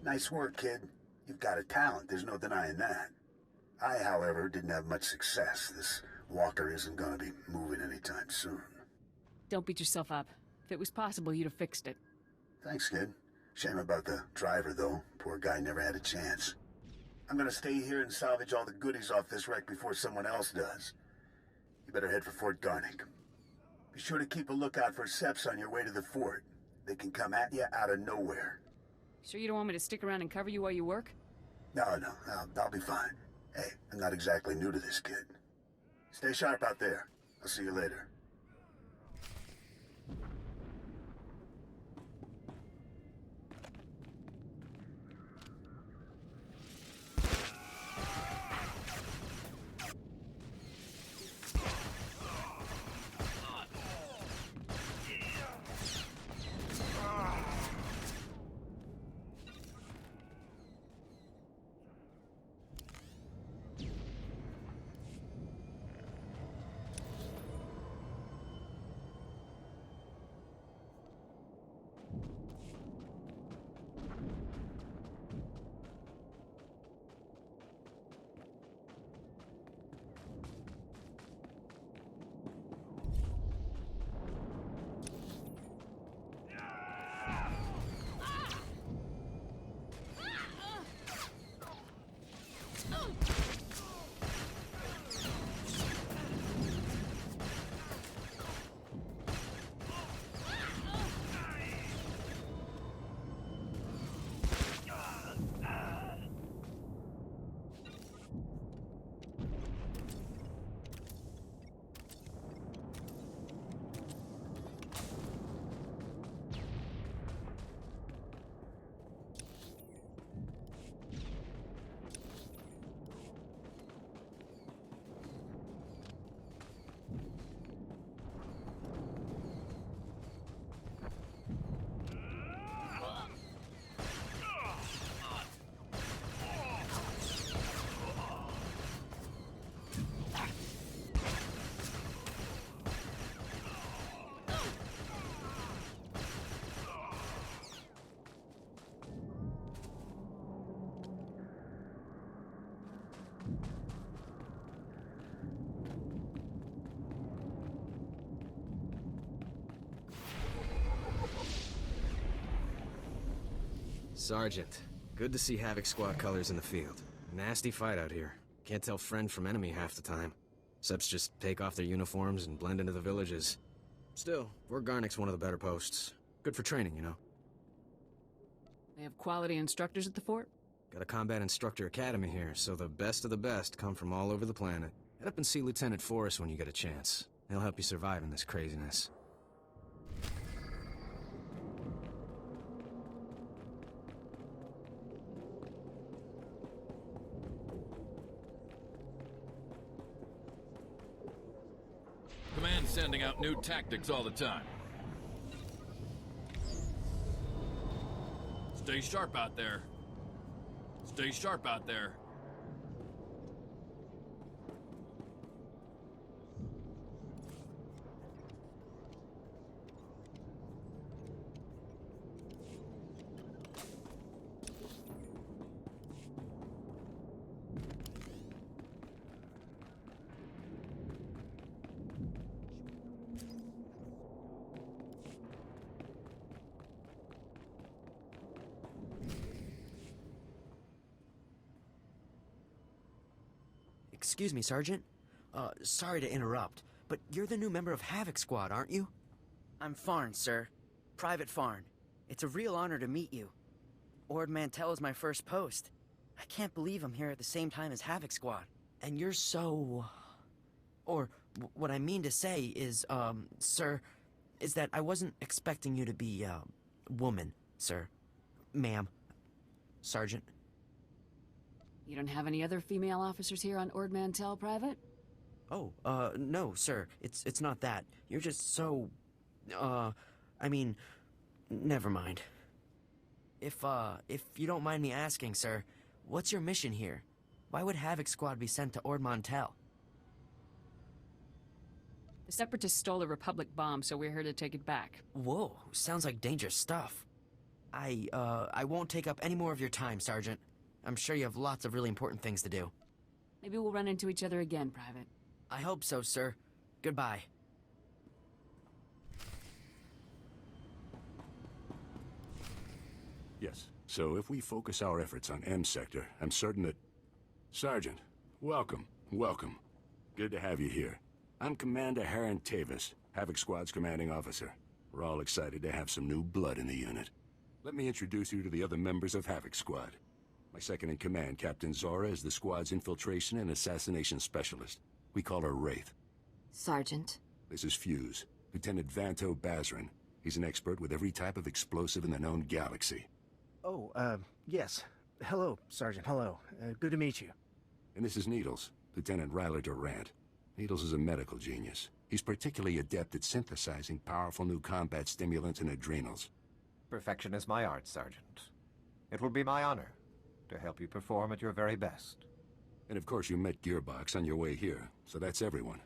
Nice work, kid. You've got a talent, there's no denying that. I, however, didn't have much success. This walker isn't gonna be moving anytime soon. Don't beat yourself up. If it was possible, you'd have fixed it. Thanks, kid. Shame about the driver, though. Poor guy never had a chance. I'm gonna stay here and salvage all the goodies off this wreck before someone else does. You better head for Fort Garnick. Be sure to keep a lookout for Seps on your way to the fort. They can come at you out of nowhere. Sure you don't want me to stick around and cover you while you work? No, I'll be fine. Hey, I'm not exactly new to this, kid. Stay sharp out there. I'll see you later. Sergeant, good to see Havoc Squad colors in the field. Nasty fight out here. Can't tell friend from enemy half the time. Seps just take off their uniforms and blend into the villages. Still, Fort Garnick's one of the better posts. Good for training, you know. They have quality instructors at the fort? Got a combat instructor academy here, so the best of the best come from all over the planet. Head up and see Lieutenant Forrest when you get a chance. He'll help you survive in this craziness. Command's sending out new tactics all the time. Stay sharp out there. Stay sharp out there. Excuse me, Sergeant. Sorry to interrupt, but you're the new member of Havoc Squad, aren't you? I'm Farn, sir. Private Farn. It's a real honor to meet you. Ord Mantell is my first post. I can't believe I'm here at the same time as Havoc Squad. And you're so... Or, what I mean to say is, sir, is that I wasn't expecting you to be, woman, sir. Ma'am. Sergeant. You don't have any other female officers here on Ord Mantell, Private? Oh, no, sir. It's not that. You're just so... I mean... Never mind. If you don't mind me asking, sir, what's your mission here? Why would Havoc Squad be sent to Ord Mantell? The Separatists stole a Republic bomb, so we're here to take it back. Whoa, sounds like dangerous stuff. I won't take up any more of your time, Sergeant. I'm sure you have lots of really important things to do. Maybe we'll run into each other again, Private. I hope so, sir. Goodbye. Yes. So if we focus our efforts on M Sector, I'm certain that... Sergeant, welcome. Welcome. Good to have you here. I'm Commander Harren Tavis, Havoc Squad's commanding officer. We're all excited to have some new blood in the unit. Let me introduce you to the other members of Havoc Squad. My second-in-command, Captain Zora, is the squad's infiltration and assassination specialist. We call her Wraith. Sergeant. This is Fuse, Lieutenant Vanto Bazrin. He's an expert with every type of explosive in the known galaxy. Oh, yes. Hello, Sergeant, hello. Good to meet you. And this is Needles, Lieutenant Ryler Durant. Needles is a medical genius. He's particularly adept at synthesizing powerful new combat stimulants and adrenals. Perfection is my art, Sergeant. It will be my honor to help you perform at your very best. And of course you met Gearbox on your way here, so that's everyone.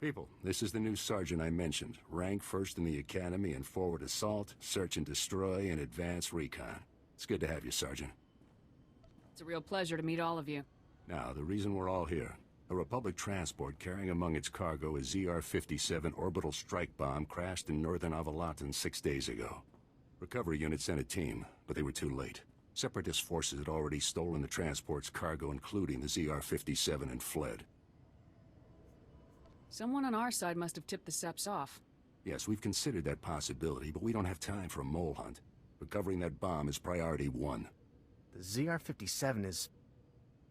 People, this is the new sergeant I mentioned. Rank first in the Academy in forward assault, search and destroy, and advanced recon. It's good to have you, Sergeant. It's a real pleasure to meet all of you. Now, the reason we're all here. A Republic transport carrying among its cargo a ZR-57 orbital strike bomb crashed in northern Avalatan 6 days ago. Recovery unit sent a team, but they were too late. Separatist forces had already stolen the transport's cargo, including the ZR-57, and fled. Someone on our side must have tipped the Seps off. Yes, we've considered that possibility, but we don't have time for a mole hunt. Recovering that bomb is priority 1. The ZR-57 is...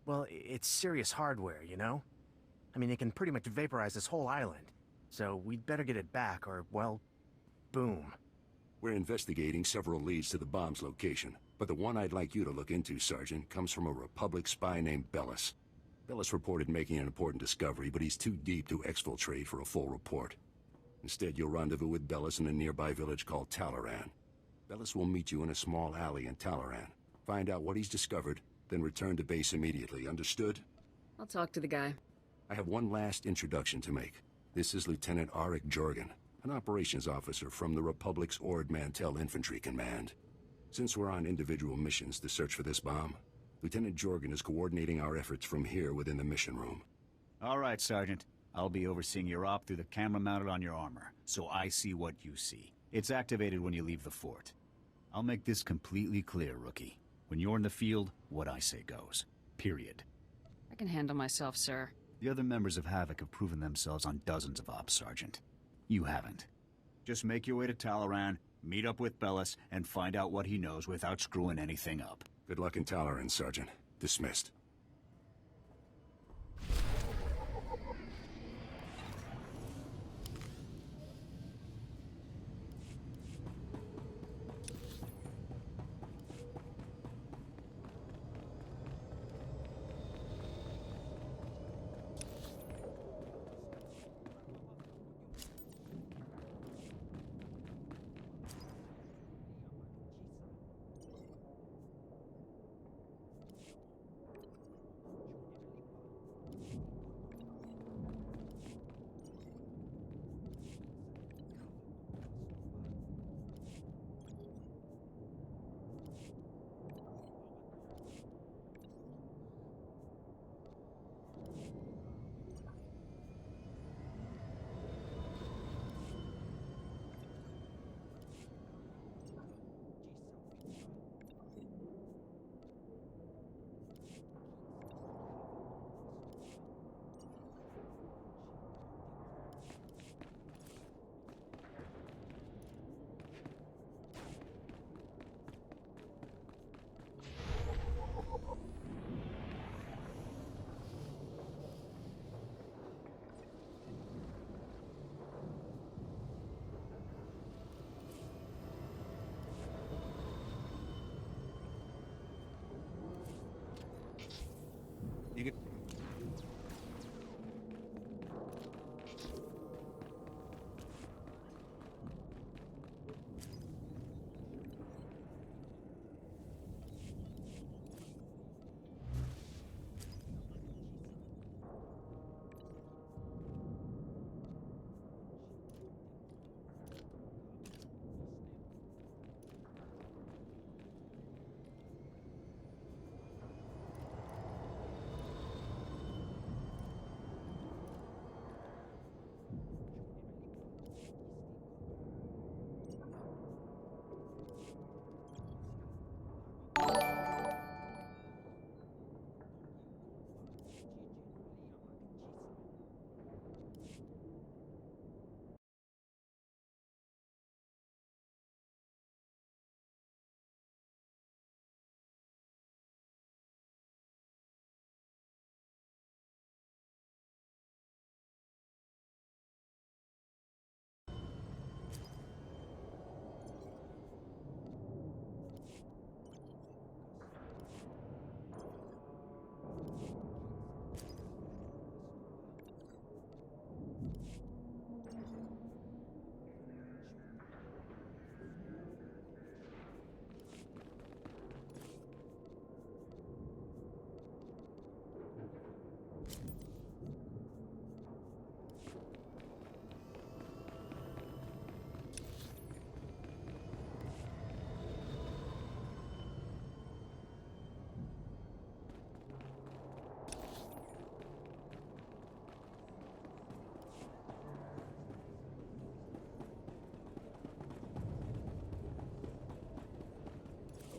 well, it's serious hardware, you know? I mean, it can pretty much vaporize this whole island. So we'd better get it back, or, well, boom. We're investigating several leads to the bomb's location, but the one I'd like you to look into, Sergeant, comes from a Republic spy named Bellis. Bellis reported making an important discovery, but he's too deep to exfiltrate for a full report. Instead, you'll rendezvous with Bellis in a nearby village called Talaran. Bellis will meet you in a small alley in Talaran. Find out what he's discovered, then return to base immediately. Understood? I'll talk to the guy. I have one last introduction to make. This is Lieutenant Arik Jorgen, an operations officer from the Republic's Ord Mantell Infantry Command. Since we're on individual missions to search for this bomb, Lieutenant Jorgen is coordinating our efforts from here within the mission room. All right, Sergeant. I'll be overseeing your op through the camera mounted on your armor, so I see what you see. It's activated when you leave the fort. I'll make this completely clear, Rookie. When you're in the field, what I say goes. Period. I can handle myself, sir. The other members of Havoc have proven themselves on dozens of ops, Sergeant. You haven't. Just make your way to Talaran, meet up with Bellis, and find out what he knows without screwing anything up. Good luck in Talaran, Sergeant. Dismissed.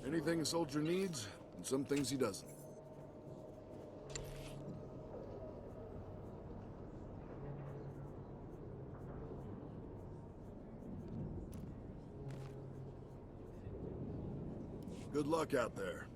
Anything a soldier needs, and some things he doesn't. Good luck out there.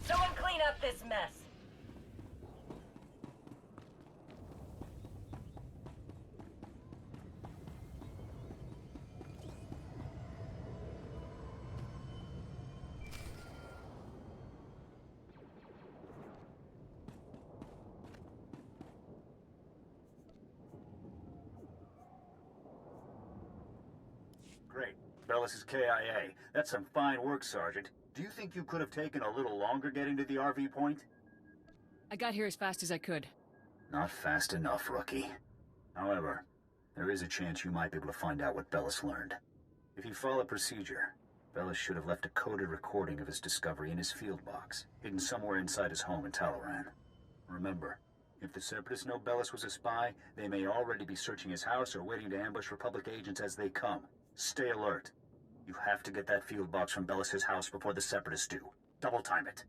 Someone clean up this mess. Great. Bellis is KIA. That's some fine work, Sergeant. Do you think you could have taken a little longer getting to the RV point? I got here as fast as I could. Not fast enough, Rookie. However, there is a chance you might be able to find out what Bellis learned. If you follow procedure, Bellis should have left a coded recording of his discovery in his field box, hidden somewhere inside his home in Talaran. Remember, if the Separatists know Bellis was a spy, they may already be searching his house or waiting to ambush Republic agents as they come. Stay alert. You have to get that field box from Bellis' house before the Separatists do. Double time it.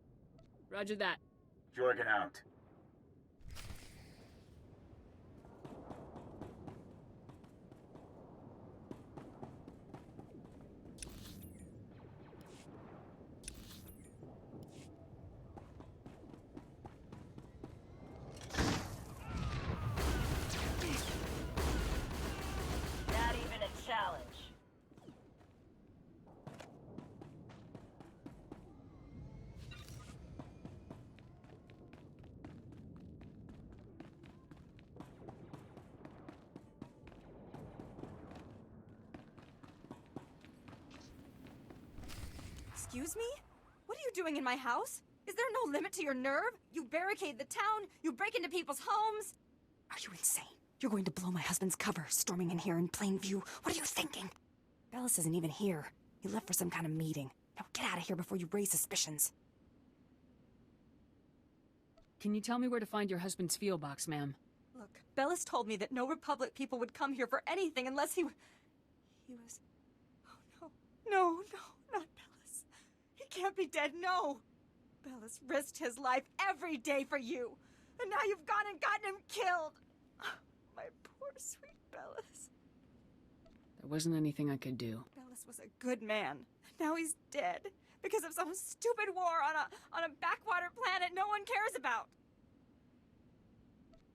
Roger that. Jorgen out. Not even a challenge. Excuse me? What are you doing in my house? Is there no limit to your nerve? You barricade the town, you break into people's homes. Are you insane? You're going to blow my husband's cover, storming in here in plain view. What are you thinking? Bellis isn't even here. He left for some kind of meeting. Now get out of here before you raise suspicions. Can you tell me where to find your husband's field box, ma'am? Look, Bellis told me that no Republic people would come here for anything unless he was... Oh, no, not Bellis. He can't be dead, no. Bellis risked his life every day for you. And now you've gone and gotten him killed. My poor, sweet Bellis. There wasn't anything I could do. Bellis was a good man. Now he's dead. Because of some stupid war on a backwater planet no one cares about.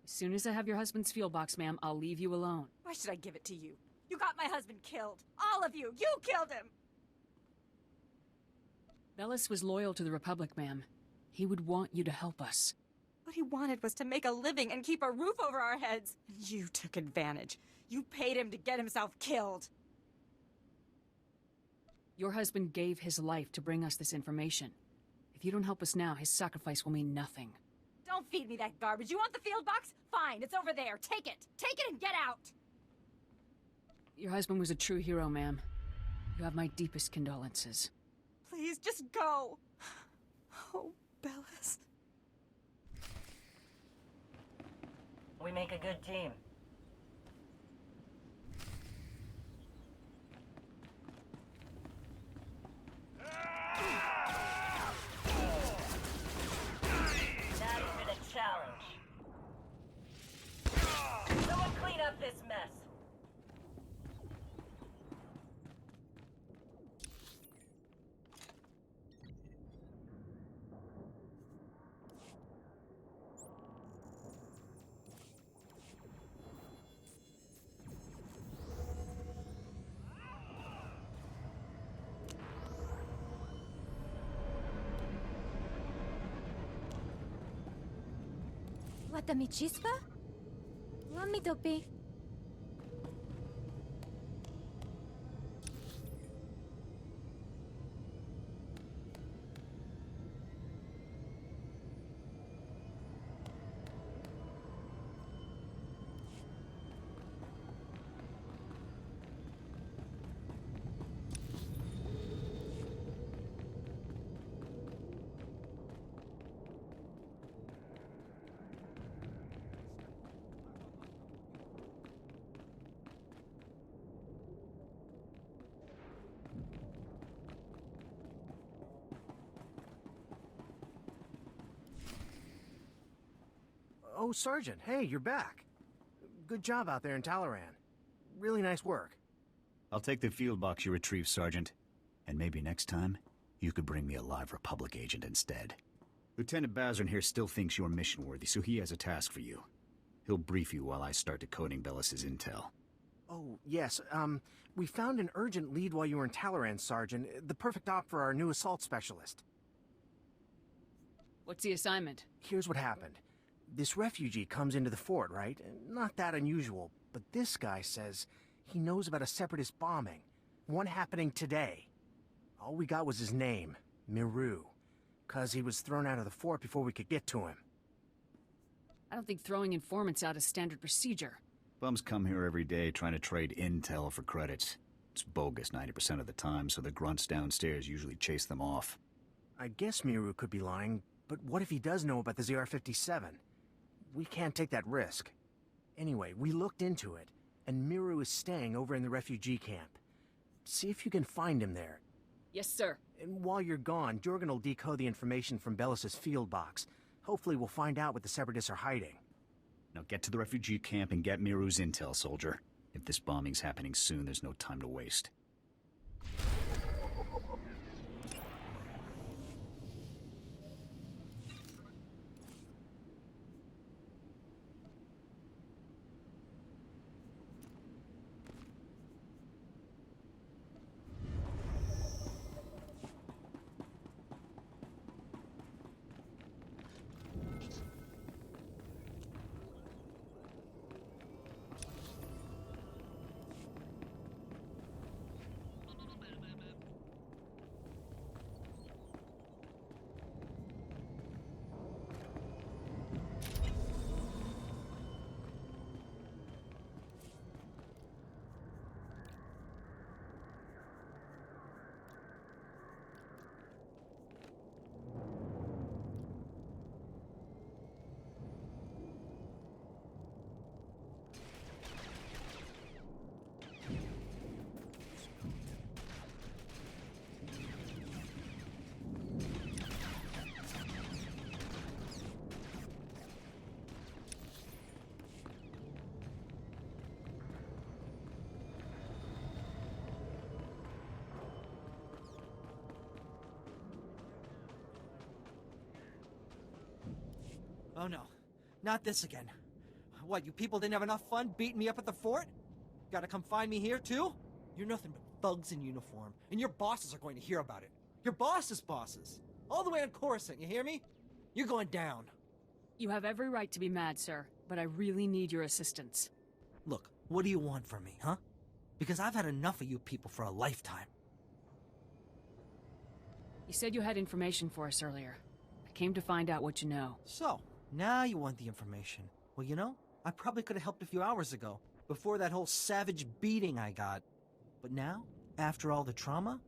As soon as I have your husband's field box, ma'am, I'll leave you alone. Why should I give it to you? You got my husband killed. All of you. You killed him. Bellis was loyal to the Republic, ma'am. He would want you to help us. What he wanted was to make a living and keep a roof over our heads. And you took advantage. You paid him to get himself killed. Your husband gave his life to bring us this information. If you don't help us now, his sacrifice will mean nothing. Don't feed me that garbage. You want the field box? Fine, it's over there. Take it. Take it and get out. Your husband was a true hero, ma'am. You have my deepest condolences. Please, just go. Oh, Bellis. We make a good team. Not even a challenge. Someone clean up this mess. Watami chispa? Lami topi. Oh, Sergeant, hey, you're back. Good job out there in Talaran. Really nice work. I'll take the field box you retrieved, Sergeant. And maybe next time, you could bring me a live Republic agent instead. Lieutenant Bazrin here still thinks you're mission-worthy, so he has a task for you. He'll brief you while I start decoding Bellis's intel. Oh, yes, we found an urgent lead while you were in Talaran, Sergeant. The perfect op for our new assault specialist. What's the assignment? Here's what happened. This refugee comes into the fort, right? Not that unusual, but this guy says he knows about a separatist bombing. One happening today. All we got was his name, Miru. 'Cause he was thrown out of the fort before we could get to him. I don't think throwing informants out is standard procedure. Bums come here every day trying to trade intel for credits. It's bogus 90% of the time, so the grunts downstairs usually chase them off. I guess Miru could be lying, but what if he does know about the ZR-57? We can't take that risk. Anyway, we looked into it, and Miru is staying over in the refugee camp. See if you can find him there. Yes, sir. And while you're gone, Jorgen will decode the information from Bellis's field box. Hopefully we'll find out what the Separatists are hiding. Now get to the refugee camp and get Miru's intel, soldier. If this bombing's happening soon, there's no time to waste. Oh no, not this again. What, you people didn't have enough fun beating me up at the fort? Gotta come find me here too? You're nothing but thugs in uniform, and your bosses are going to hear about it. Your boss's bosses. All the way on Coruscant, you hear me? You're going down. You have every right to be mad, sir, but I really need your assistance. Look, what do you want from me, huh? Because I've had enough of you people for a lifetime. You said you had information for us earlier. I came to find out what you know. So, now you want the information. Well, you know, I probably could have helped a few hours ago, before that whole savage beating I got. But now, after all the trauma,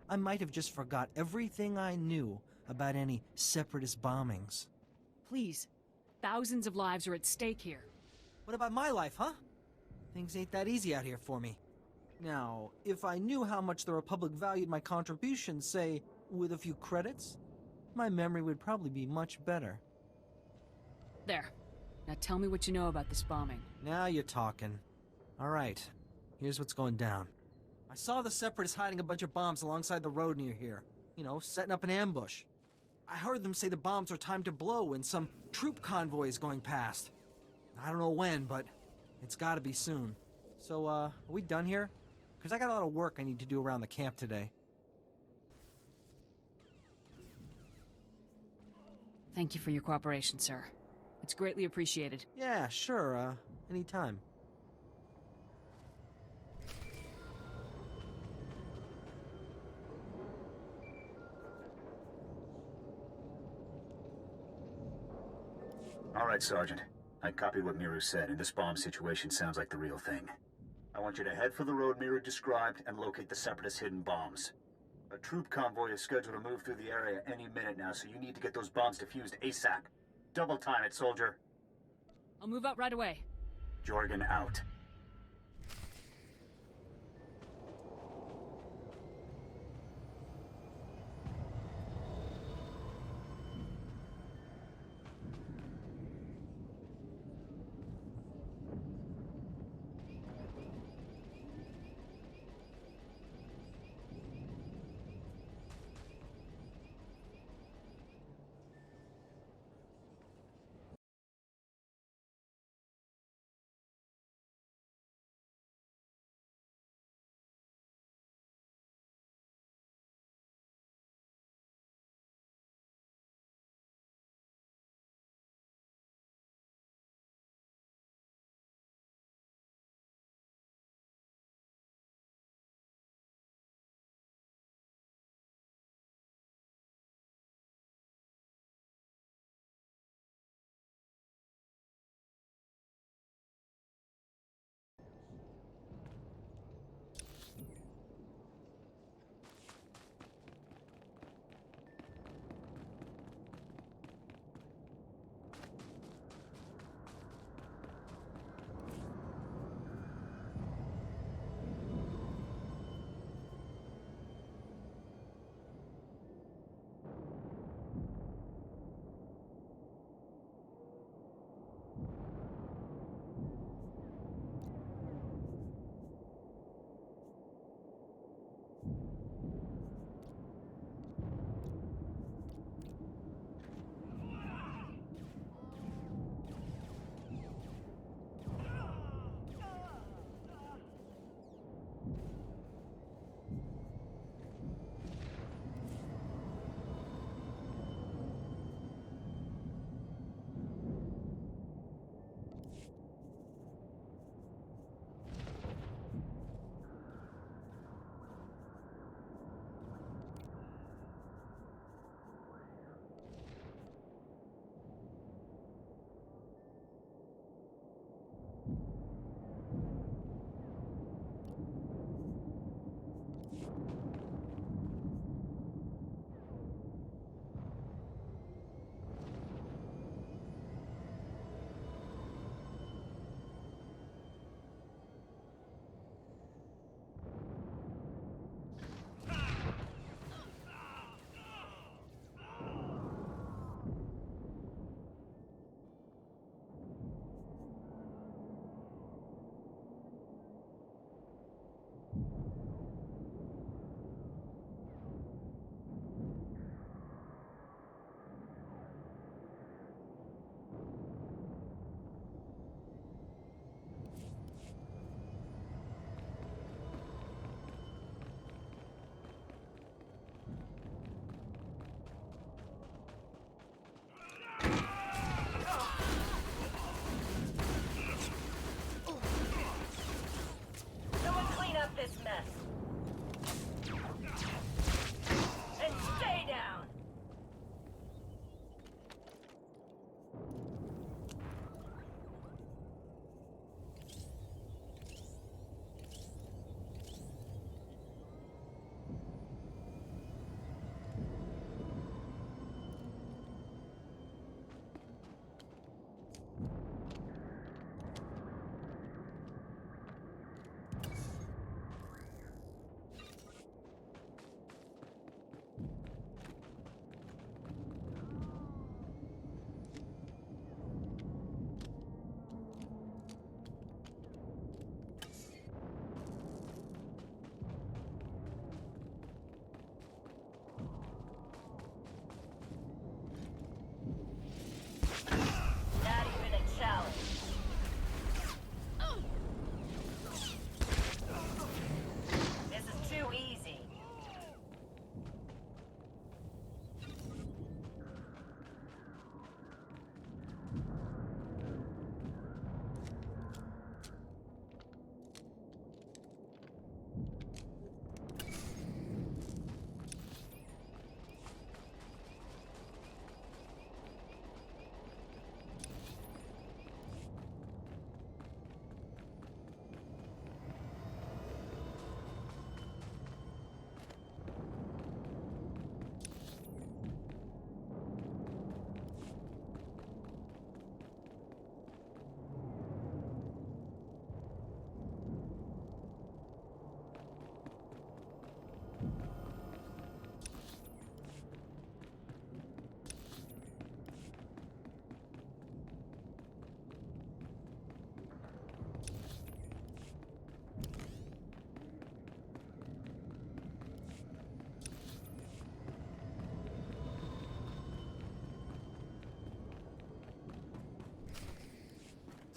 I might have just forgot everything I knew about any separatist bombings. Please. Thousands of lives are at stake here. What about my life, huh? Things ain't that easy out here for me. Now, if I knew how much the Republic valued my contributions, say, with a few credits, my memory would probably be much better. There. Now tell me what you know about this bombing. Now you're talking. Alright, here's what's going down. I saw the Separatists hiding a bunch of bombs alongside the road near here. You know, setting up an ambush. I heard them say the bombs are timed to blow when some troop convoy is going past. I don't know when, but it's gotta be soon. So, are we done here? Because I got a lot of work I need to do around the camp today. Thank you for your cooperation, sir. It's greatly appreciated. Yeah, sure, anytime. All right, Sergeant. I copied what Miru said, and this bomb situation sounds like the real thing. I want you to head for the road Miru described and locate the Separatist hidden bombs. A troop convoy is scheduled to move through the area any minute now, so you need to get those bombs defused ASAP. Double time it, soldier. I'll move out right away. Jorgen out.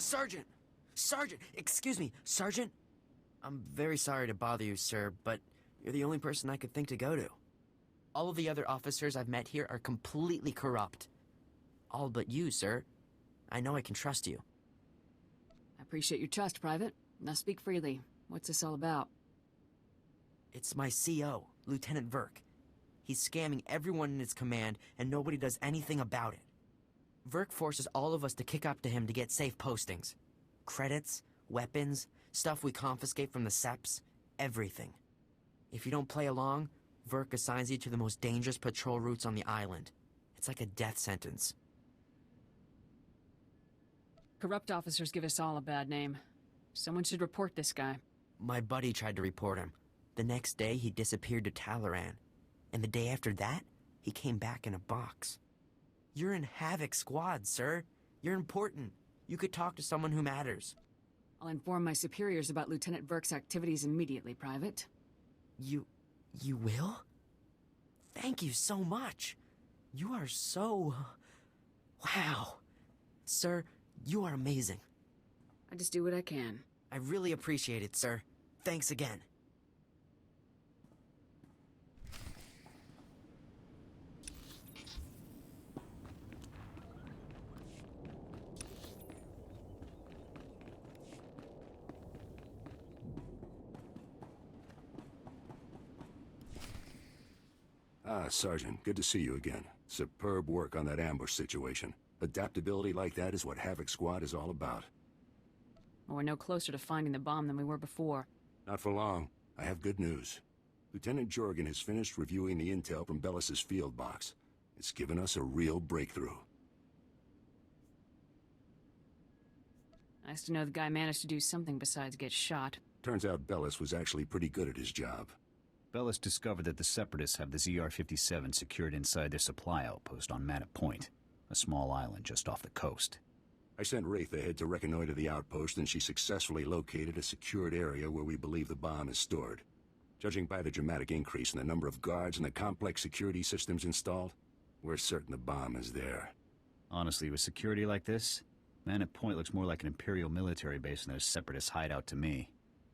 Sergeant! Sergeant! Excuse me, Sergeant? I'm very sorry to bother you, sir, but you're the only person I could think to go to. All of the other officers I've met here are completely corrupt. All but you, sir. I know I can trust you. I appreciate your trust, Private. Now speak freely. What's this all about? It's my CO, Lieutenant Verk. He's scamming everyone in his command, and nobody does anything about it. Verk forces all of us to kick up to him to get safe postings. Credits, weapons, stuff we confiscate from the SEPs, everything. If you don't play along, Verk assigns you to the most dangerous patrol routes on the island. It's like a death sentence. Corrupt officers give us all a bad name. Someone should report this guy. My buddy tried to report him. The next day, he disappeared to Talaran. And the day after that, he came back in a box. You're in Havoc Squad, sir. You're important. You could talk to someone who matters. I'll inform my superiors about Lieutenant Verk's activities immediately, Private. You will? Thank you so much. You are so... Wow. Sir, you are amazing. I just do what I can. I really appreciate it, sir. Thanks again. Ah, Sergeant, good to see you again. Superb work on that ambush situation. Adaptability like that is what Havoc Squad is all about. Well, we're no closer to finding the bomb than we were before. Not for long. I have good news. Lieutenant Jorgen has finished reviewing the intel from Bellis's field box. It's given us a real breakthrough. Nice to know the guy managed to do something besides get shot. Turns out Bellis was actually pretty good at his job. Bellis discovered that the Separatists have the ZR-57 secured inside their supply outpost on Manor Point, a small island just off the coast. I sent Wraith ahead to reconnoiter the outpost, and she successfully located a secured area where we believe the bomb is stored. Judging by the dramatic increase in the number of guards and the complex security systems installed, we're certain the bomb is there. Honestly, with security like this, Manor Point looks more like an Imperial military base than a Separatist hideout to me.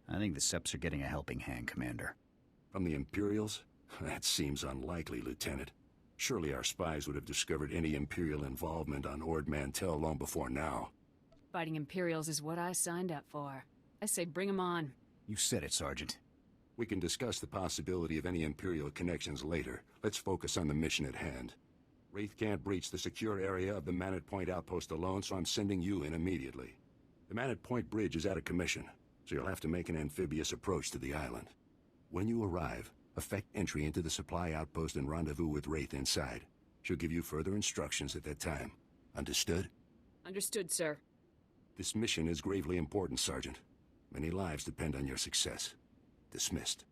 I think the Seps are getting a helping hand, Commander. From the Imperials? That seems unlikely, Lieutenant. Surely our spies would have discovered any Imperial involvement on Ord Mantell long before now. Fighting Imperials is what I signed up for. I say bring 'em on. You said it, Sergeant. We can discuss the possibility of any Imperial connections later. Let's focus on the mission at hand. Wraith can't breach the secure area of the Manor Point outpost alone, so I'm sending you in immediately. The Manor Point bridge is out of commission, so you'll have to make an amphibious approach to the island. When you arrive, effect entry into the supply outpost and rendezvous with Wraith inside. She'll give you further instructions at that time. Understood? Understood, sir. This mission is gravely important, Sergeant. Many lives depend on your success. Dismissed.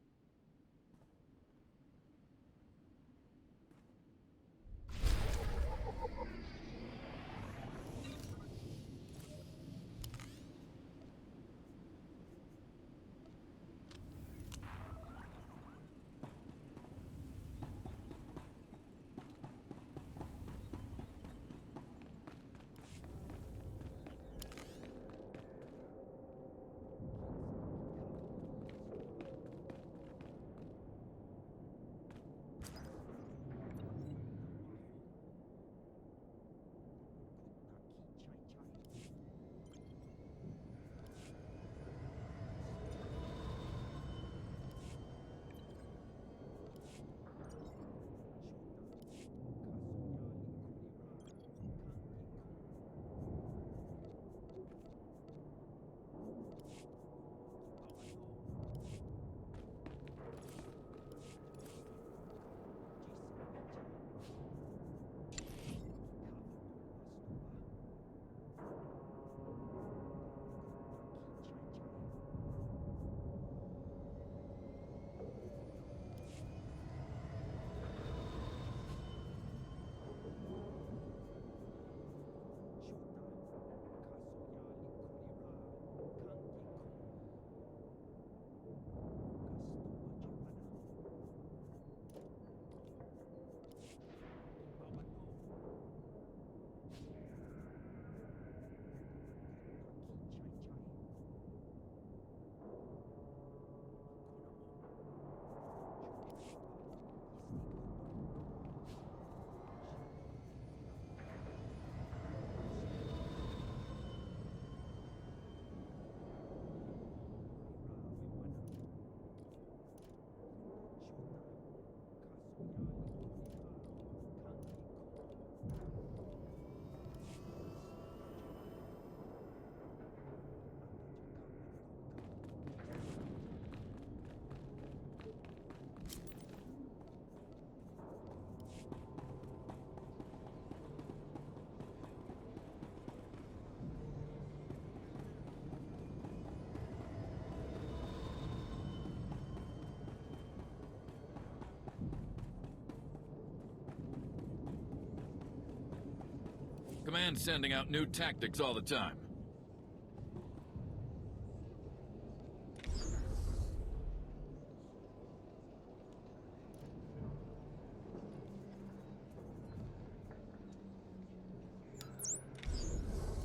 Command's sending out new tactics all the time.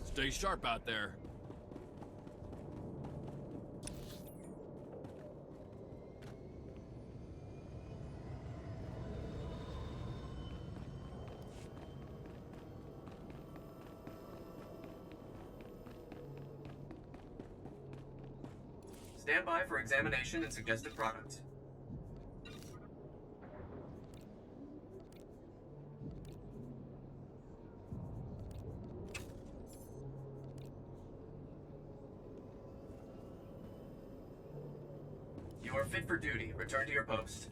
Stay sharp out there. Stand by for examination and suggested products. You are fit for duty. Return to your post.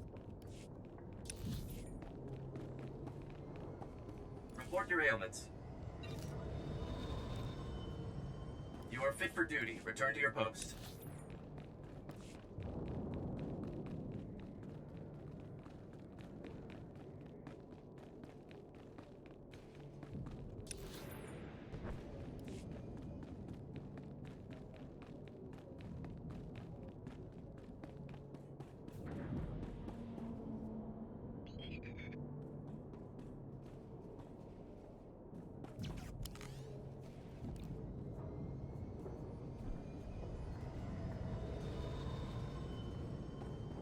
Report your ailments. You are fit for duty. Return to your post.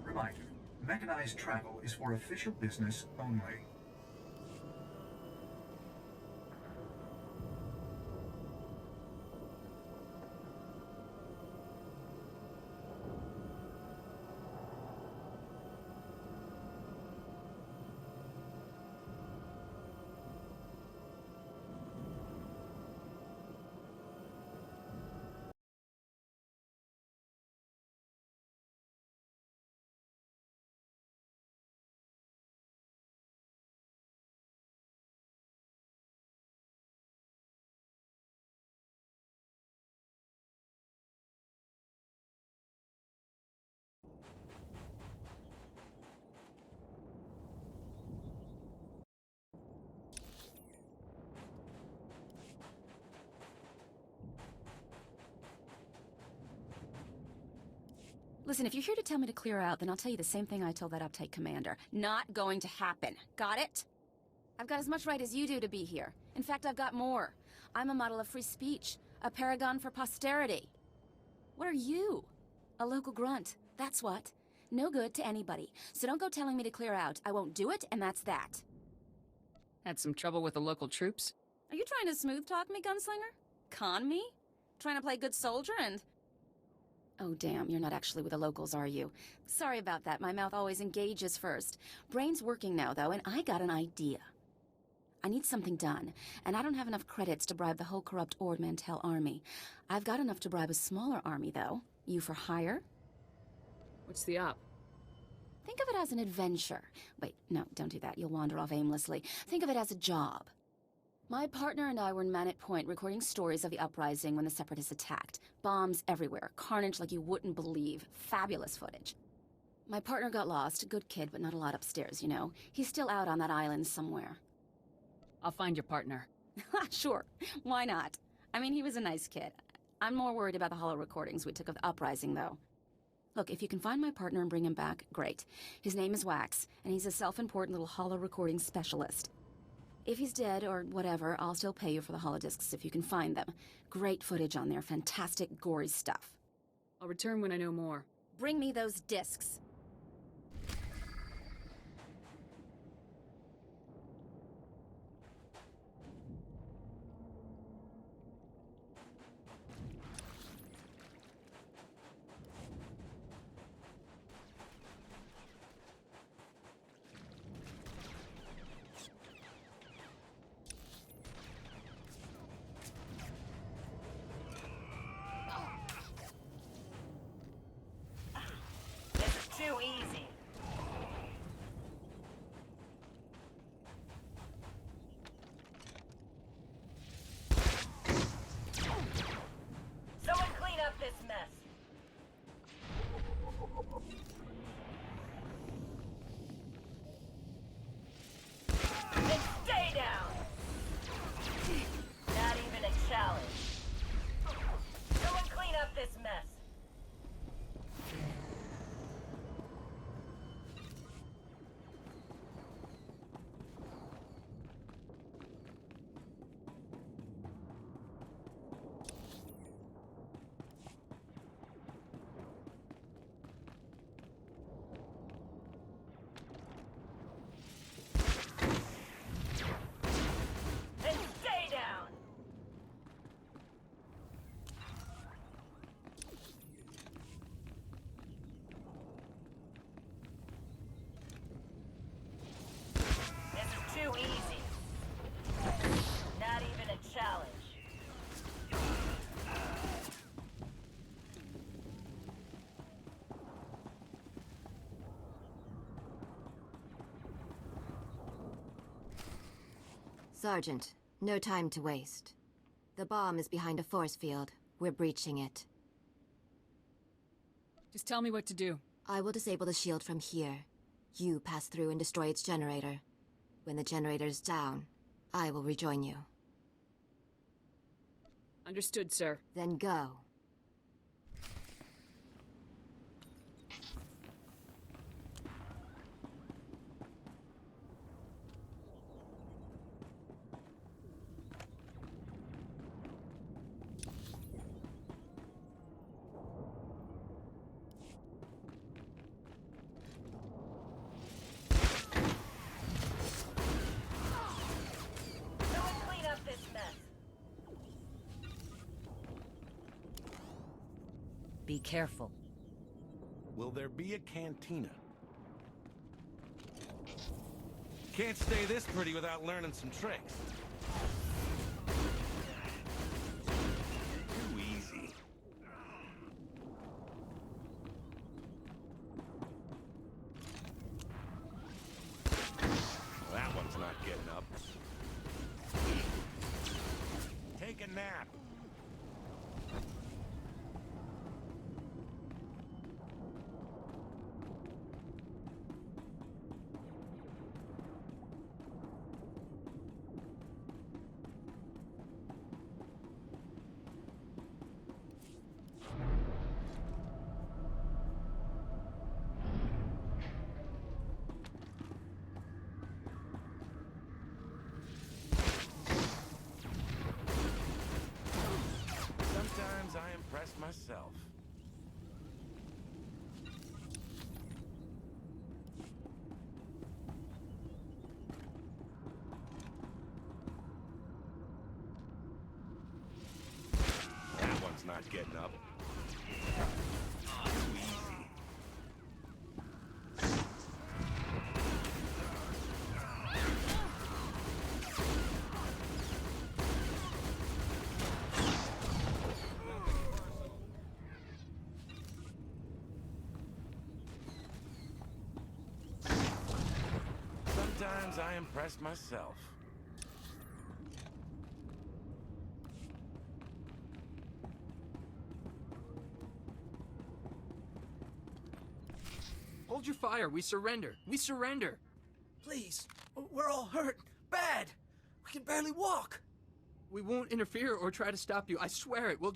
Reminder, mechanized travel is for official business only. Listen, if you're here to tell me to clear out, then I'll tell you the same thing I told that uptight commander. Not going to happen. Got it? I've got as much right as you do to be here. In fact, I've got more. I'm a model of free speech. A paragon for posterity. What are you? A local grunt. That's what. No good to anybody. So don't go telling me to clear out. I won't do it, and that's that. Had some trouble with the local troops? Are you trying to smooth talk me, gunslinger? Con me? Trying to play good soldier and... Oh, damn, you're not actually with the locals, are you? Sorry about that, my mouth always engages first. Brain's working now, though, and I got an idea. I need something done, and I don't have enough credits to bribe the whole corrupt Ord Mantell army. I've got enough to bribe a smaller army, though. You for hire? What's the op? Think of it as an adventure. Wait, no, don't do that. You'll wander off aimlessly. Think of it as a job. My partner and I were in Manette Point recording stories of the uprising when the Separatists attacked. Bombs everywhere, carnage like you wouldn't believe. Fabulous footage. My partner got lost, good kid, but not a lot upstairs, you know. He's still out on that island somewhere. I'll find your partner. Sure, why not? I mean, he was a nice kid. I'm more worried about the holo recordings we took of the uprising, though. Look, if you can find my partner and bring him back, great. His name is Wax, and he's a self-important little holo recording specialist. If he's dead or whatever, I'll still pay you for the holodiscs if you can find them. Great footage on there, fantastic, gory stuff. I'll return when I know more. Bring me those discs. Sergeant, no time to waste. The bomb is behind a force field. We're breaching it. Just tell me what to do. I will disable the shield from here. You pass through and destroy its generator. When the generator's down, I will rejoin you. Understood, sir. Then go. Someone clean up this mess. Be careful. Will there be a cantina? Can't stay this pretty without learning some tricks. Too easy. Well, that one's not getting up. Take a nap. Sometimes I impress myself. That one's not getting up. Too easy. Sometimes I impress myself. Hold your fire. We surrender. We surrender. Please. We're all hurt. Bad. We can barely walk. We won't interfere or try to stop you. I swear it. We'll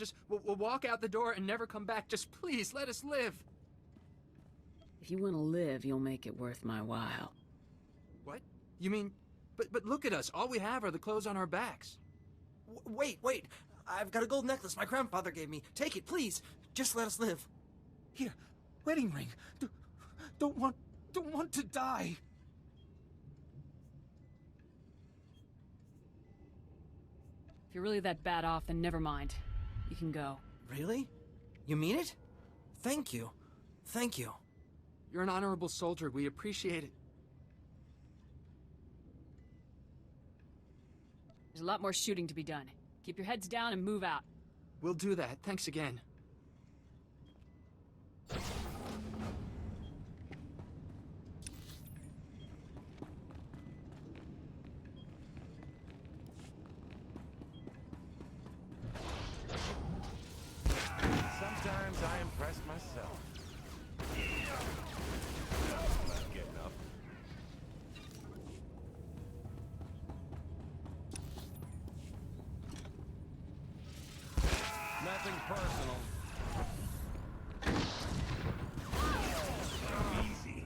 walk out the door and never come back. Just please let us live. If you want to live, you'll make it worth my while. What? You mean... But look at us. All we have are the clothes on our backs. Wait. I've got a gold necklace my grandfather gave me. Take it, please. Just let us live. Here. Wedding ring. Don't want to die. If you're really that bad off, then never mind. You can go. Really? You mean it? Thank you. Thank you. You're an honorable soldier. We appreciate it. There's a lot more shooting to be done. Keep your heads down and move out. We'll do that. Thanks again. Sometimes I impress myself. Not getting up. Nothing personal. Easy.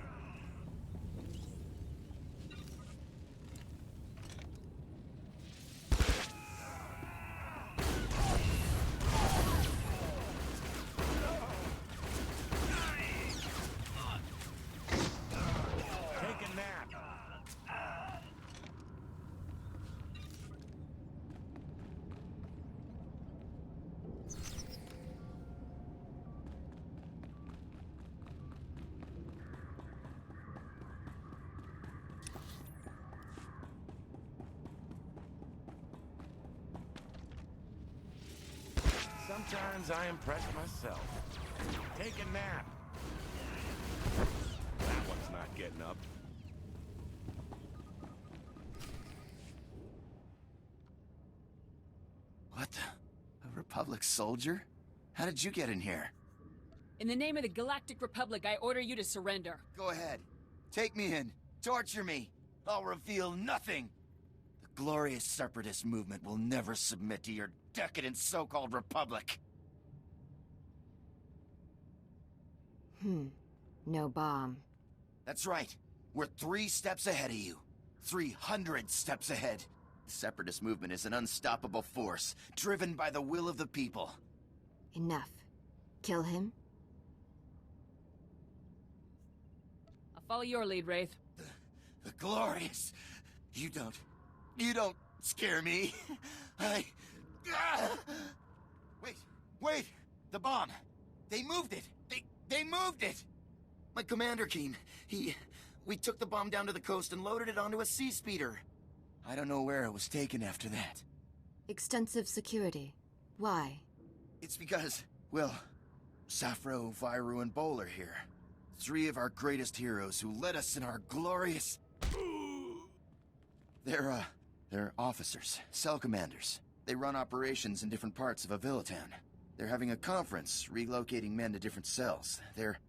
Take a nap. Sometimes I impress myself. Take a nap. That one's not getting up. What the? A Republic soldier? How did you get in here? In the name of the Galactic Republic, I order you to surrender. Go ahead. Take me in. Torture me. I'll reveal nothing. The glorious separatist movement will never submit to your decadent so-called Republic. No bomb. That's right. We're 3 steps ahead of you. 300 steps ahead. The separatist movement is an unstoppable force, driven by the will of the people. Enough. Kill him? I'll follow your lead, Wraith. The glorious. You don't scare me. Wait! The bomb! They moved it! They moved it! My commander, Keen, we took the bomb down to the coast and loaded it onto a sea speeder. I don't know where it was taken after that. Extensive security. Why? It's because, well, SWTOR, Viru, and Bol are here. 3 of our greatest heroes who led us in our glorious... They're officers, cell commanders. They run operations in different parts of Avillatown. They're having a conference, relocating men to different cells. They're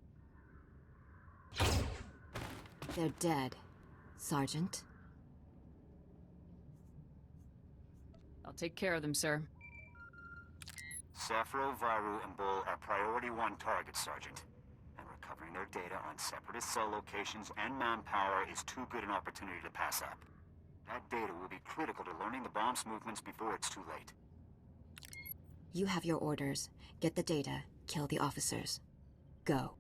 dead, Sergeant. I'll take care of them, sir. SWTOR, Viru, and Bol are priority 1 targets, Sergeant. And recovering their data on separatist cell locations and manpower is too good an opportunity to pass up. That data will be critical to learning the bomb's movements before it's too late. You have your orders. Get the data, kill the officers. Go.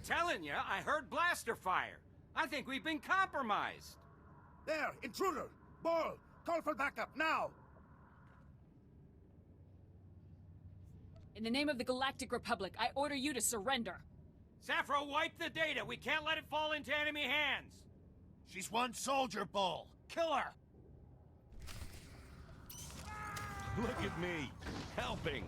Telling you, I heard blaster fire. I think we've been compromised. There, intruder! Ball! Call for backup, now! In the name of the Galactic Republic, I order you to surrender. SWTOR, wipe the data. We can't let it fall into enemy hands. She's 1 soldier, Bull. Kill her! Look at me, helping.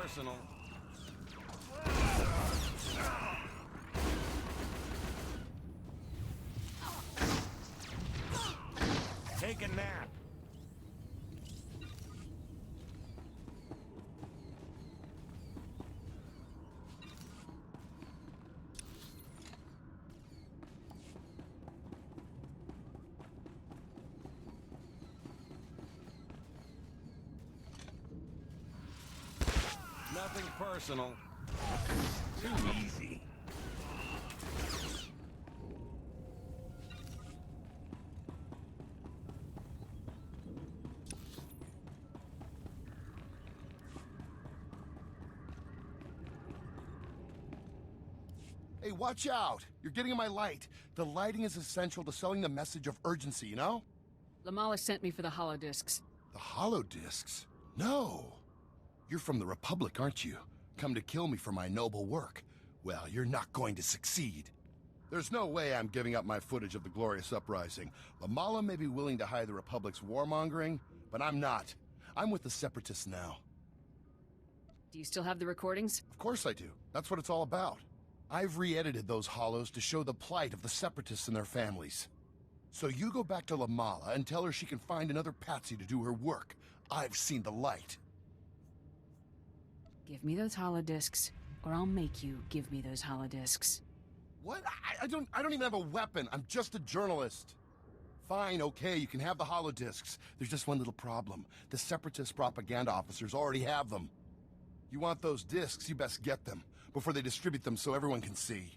Personal. Take a nap. Nothing personal. Too easy. Hey, watch out! You're getting in my light. The lighting is essential to selling the message of urgency, you know? Lamala sent me for the holodiscs. The holodiscs? No! You're from the Republic, aren't you? Come to kill me for my noble work. Well, you're not going to succeed. There's no way I'm giving up my footage of the glorious uprising. Lamala may be willing to hide the Republic's warmongering, but I'm not. I'm with the Separatists now. Do you still have the recordings? Of course I do. That's what it's all about. I've re-edited those holos to show the plight of the Separatists and their families. So you go back to Lamala and tell her she can find another patsy to do her work. I've seen the light. Give me those holodiscs, or I'll make you give me those holodiscs. What? I don't even have a weapon. I'm just a journalist. Fine, okay, you can have the holodiscs. There's just one little problem. The Separatist propaganda officers already have them. You want those discs, you best get them before they distribute them so everyone can see.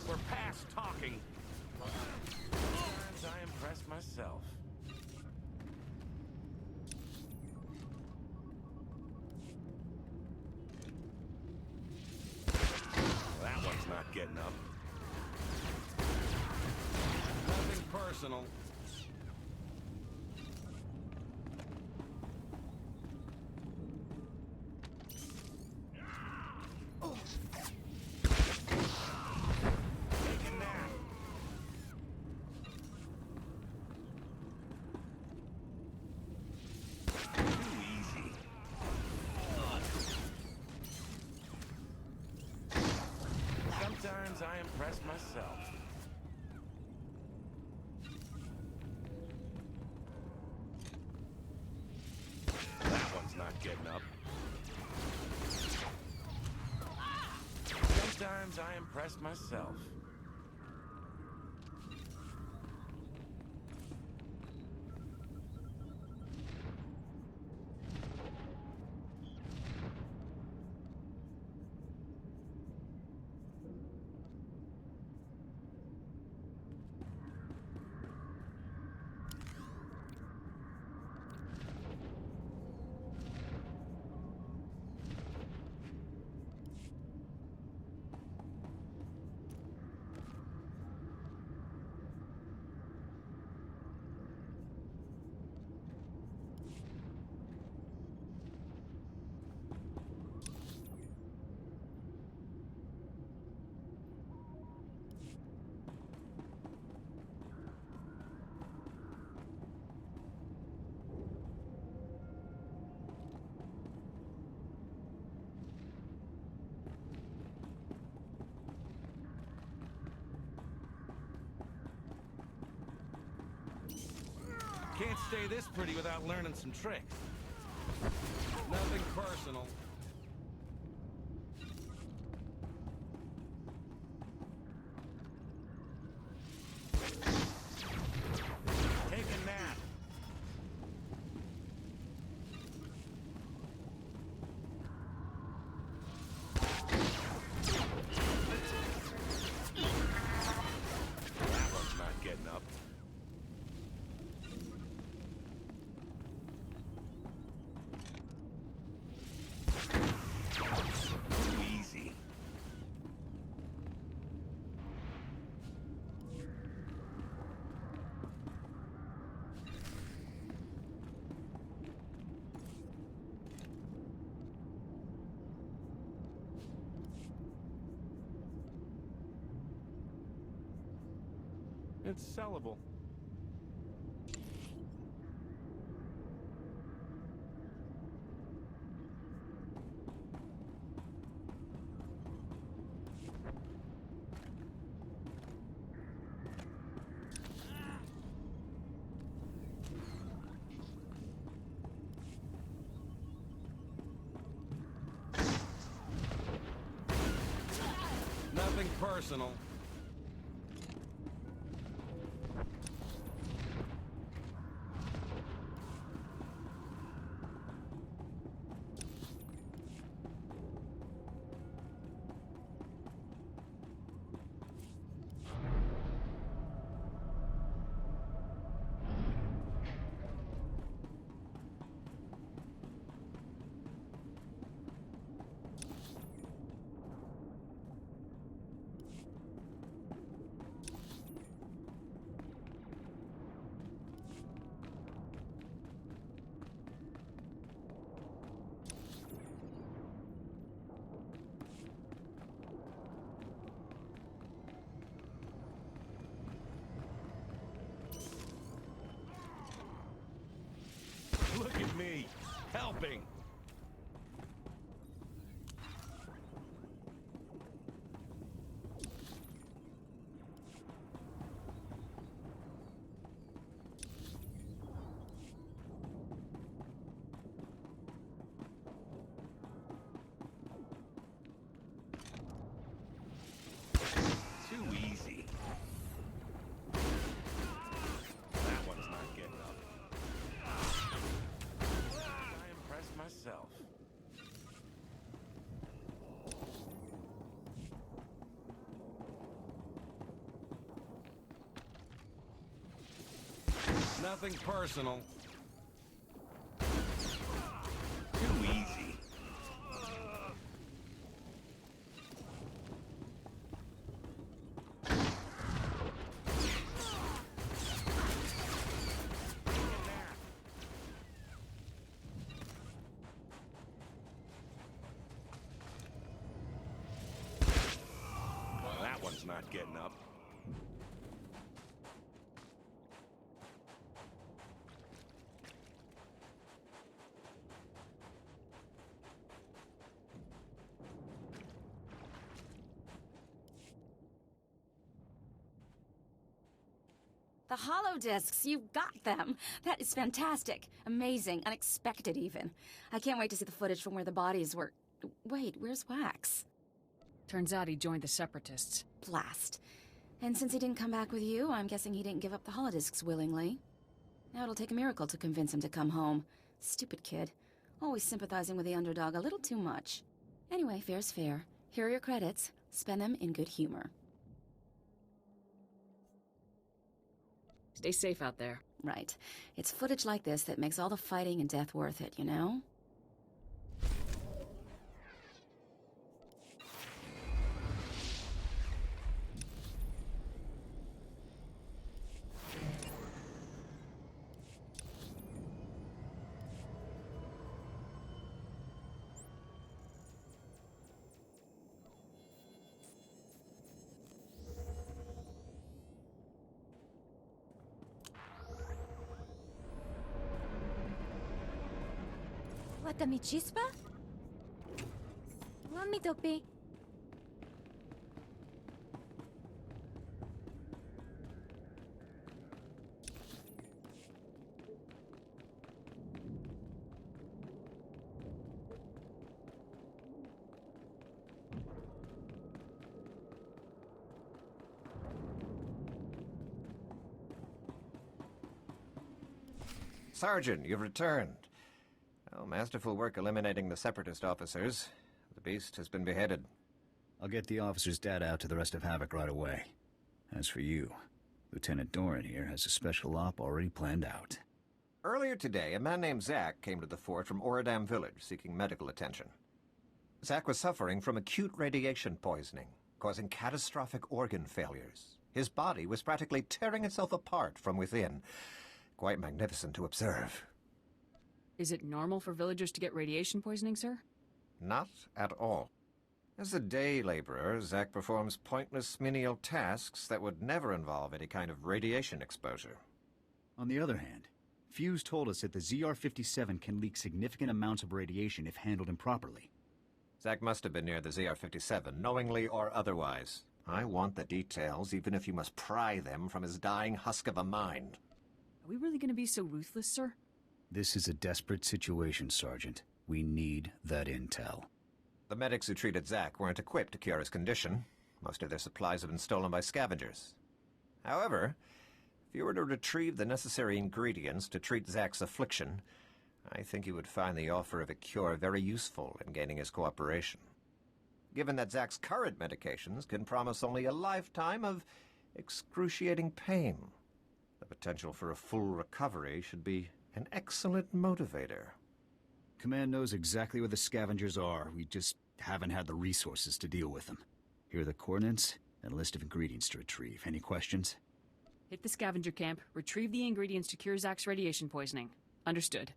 We're past talking. Sometimes I impress myself. That one's not getting up. Nothing personal. Sometimes I impress myself. That one's not getting up. Sometimes I impress myself. Can't stay this pretty without learning some tricks. Nothing personal. Take a nap. That one's not getting up. it's sellable. Nothing personal. Look at me, helping. Too easy. That one's not getting up. I impressed myself. Nothing personal. Too easy. Well, that one's not getting up. The holodiscs, you got them. That is fantastic. Amazing. Unexpected, even. I can't wait to see the footage from where the bodies were... Wait, where's Wax? Turns out he joined the Separatists. Blast. And since he didn't come back with you, I'm guessing he didn't give up the holodiscs willingly. Now it'll take a miracle to convince him to come home. Stupid kid. Always sympathizing with the underdog a little too much. Anyway, fair's fair. Here are your credits. Spend them in good humor. Stay safe out there. Right. It's footage like this that makes all the fighting and death worth it, you know? Watami chispa? Mami topi. Sergeant, you've returned. Oh, masterful work eliminating the Separatist officers. The beast has been beheaded. I'll get the officer's data out to the rest of Havoc right away. As for you, Lieutenant Doran here has a special op already planned out. Earlier today, a man named Zach came to the fort from Oradam village seeking medical attention. Zach was suffering from acute radiation poisoning, causing catastrophic organ failures. His body was practically tearing itself apart from within. Quite magnificent to observe. Is it normal for villagers to get radiation poisoning, sir? Not at all. As a day laborer, Zack performs pointless menial tasks that would never involve any kind of radiation exposure. On the other hand, Fuse told us that the ZR-57 can leak significant amounts of radiation if handled improperly. Zack must have been near the ZR-57, knowingly or otherwise. I want the details, even if you must pry them from his dying husk of a mind. Are we really gonna be so ruthless, sir? This is a desperate situation, Sergeant. We need that intel. The medics who treated Zack weren't equipped to cure his condition. Most of their supplies have been stolen by scavengers. However, if you were to retrieve the necessary ingredients to treat Zack's affliction, I think you would find the offer of a cure very useful in gaining his cooperation. Given that Zack's current medications can promise only a lifetime of excruciating pain, the potential for a full recovery should be an excellent motivator. Command knows exactly where the scavengers are. We just haven't had the resources to deal with them. Here are the coordinates and a list of ingredients to retrieve. Any questions? Hit the scavenger camp, retrieve the ingredients to cure Zack's radiation poisoning. Understood.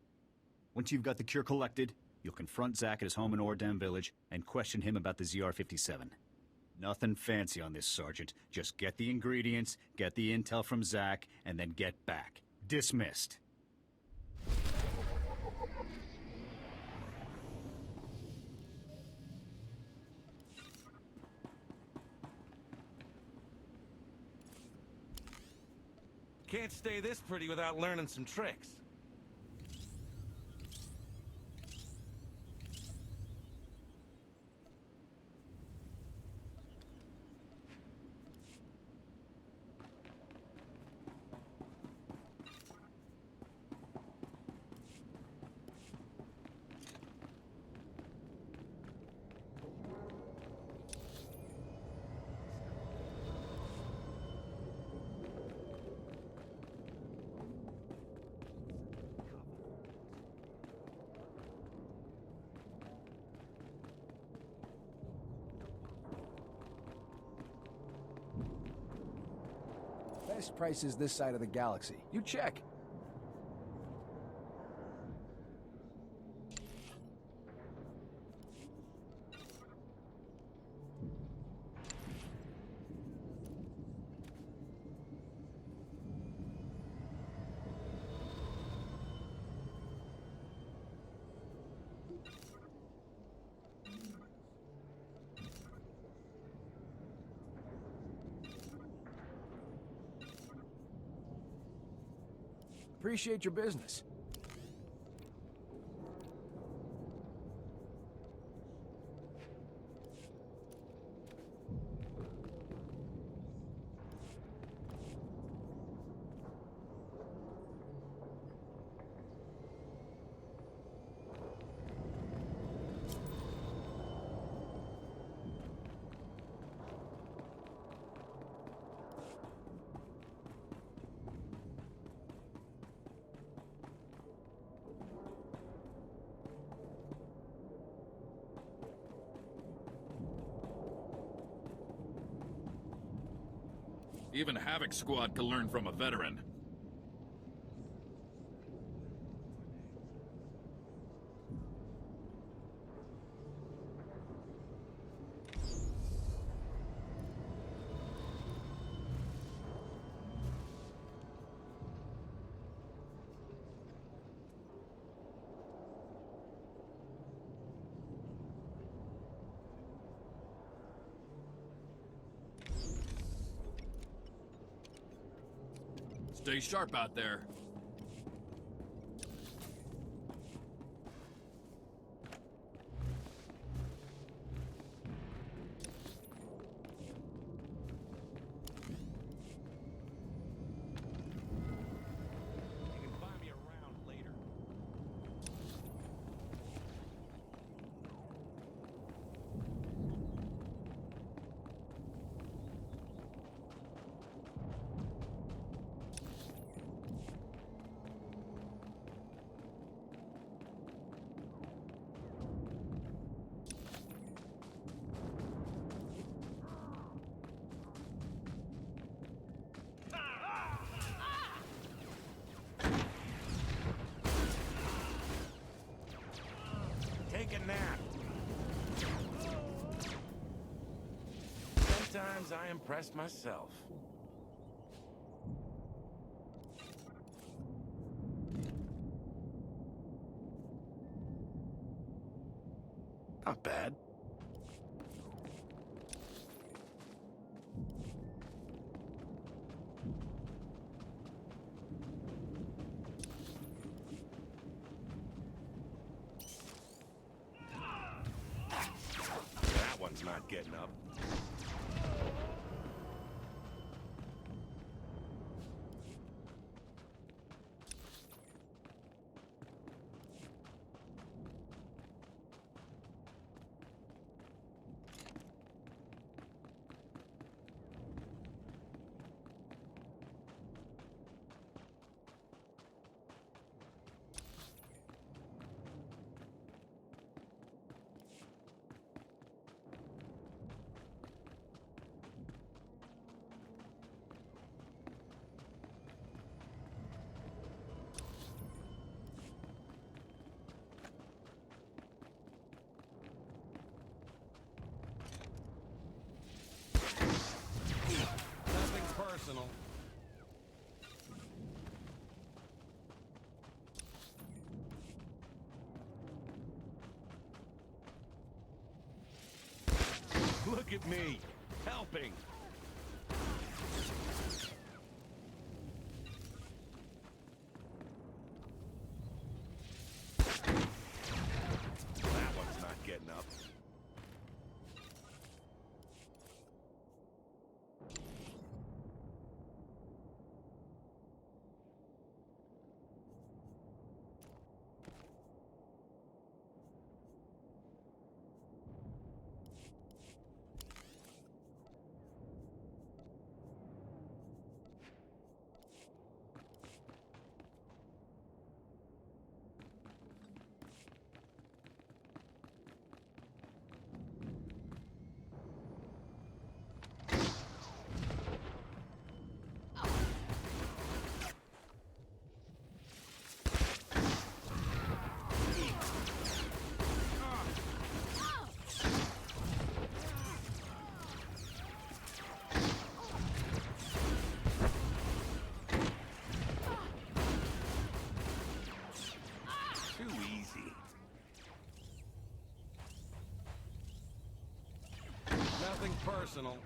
Once you've got the cure collected, you'll confront Zack at his home in Ordam Village and question him about the ZR-57. Nothing fancy on this, Sergeant. Just get the ingredients, get the intel from Zack, and then get back. Dismissed. Can't stay this pretty without learning some tricks. Best prices this side of the galaxy. You check. Appreciate your business. Even Havoc Squad could learn from a veteran. Stay sharp out there. Sometimes I impress myself. Not bad. That one's not getting up. Nothing personal. Look at me, helping. That one's not getting up. Too easy. Nothing personal.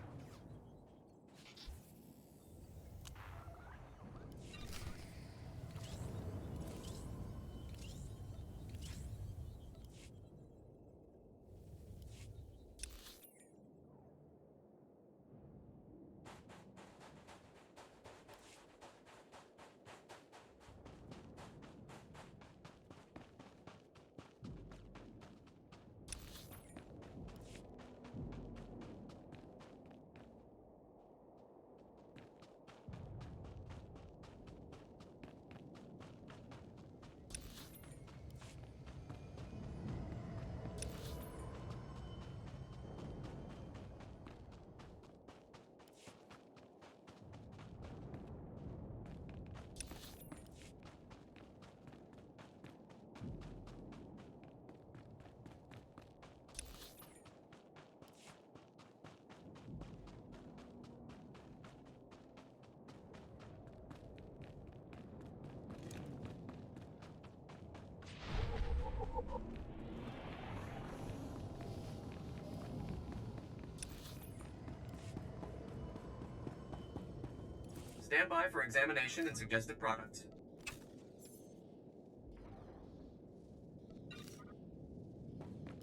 Stand by for examination and suggested products.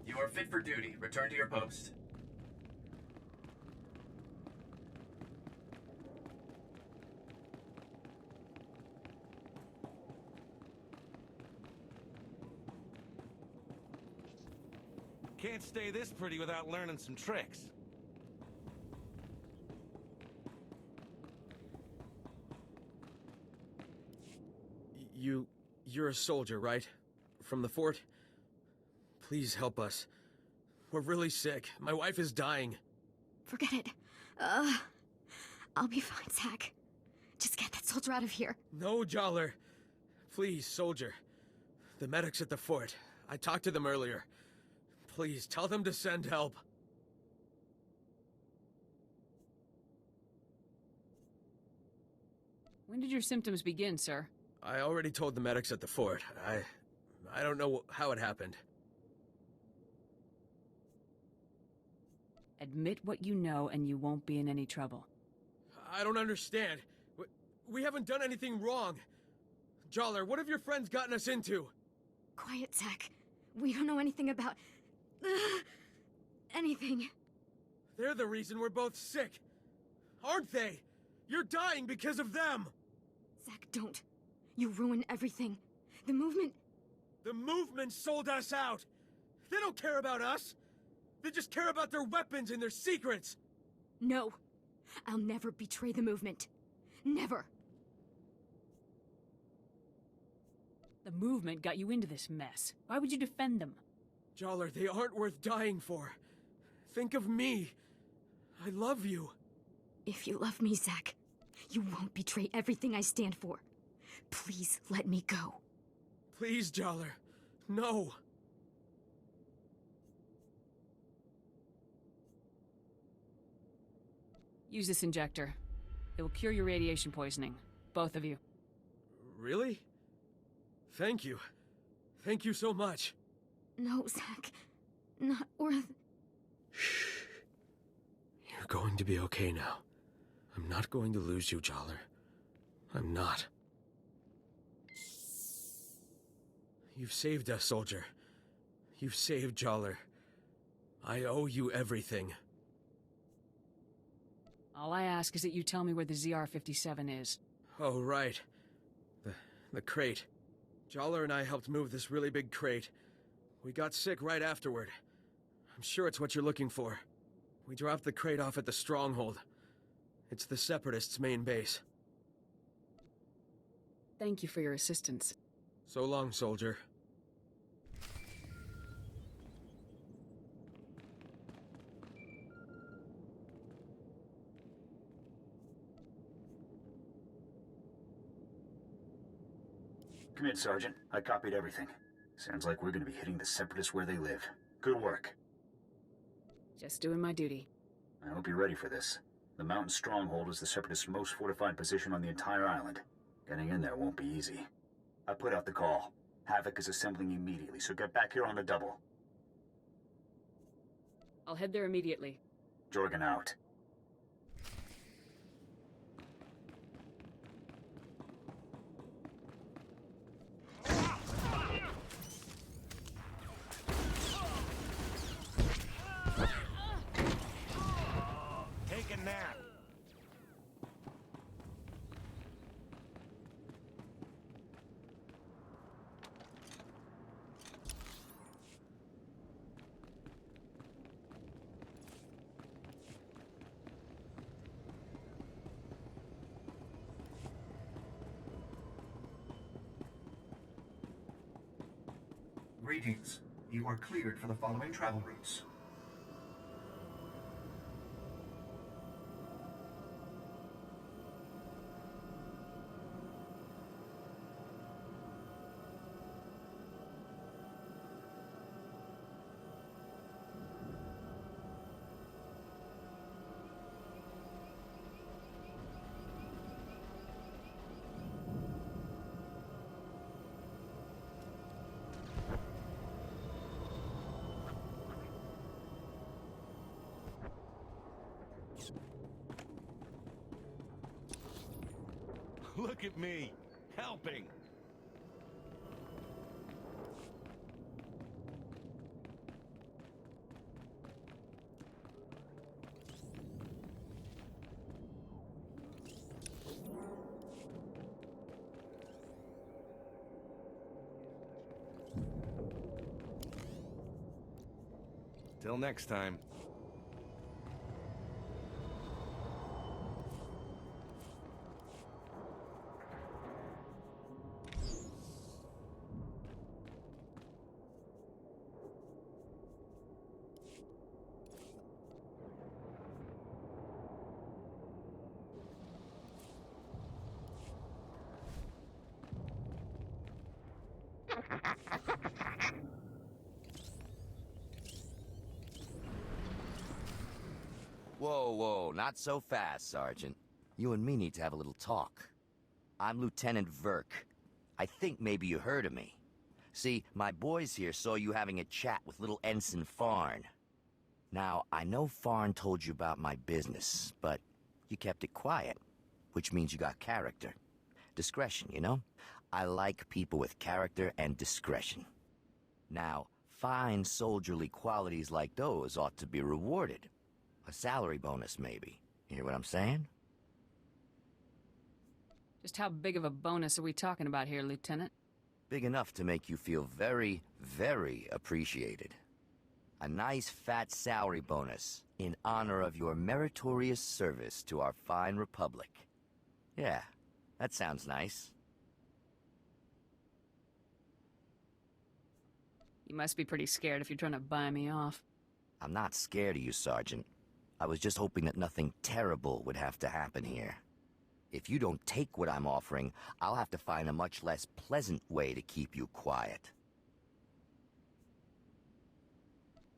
You are fit for duty. Return to your post. Can't stay this pretty without learning some tricks. You're a soldier, right? From the fort? Please help us. We're really sick. My wife is dying. Forget it. I'll be fine, Zach. Just get that soldier out of here. No, Jollar. Please, soldier. The medics at the fort. I talked to them earlier. Please, tell them to send help. When did your symptoms begin, sir? I already told the medics at the fort. I don't know how it happened. Admit what you know and you won't be in any trouble. I don't understand. We haven't done anything wrong. Jollar, what have your friends gotten us into? Quiet, Zach. We don't know anything about... anything. They're the reason we're both sick. Aren't they? You're dying because of them! Zach, don't. You ruin everything. The movement... The movement sold us out! They don't care about us! They just care about their weapons and their secrets! No. I'll never betray the movement. Never. The movement got you into this mess. Why would you defend them? Jollar, they aren't worth dying for. Think of me. I love you. If you love me, Zach, you won't betray everything I stand for. Please let me go. Please, Jollar. No. Use this injector. It will cure your radiation poisoning. Both of you. Really? Thank you. Thank you so much. No, Zach. Not worth... Shh. You're going to be okay now. I'm not going to lose you, Jollar. I'm not. You've saved us, soldier. You've saved Jollar. I owe you everything. All I ask is that you tell me where the ZR-57 is. Oh, right. The crate. Jollar and I helped move this really big crate. We got sick right afterward. I'm sure it's what you're looking for. We dropped the crate off at the stronghold. It's the Separatists' main base. Thank you for your assistance. So long, soldier. Come in, Sergeant. I copied everything. Sounds like we're gonna be hitting the Separatists where they live. Good work. Just doing my duty. I hope you're ready for this. The mountain stronghold is the Separatists' most fortified position on the entire island. Getting in there won't be easy. I put out the call. Havoc is assembling immediately, so get back here on the double. I'll head there immediately. Jorgen out. Take a nap. Greetings. You are cleared for the following travel routes. Look at me, helping. Till next time. Whoa, not so fast, Sergeant. You and me need to have a little talk. I'm Lieutenant Verk. I think maybe you heard of me. See, my boys here saw you having a chat with little Ensign Farn. Now, I know Farn told you about my business, but you kept it quiet, which means you got character. Discretion, you know? I like people with character and discretion. Now, fine soldierly qualities like those ought to be rewarded. A salary bonus, maybe. You hear what I'm saying? Just how big of a bonus are we talking about here, Lieutenant? Big enough to make you feel very, very appreciated. A nice fat salary bonus in honor of your meritorious service to our fine republic. Yeah, that sounds nice. You must be pretty scared if you're trying to buy me off. I'm not scared of you, Sergeant. I was just hoping that nothing terrible would have to happen here. If you don't take what I'm offering, I'll have to find a much less pleasant way to keep you quiet.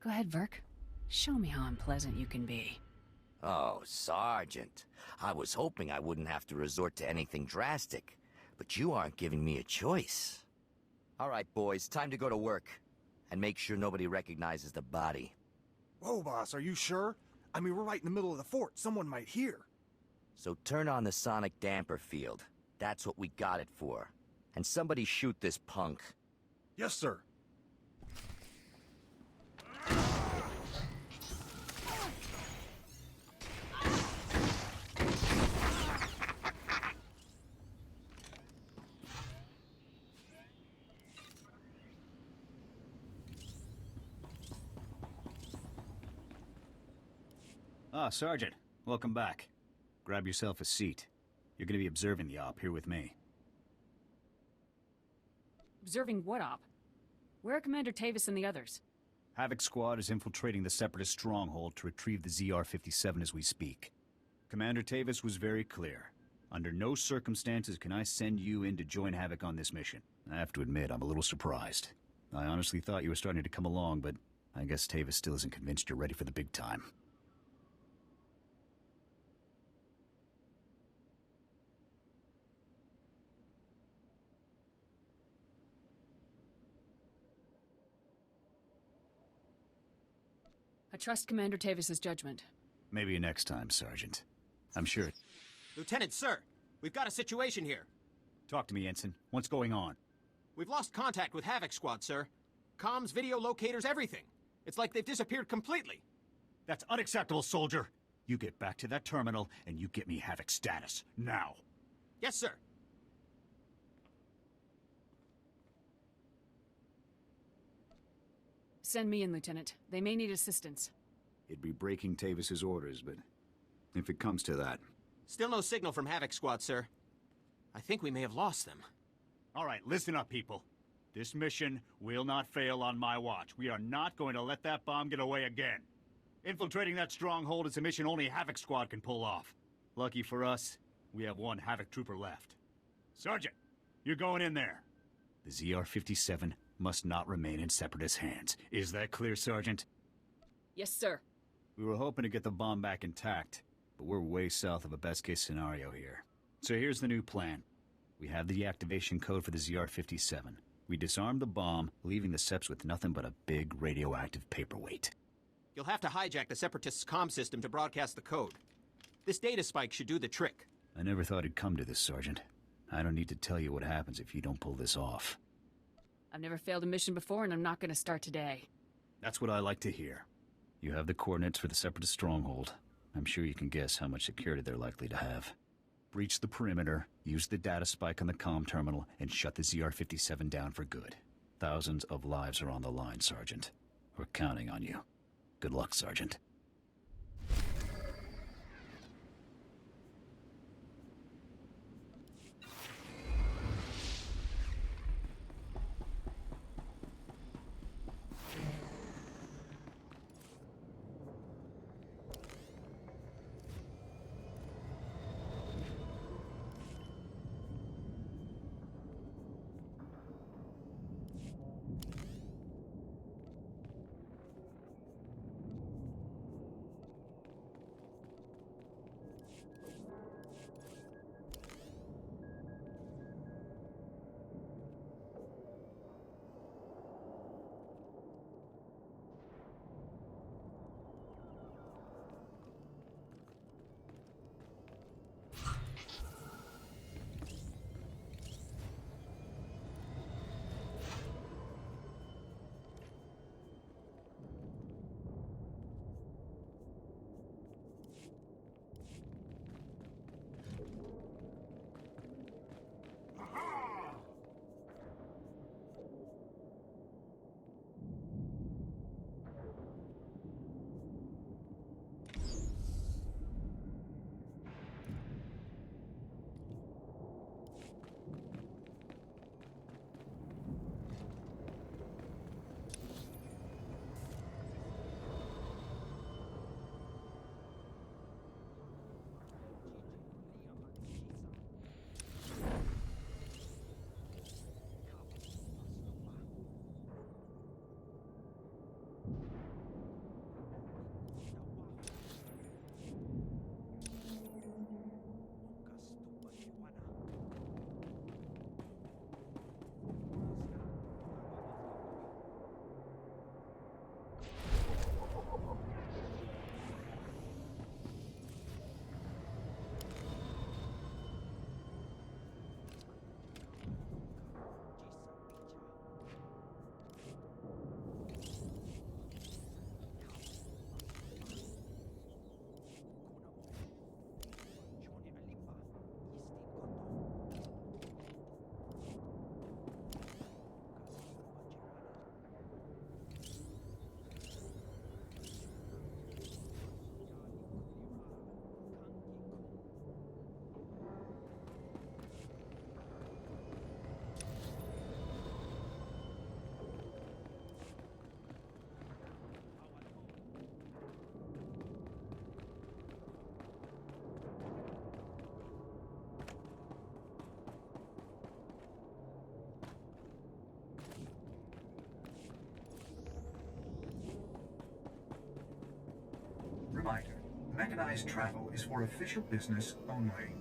Go ahead, Verk. Show me how unpleasant you can be. Oh, Sergeant. I was hoping I wouldn't have to resort to anything drastic, but you aren't giving me a choice. All right, boys, time to go to work. And make sure nobody recognizes the body. Whoa, boss, are you sure? I mean, we're right in the middle of the fort. Someone might hear. So turn on the sonic damper field. That's what we got it for. And somebody shoot this punk. Yes, sir. Ah, Sergeant. Welcome back. Grab yourself a seat. You're gonna be observing the op here with me. Observing what op? Where are Commander Tavis and the others? Havoc Squad is infiltrating the Separatist stronghold to retrieve the ZR-57 as we speak. Commander Tavis was very clear. Under no circumstances can I send you in to join Havoc on this mission. I have to admit, I'm a little surprised. I honestly thought you were starting to come along, but I guess Tavis still isn't convinced you're ready for the big time. I trust Commander Tavis's judgment. Maybe next time, Sergeant. I'm sure. Lieutenant, sir, we've got a situation here. Talk to me, Ensign. What's going on? We've lost contact with Havoc Squad, sir. Comms, video locators, everything. It's like they've disappeared completely. That's unacceptable, soldier. You get back to that terminal, and you get me Havoc status. Now. Yes, sir. Send me in, Lieutenant. They may need assistance. It'd be breaking Tavis's orders, but if it comes to that... Still no signal from Havoc Squad, sir. I think we may have lost them. All right, listen up, people. This mission will not fail on my watch. We are not going to let that bomb get away again. Infiltrating that stronghold is a mission only Havoc Squad can pull off. Lucky for us, we have one Havoc trooper left. Sergeant, you're going in there. The ZR-57 must not remain in Separatist hands. Is that clear, Sergeant? Yes, sir. We were hoping to get the bomb back intact, but we're way south of a best-case scenario here. So here's the new plan. We have the deactivation code for the ZR-57. We disarm the bomb, leaving the Seps with nothing but a big radioactive paperweight. You'll have to hijack the Separatists' comm system to broadcast the code. This data spike should do the trick. I never thought it'd come to this, Sergeant. I don't need to tell you what happens if you don't pull this off. I've never failed a mission before, and I'm not going to start today. That's what I like to hear. You have the coordinates for the Separatist stronghold. I'm sure you can guess how much security they're likely to have. Breach the perimeter, use the data spike on the comm terminal, and shut the ZR-57 down for good. Thousands of lives are on the line, Sergeant. We're counting on you. Good luck, Sergeant. Mechanized travel is for official business only.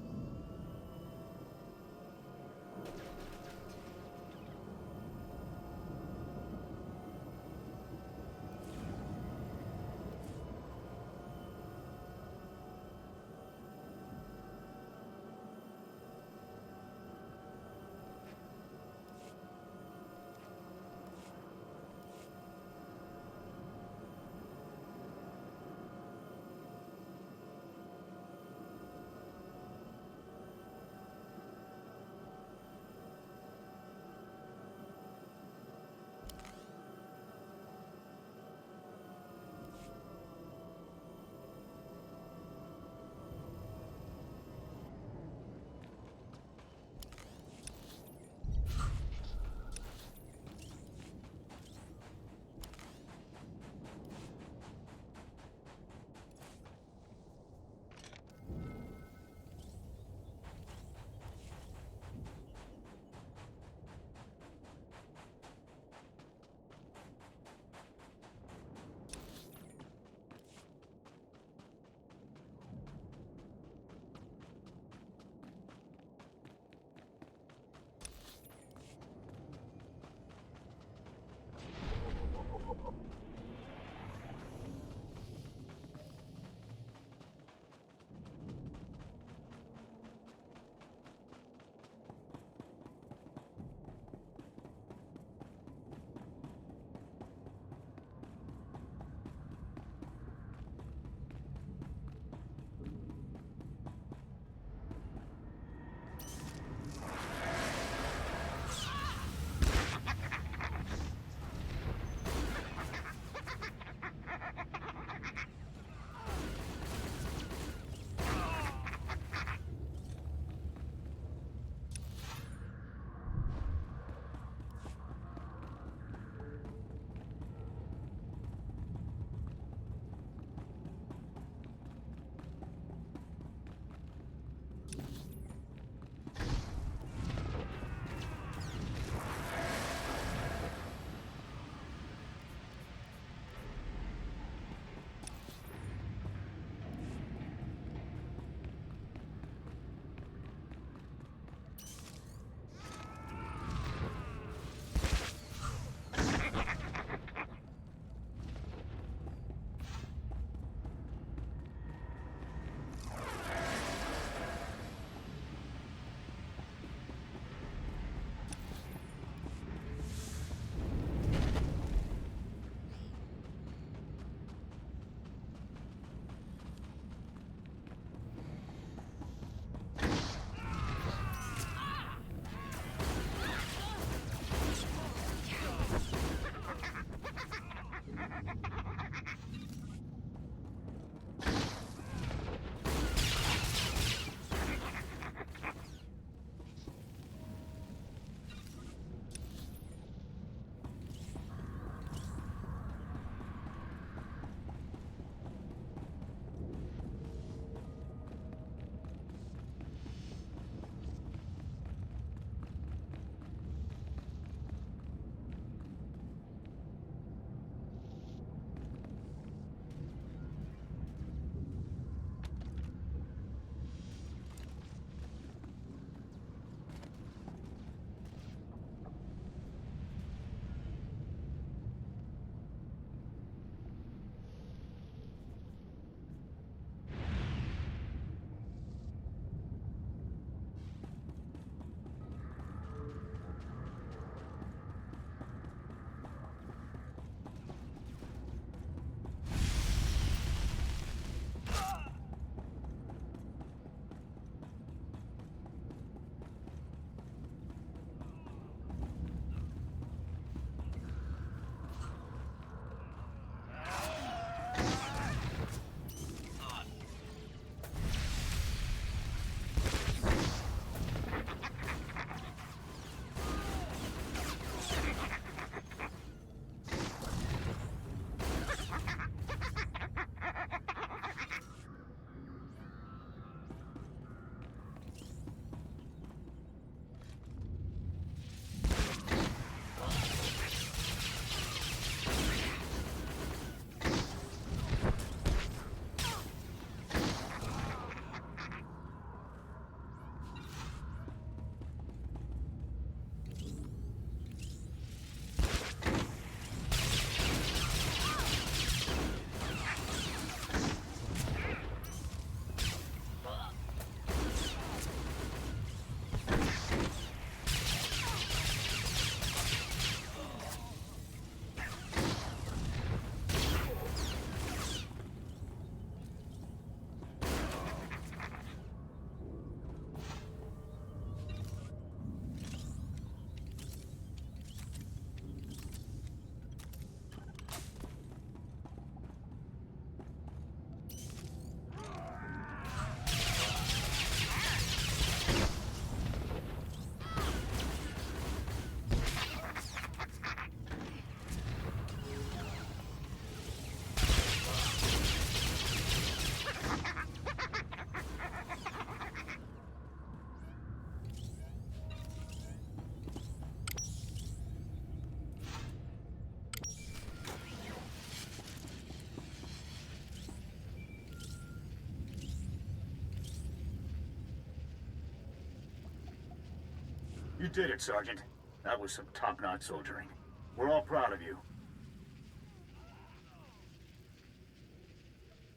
You did it, Sergeant. That was some top-notch soldiering. We're all proud of you.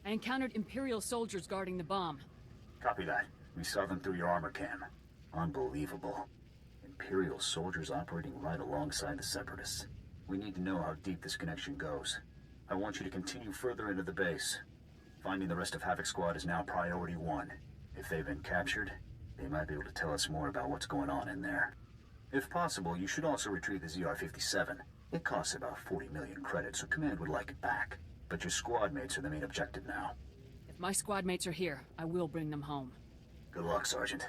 I encountered Imperial soldiers guarding the bomb. Copy that. We saw them through your armor cam. Unbelievable. Imperial soldiers operating right alongside the Separatists. We need to know how deep this connection goes. I want you to continue further into the base. Finding the rest of Havoc Squad is now priority 1. If they've been captured, they might be able to tell us more about what's going on in there. If possible, you should also retrieve the ZR-57. It costs about 40 million credits, so Command would like it back. But your squad mates are the main objective now. If my squad mates are here, I will bring them home. Good luck, Sergeant.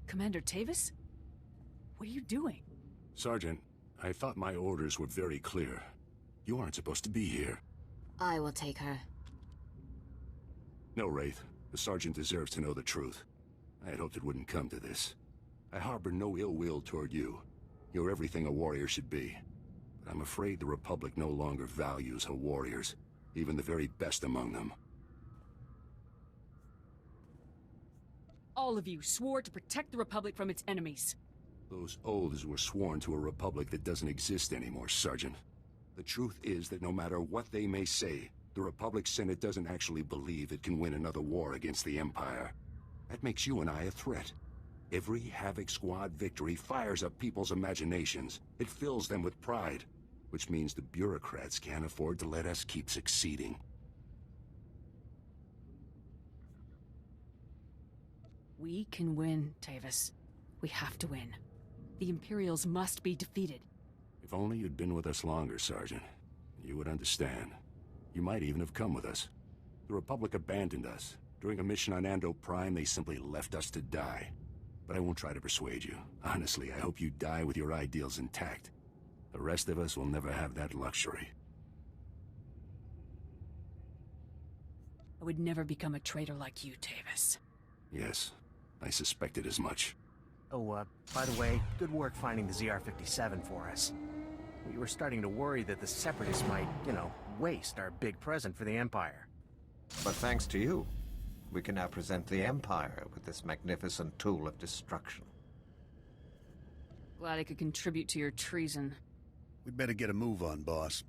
Commander Tavis? What are you doing? Sergeant, I thought my orders were very clear. You aren't supposed to be here. I will take her. No, Wraith. The Sergeant deserves to know the truth. I had hoped it wouldn't come to this. I harbor no ill will toward you. You're everything a warrior should be. But I'm afraid the Republic no longer values her warriors, even the very best among them. All of you swore to protect the Republic from its enemies. Those oaths were sworn to a Republic that doesn't exist anymore, Sergeant. The truth is that no matter what they may say, the Republic Senate doesn't actually believe it can win another war against the Empire. That makes you and I a threat. Every Havoc Squad victory fires up people's imaginations. It fills them with pride, which means the bureaucrats can't afford to let us keep succeeding. We can win, Tavis. We have to win. The Imperials must be defeated. If only you'd been with us longer, Sergeant. You would understand. You might even have come with us. The Republic abandoned us. During a mission on Ando Prime, they simply left us to die. But I won't try to persuade you. Honestly, I hope you die with your ideals intact. The rest of us will never have that luxury. I would never become a traitor like you, Tavis. Yes, I suspected as much. Oh, by the way, good work finding the ZR-57 for us. We were starting to worry that the Separatists might, waste our big present for the Empire. But thanks to you, we can now present the Empire with this magnificent tool of destruction. Glad I could contribute to your treason. We'd better get a move on, boss.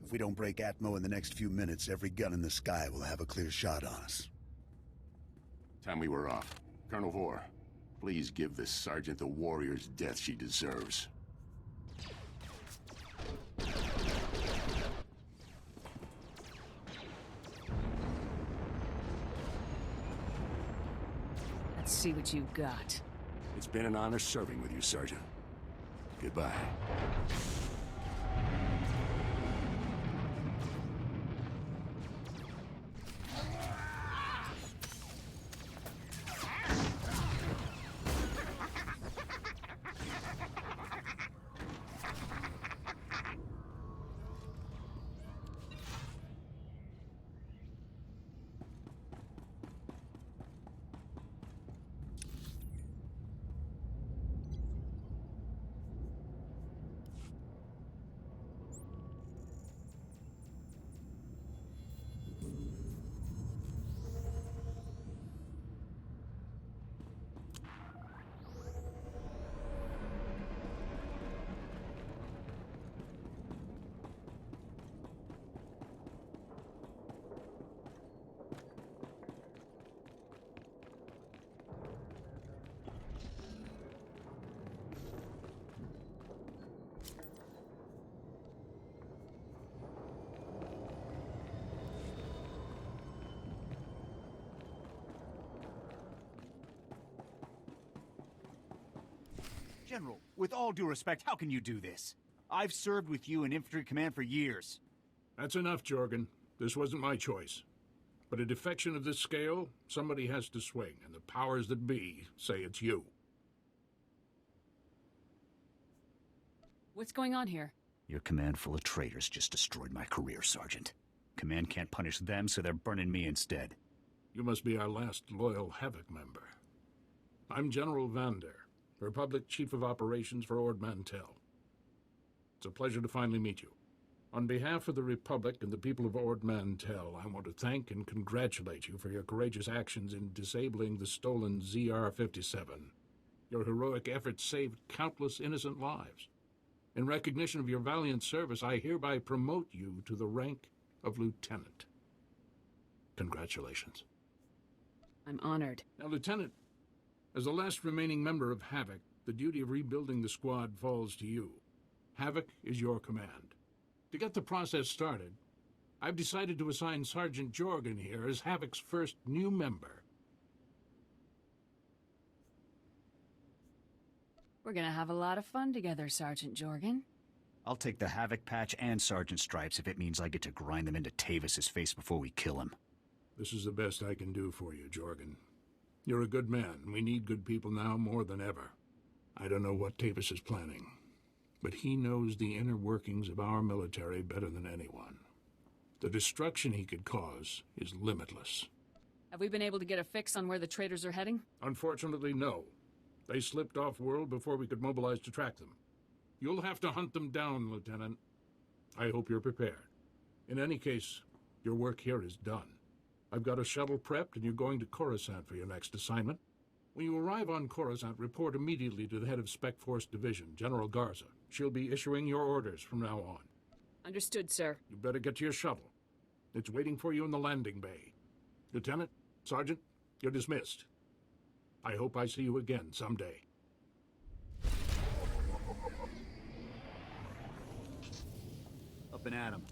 If we don't break Atmo in the next few minutes, every gun in the sky will have a clear shot on us. Time we were off. Colonel Vore, please give this sergeant the warrior's death she deserves. Let's see what you got. It's been an honor serving with you, Sergeant. Goodbye. General, with all due respect, how can you do this? I've served with you in Infantry Command for years. That's enough, Jorgen. This wasn't my choice. But a defection of this scale, somebody has to swing, and the powers that be say it's you. What's going on here? Your command full of traitors just destroyed my career, Sergeant. Command can't punish them, so they're burning me instead. You must be our last loyal Havoc member. I'm General Vander, Republic Chief of Operations for Ord Mantell. It's a pleasure to finally meet you. On behalf of the Republic and the people of Ord Mantell, I want to thank and congratulate you for your courageous actions in disabling the stolen ZR-57. Your heroic efforts saved countless innocent lives. In recognition of your valiant service, I hereby promote you to the rank of Lieutenant. Congratulations. I'm honored. Now, Lieutenant, as the last remaining member of Havoc, the duty of rebuilding the squad falls to you. Havoc is your command. To get the process started, I've decided to assign Sergeant Jorgen here as Havoc's first new member. We're gonna have a lot of fun together, Sergeant Jorgen. I'll take the Havoc patch and Sergeant Stripes if it means I get to grind them into Tavis's face before we kill him. This is the best I can do for you, Jorgen. You're a good man. We need good people now more than ever. I don't know what Tavis is planning, but he knows the inner workings of our military better than anyone. The destruction he could cause is limitless. Have we been able to get a fix on where the traitors are heading? Unfortunately, no. They slipped off-world before we could mobilize to track them. You'll have to hunt them down, Lieutenant. I hope you're prepared. In any case, your work here is done. I've got a shuttle prepped, and you're going to Coruscant for your next assignment. When you arrive on Coruscant, report immediately to the head of Spec Force Division, General Garza. She'll be issuing your orders from now on. Understood, sir. You better get to your shuttle. It's waiting for you in the landing bay. Lieutenant, Sergeant, you're dismissed. I hope I see you again someday. Up and at 'em.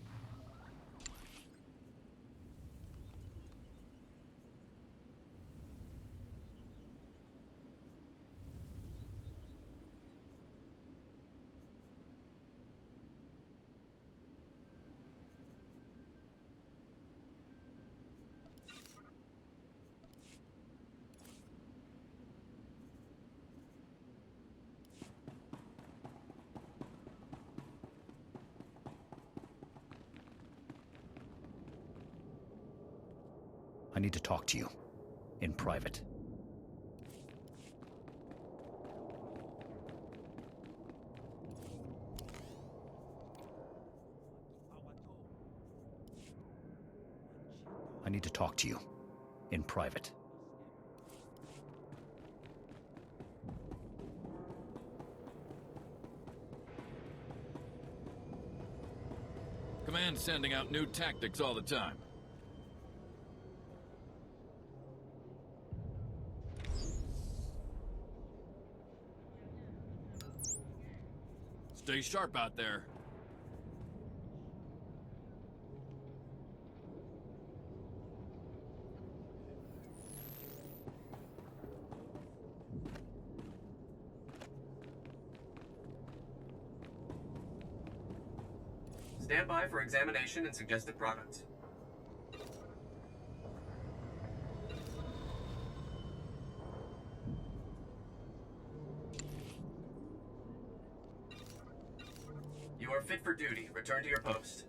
I need to talk to you. In private. I need to talk to you. In private. Command's sending out new tactics all the time. Stay sharp out there. Stand by for examination and suggested products. You are fit for duty. Return to your post.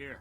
Here.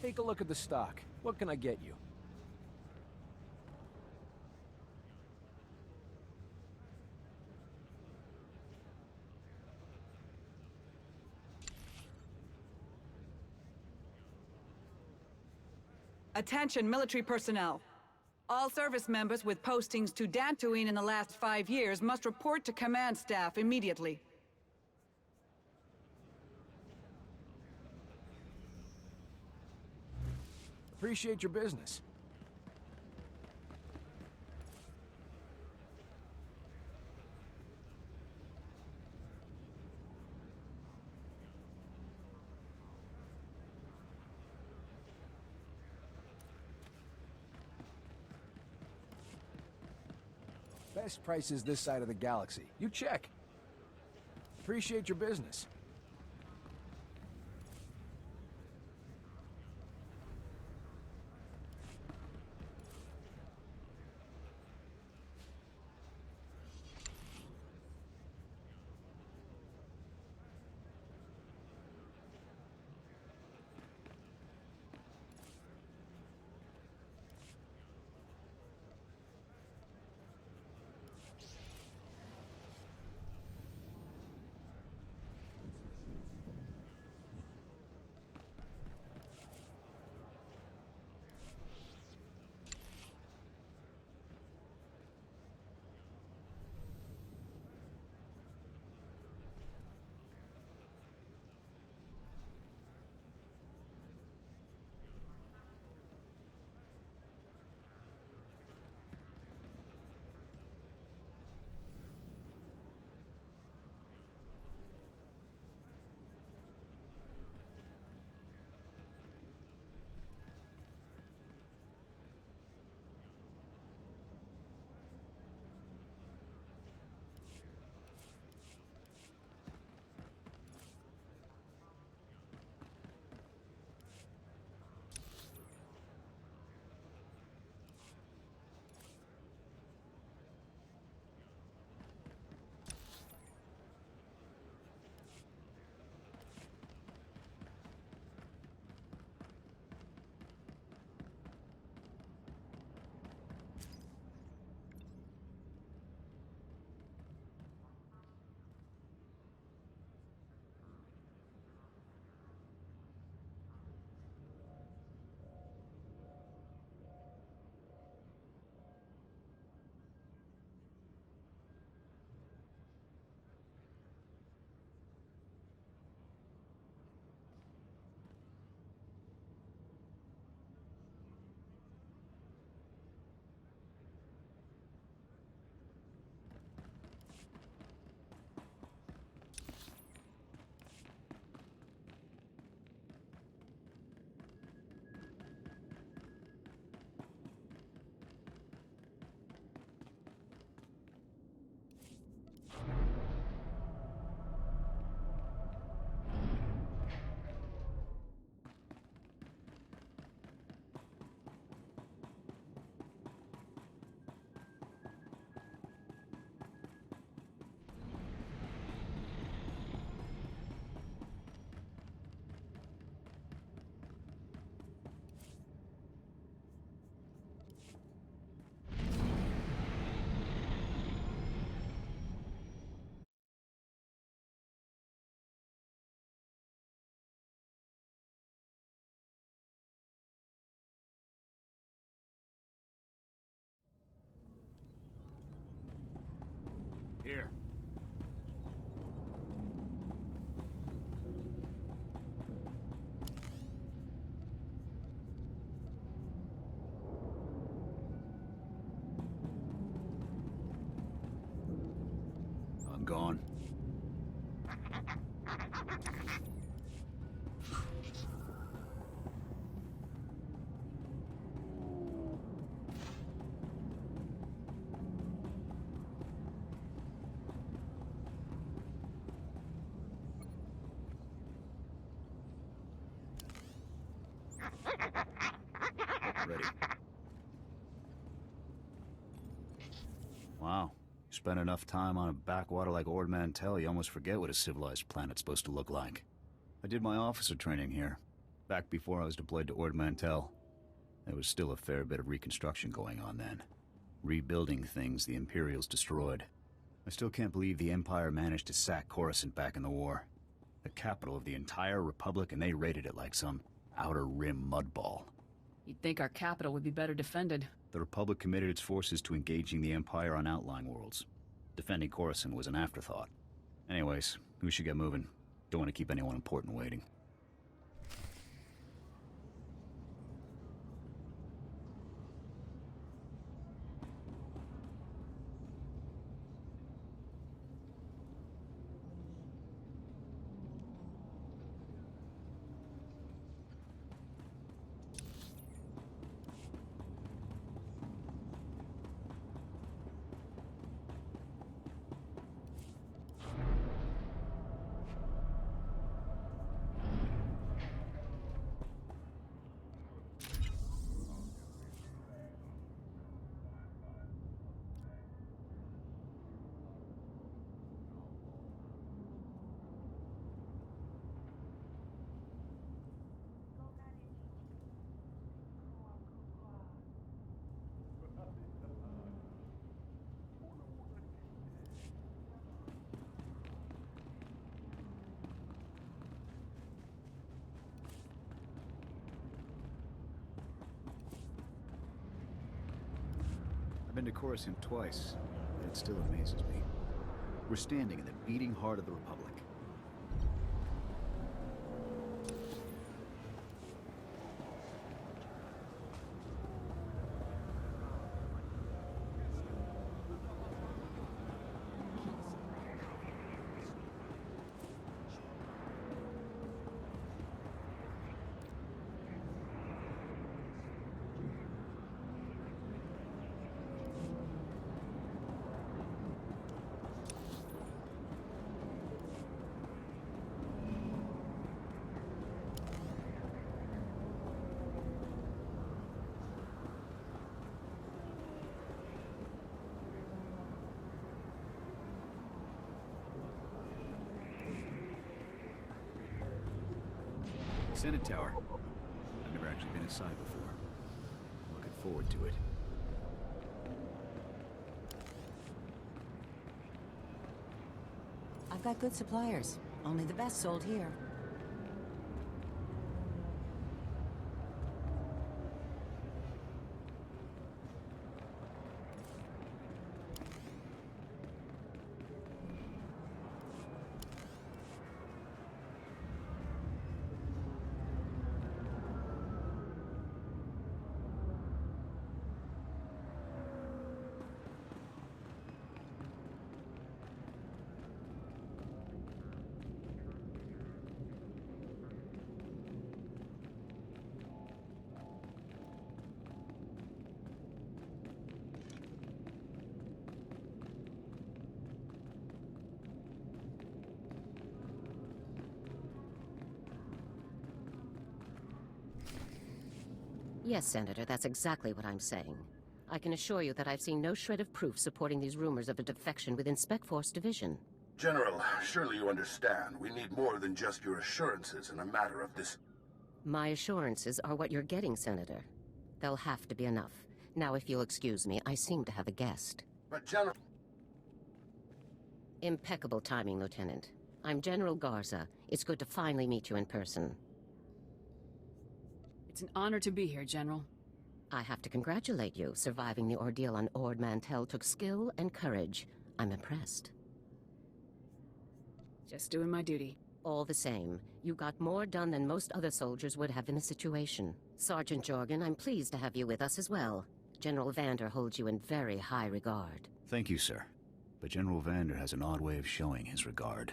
Take a look at the stock. What can I get you? Attention, military personnel. All service members with postings to Dantooine in the last 5 years must report to command staff immediately. Appreciate your business. Best prices this side of the galaxy. You check. Appreciate your business. Here. I'm gone. Ready. Wow. You spend enough time on a backwater like Ord Mantell, you almost forget what a civilized planet's supposed to look like. I did my officer training here, back before I was deployed to Ord Mantell. There was still a fair bit of reconstruction going on then. Rebuilding things the Imperials destroyed. I still can't believe the Empire managed to sack Coruscant back in the war. The capital of the entire Republic, and they raided it like some Outer Rim mudball. You'd think our capital would be better defended. The Republic committed its forces to engaging the Empire on outlying worlds. Defending Coruscant was an afterthought. Anyways, we should get moving. Don't want to keep anyone important waiting. I've been to Coruscant twice, and it still amazes me. We're standing in the beating heart of the Republic. Senate Tower. I've never actually been inside before. Looking forward to it. I've got good suppliers. Only the best sold here. Yes, Senator, that's exactly what I'm saying. I can assure you that I've seen no shred of proof supporting these rumors of a defection within Spec Force Division. General, surely you understand. We need more than just your assurances in a matter of this. My assurances are what you're getting, Senator. They'll have to be enough. Now, if you'll excuse me, I seem to have a guest. But, General... Impeccable timing, Lieutenant. I'm General Garza. It's good to finally meet you in person. It's an honor to be here, General. I have to congratulate you. Surviving the ordeal on Ord Mantell took skill and courage. I'm impressed. Just doing my duty. All the same, you got more done than most other soldiers would have in the situation. Sergeant Jorgen, I'm pleased to have you with us as well. General Vander holds you in very high regard. Thank you, sir. But General Vander has an odd way of showing his regard.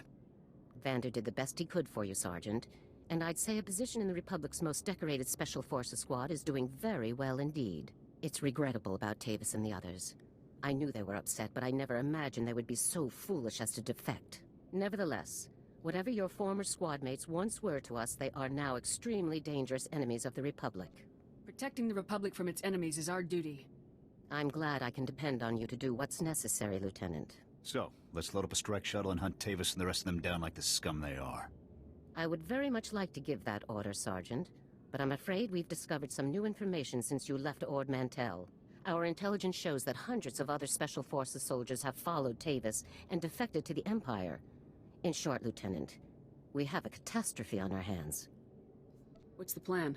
Vander did the best he could for you, Sergeant. And I'd say a position in the Republic's most decorated Special Forces squad is doing very well indeed. It's regrettable about Tavis and the others. I knew they were upset, but I never imagined they would be so foolish as to defect. Nevertheless, whatever your former squad mates once were to us, they are now extremely dangerous enemies of the Republic. Protecting the Republic from its enemies is our duty. I'm glad I can depend on you to do what's necessary, Lieutenant. So, let's load up a strike shuttle and hunt Tavis and the rest of them down like the scum they are. I would very much like to give that order, Sergeant, but I'm afraid we've discovered some new information since you left Ord Mantell. Our intelligence shows that hundreds of other Special Forces soldiers have followed Tavis and defected to the Empire. In short, Lieutenant, we have a catastrophe on our hands. What's the plan?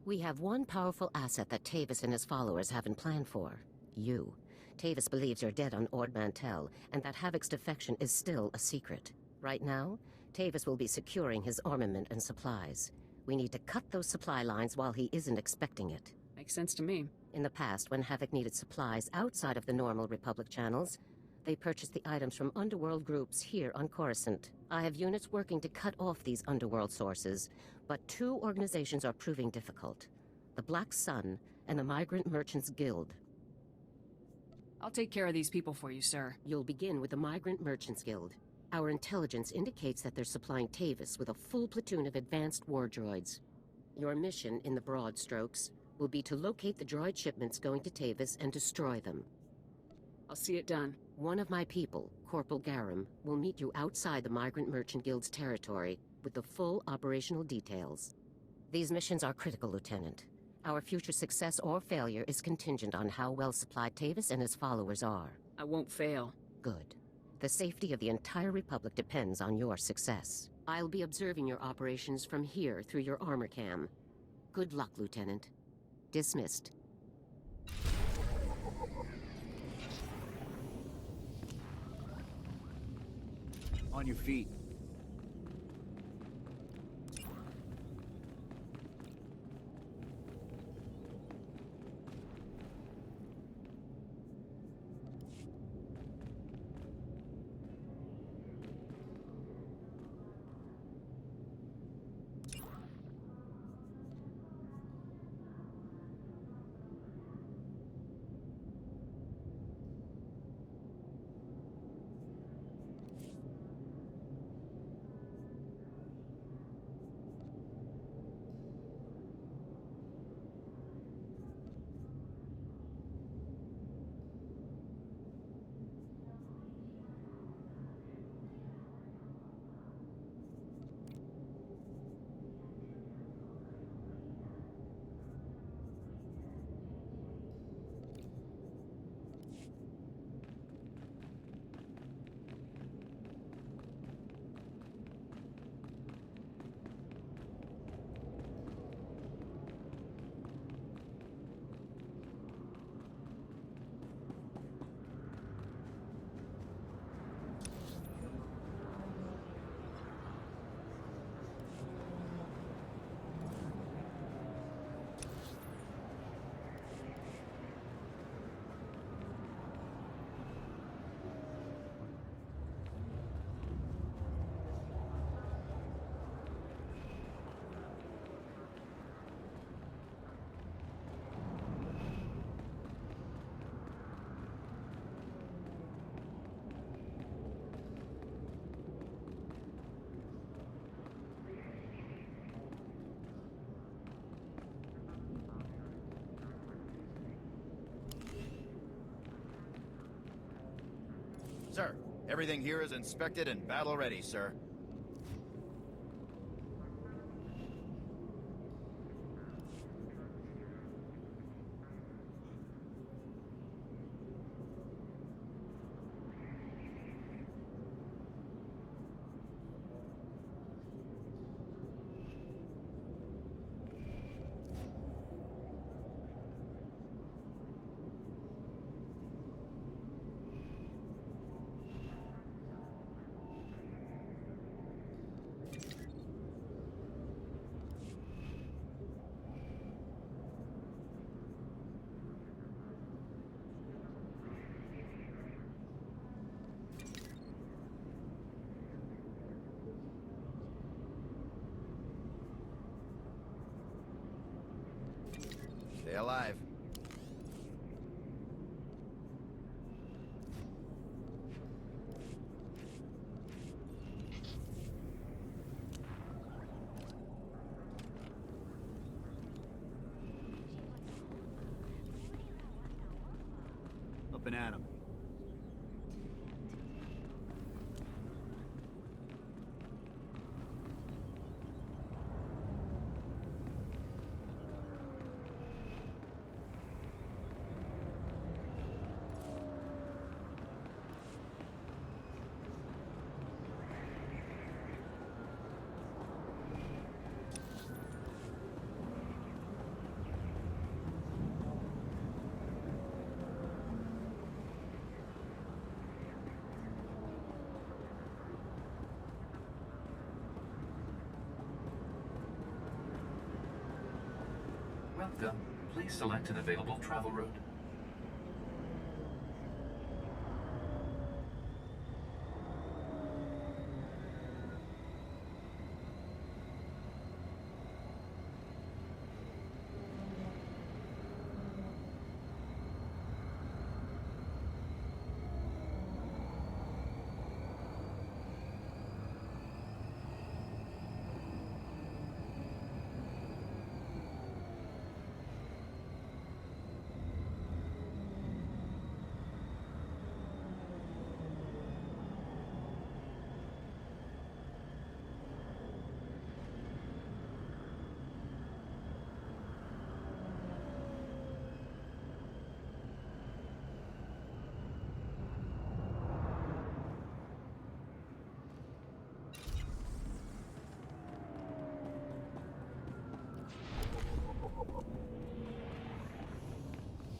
We have one powerful asset that Tavis and his followers haven't planned for. You. Tavis believes you're dead on Ord Mantell, and that Havoc's defection is still a secret. Right now, Tavis will be securing his armament and supplies. We need to cut those supply lines while he isn't expecting it. Makes sense to me. In the past, when Havoc needed supplies outside of the normal Republic channels, they purchased the items from underworld groups here on Coruscant. I have units working to cut off these underworld sources, but two organizations are proving difficult. The Black Sun and the Migrant Merchants Guild. I'll take care of these people for you, sir. You'll begin with the Migrant Merchants Guild. Our intelligence indicates that they're supplying Tavis with a full platoon of advanced war droids. Your mission, in the broad strokes, will be to locate the droid shipments going to Tavis and destroy them. I'll see it done. One of my people, Corporal Garum, will meet you outside the Migrant Merchant Guild's territory with the full operational details. These missions are critical, Lieutenant. Our future success or failure is contingent on how well supplied Tavis and his followers are. I won't fail. Good. The safety of the entire Republic depends on your success. I'll be observing your operations from here through your armor cam. Good luck, Lieutenant. Dismissed. On your feet. Sir, everything here is inspected and battle ready, sir. Stay alive. Up and at 'em. Welcome. Please select an available travel route.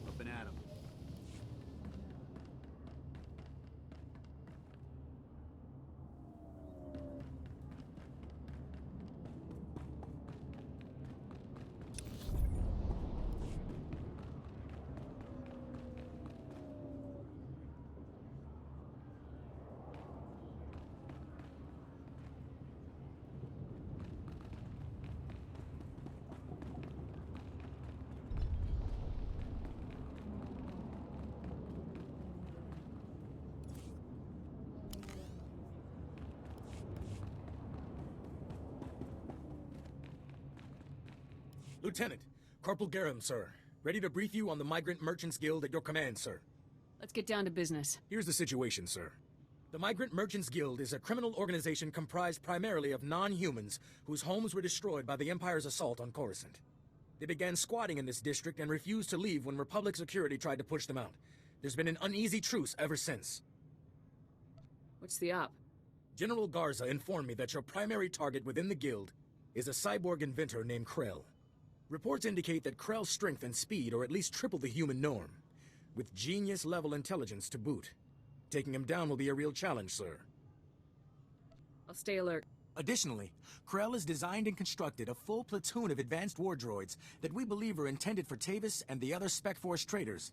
Up and at 'em. Lieutenant, Corporal Garum, sir. Ready to brief you on the Migrant Merchants Guild at your command, sir. Let's get down to business. Here's the situation, sir. The Migrant Merchants Guild is a criminal organization comprised primarily of non-humans whose homes were destroyed by the Empire's assault on Coruscant. They began squatting in this district and refused to leave when Republic security tried to push them out. There's been an uneasy truce ever since. What's the op? General Garza informed me that your primary target within the Guild is a cyborg inventor named Krell. Reports indicate that Krell's strength and speed are at least triple the human norm, with genius-level intelligence to boot. Taking him down will be a real challenge, sir. I'll stay alert. Additionally, Krell has designed and constructed a full platoon of advanced war droids that we believe are intended for Tavis and the other Spec Force traitors.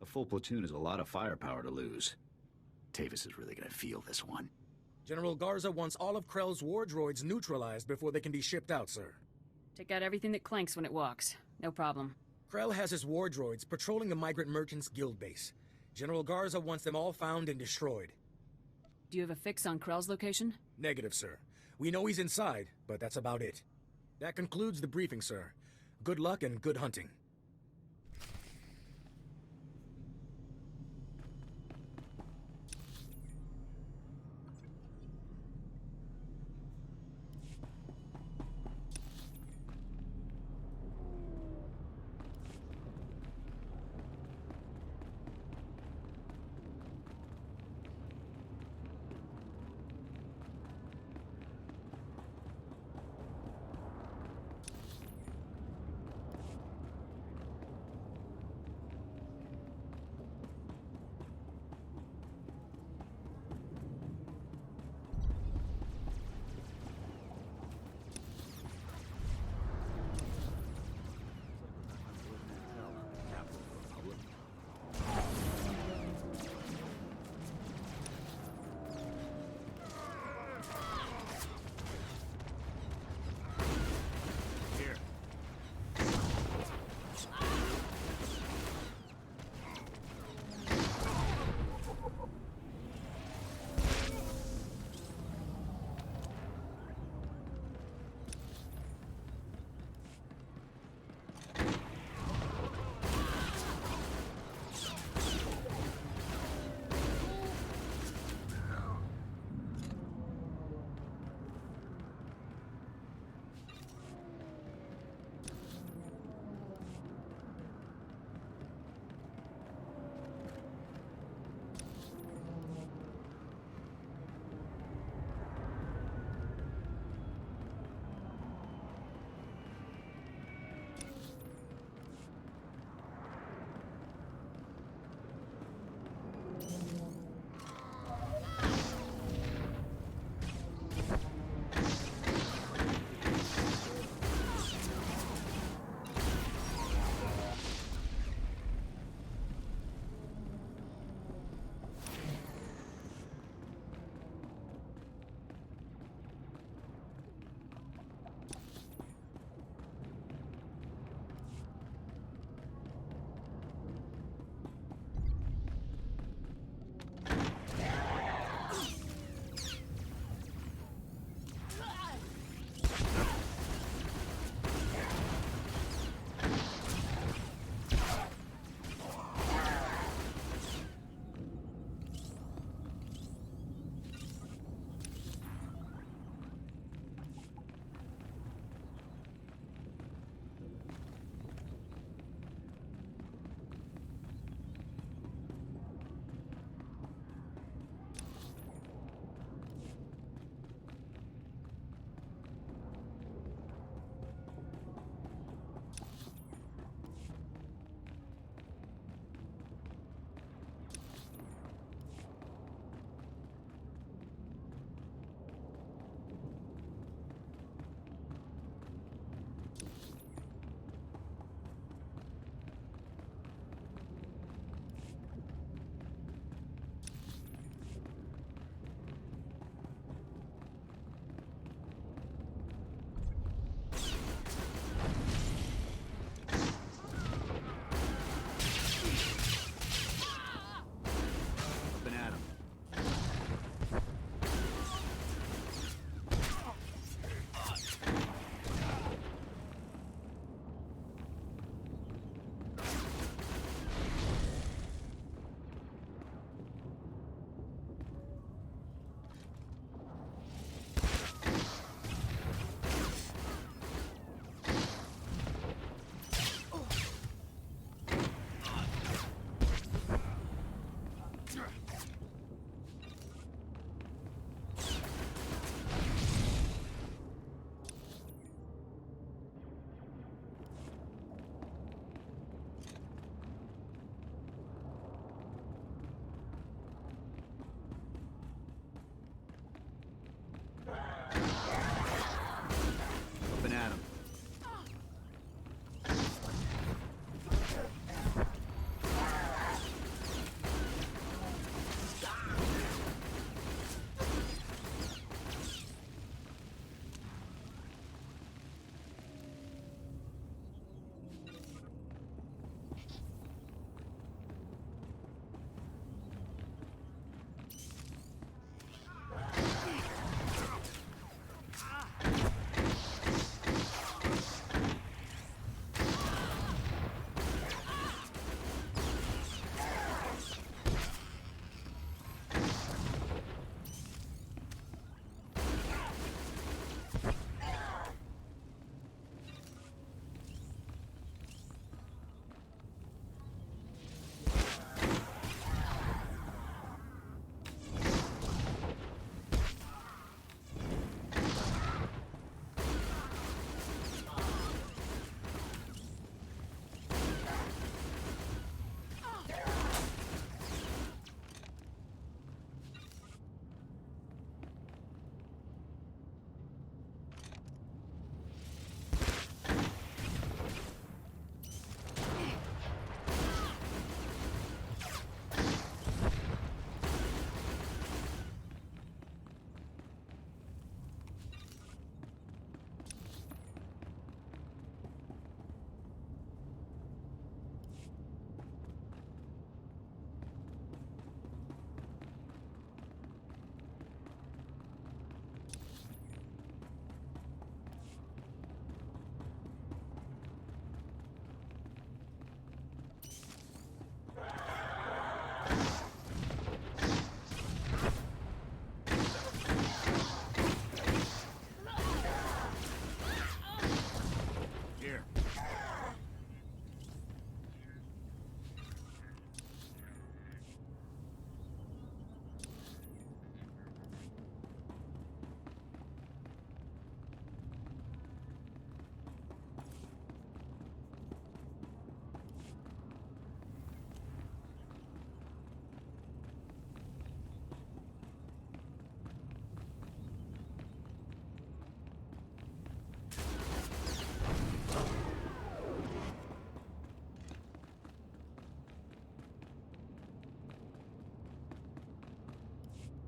A full platoon is a lot of firepower to lose. Tavis is really gonna feel this one. General Garza wants all of Krell's war droids neutralized before they can be shipped out, sir. Take out everything that clanks when it walks. No problem. Krell has his war droids patrolling the Migrant Merchants Guild base. General Garza wants them all found and destroyed. Do you have a fix on Krell's location? Negative, sir. We know he's inside, but that's about it. That concludes the briefing, sir. Good luck and good hunting.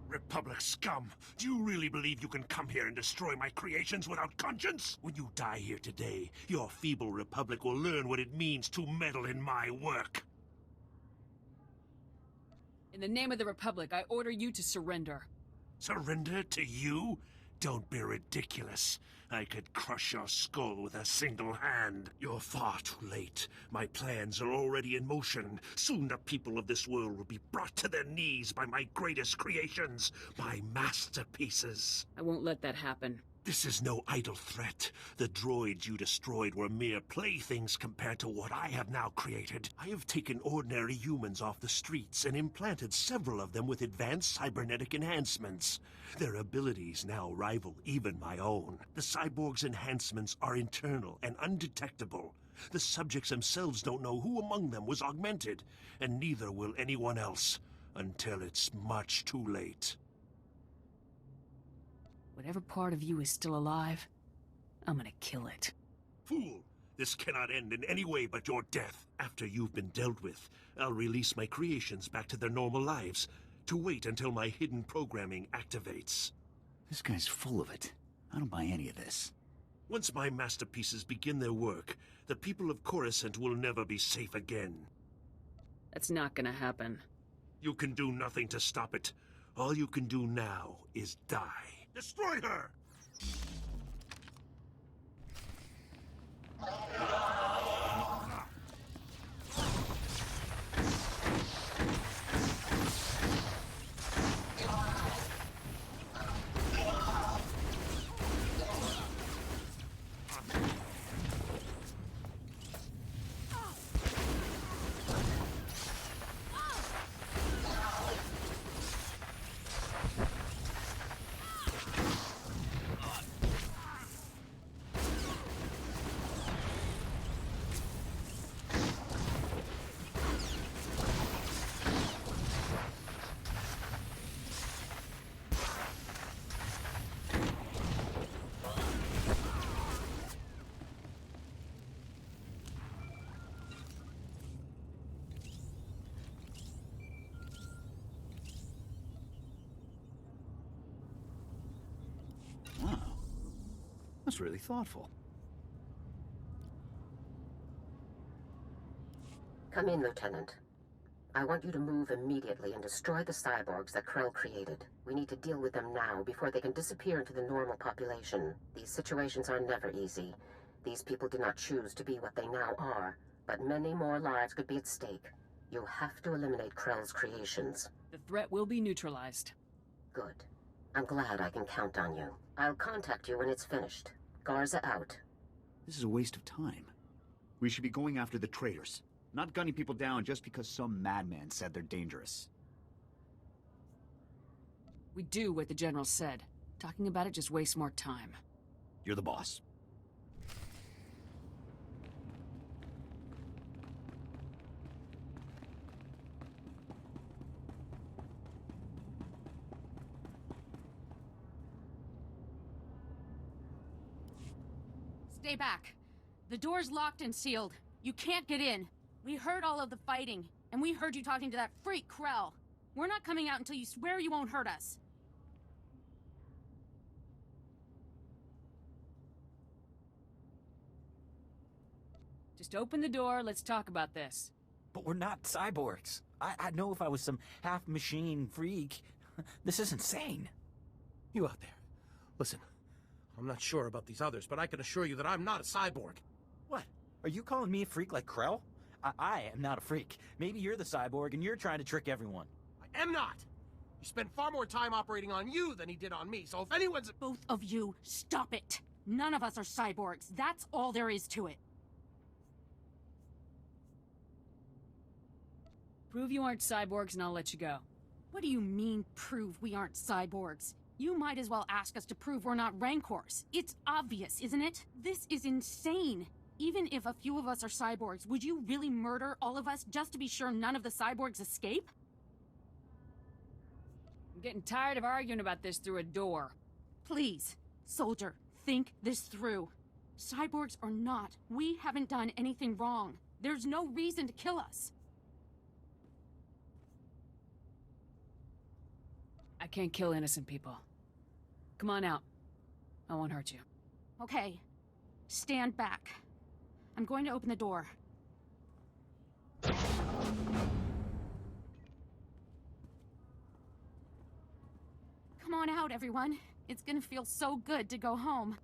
Republic scum! Do you really believe you can come here and destroy my creations without conscience? When you die here today, your feeble Republic will learn what it means to meddle in my work. In the name of the Republic, I order you to surrender. Surrender to you? Don't be ridiculous. I could crush your skull with a single hand. You're far too late. My plans are already in motion. Soon the people of this world will be brought to their knees by my greatest creations, my masterpieces. I won't let that happen. This is no idle threat. The droids you destroyed were mere playthings compared to what I have now created. I have taken ordinary humans off the streets and implanted several of them with advanced cybernetic enhancements. Their abilities now rival even my own. The cyborgs' enhancements are internal and undetectable. The subjects themselves don't know who among them was augmented, and neither will anyone else, until it's much too late. Whatever part of you is still alive, I'm gonna kill it. Fool! This cannot end in any way but your death. After you've been dealt with, I'll release my creations back to their normal lives, to wait until my hidden programming activates. This guy's full of it. I don't buy any of this. Once my masterpieces begin their work, the people of Coruscant will never be safe again. That's not gonna happen. You can do nothing to stop it. All you can do now is die. Destroy her! Wow. That's really thoughtful. Come in, Lieutenant. I want you to move immediately and destroy the cyborgs that Krell created. We need to deal with them now before they can disappear into the normal population. These situations are never easy. These people did not choose to be what they now are, but many more lives could be at stake. You have to eliminate Krell's creations. The threat will be neutralized. Good. I'm glad I can count on you. I'll contact you when it's finished. Garza out. This is a waste of time. We should be going after the traitors, not gunning people down just because some madman said they're dangerous. We do what the General said. Talking about it just wastes more time. You're the boss. Stay back. The door's locked and sealed. You can't get in. We heard all of the fighting, and we heard you talking to that freak Krell. We're not coming out until you swear you won't hurt us. Just open the door, let's talk about this. But we're not cyborgs. I'd know if I was some half-machine freak. This is insane. You out there. Listen, I'm not sure about these others, but I can assure you that I'm not a cyborg. What? Are you calling me a freak like Krell? I am not a freak. Maybe you're the cyborg and you're trying to trick everyone. I am not. He spent far more time operating on you than he did on me, so if anyone's... Both of you, stop it. None of us are cyborgs. That's all there is to it. Prove you aren't cyborgs and I'll let you go. What do you mean, prove we aren't cyborgs? You might as well ask us to prove we're not Rancors. It's obvious, isn't it? This is insane. Even if a few of us are cyborgs, would you really murder all of us just to be sure none of the cyborgs escape? I'm getting tired of arguing about this through a door. Please, soldier, think this through. Cyborgs or not, we haven't done anything wrong. There's no reason to kill us. I can't kill innocent people. Come on out. I won't hurt you. Okay. Stand back. I'm going to open the door. Come on out, everyone. It's gonna feel so good to go home.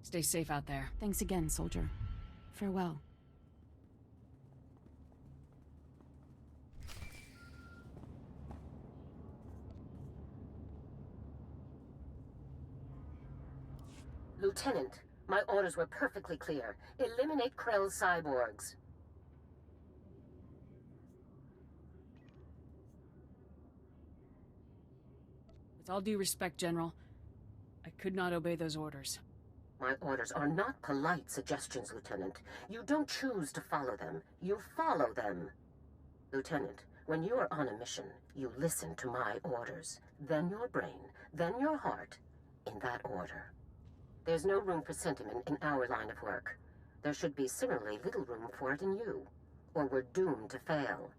Stay safe out there. Thanks again, soldier. Farewell. Lieutenant, my orders were perfectly clear. Eliminate Krell's cyborgs. With all due respect, General, I could not obey those orders. My orders are not polite suggestions, Lieutenant. You don't choose to follow them. You follow them. Lieutenant, when you are on a mission, you listen to my orders. Then your brain, then your heart, in that order. There's no room for sentiment in our line of work. There should be similarly little room for it in you, or we're doomed to fail.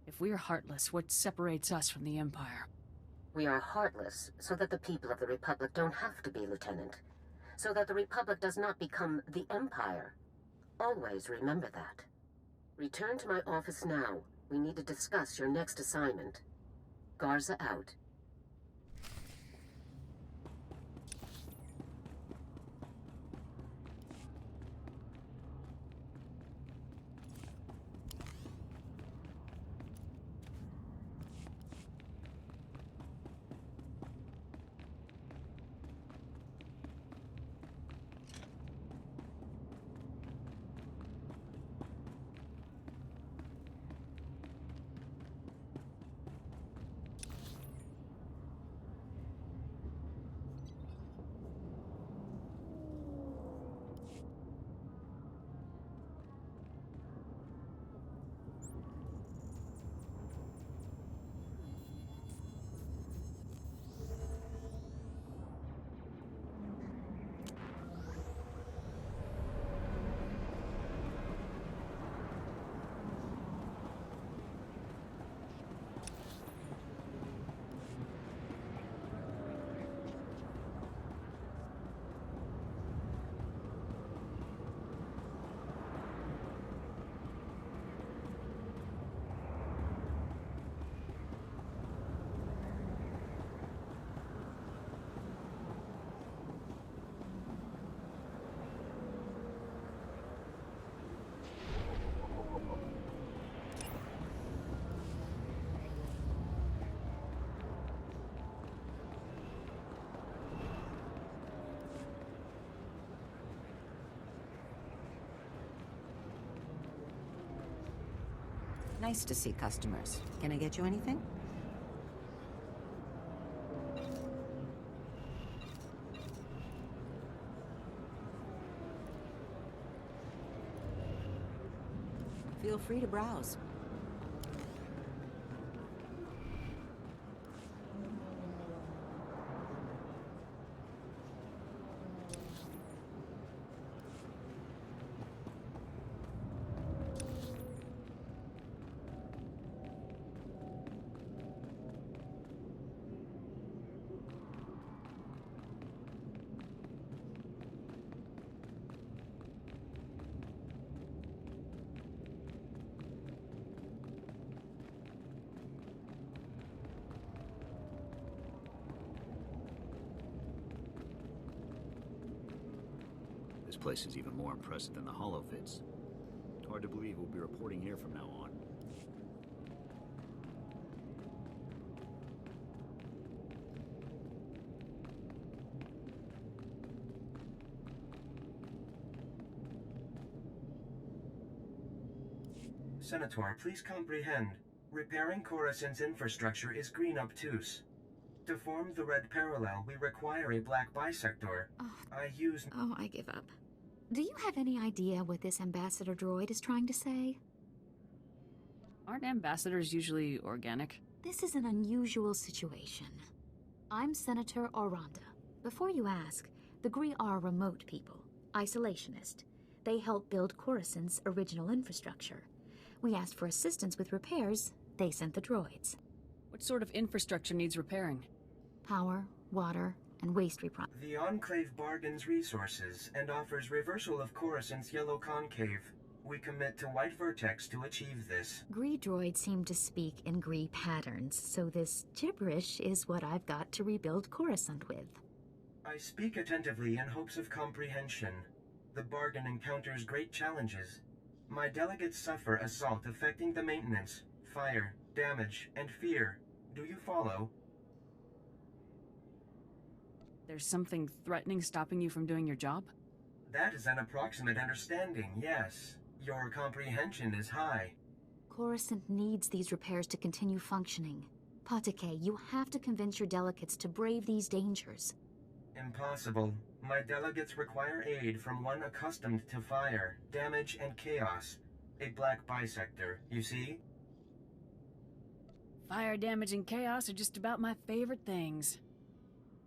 If we are heartless, what separates us from the Empire? We are heartless so that the people of the Republic don't have to be, Lieutenant. So that the Republic does not become the Empire. Always remember that. Return to my office now. We need to discuss your next assignment. Garza out. Nice to see customers. Can I get you anything? Feel free to browse. This place is even more impressive than the Holofits. Hard to believe we'll be reporting here from now on. SWTOR, please comprehend. Repairing Coruscant's infrastructure is green obtuse. To form the red parallel, we require a black bisector. I give up. Do you have any idea what this ambassador droid is trying to say? Aren't ambassadors usually organic? This is an unusual situation. I'm Senator Oranda. Before you ask, the Gree are remote people, isolationist. They helped build Coruscant's original infrastructure. We asked for assistance with repairs. They sent the droids. What sort of infrastructure needs repairing? Power, water, and waste reprocessing. The Enclave bargains resources and offers reversal of Coruscant's yellow concave. We commit to white vertex to achieve this. Gree droids seem to speak in Gree patterns, so this gibberish is what I've got to rebuild Coruscant with. I speak attentively in hopes of comprehension. The bargain encounters great challenges. My delegates suffer assault affecting the maintenance, fire, damage, and fear. Do you follow? There's something threatening stopping you from doing your job? That is an approximate understanding, yes. Your comprehension is high. Coruscant needs these repairs to continue functioning. Patake, you have to convince your delegates to brave these dangers. Impossible. My delegates require aid from one accustomed to fire, damage, and chaos. A black bisector, you see? Fire, damage, and chaos are just about my favorite things.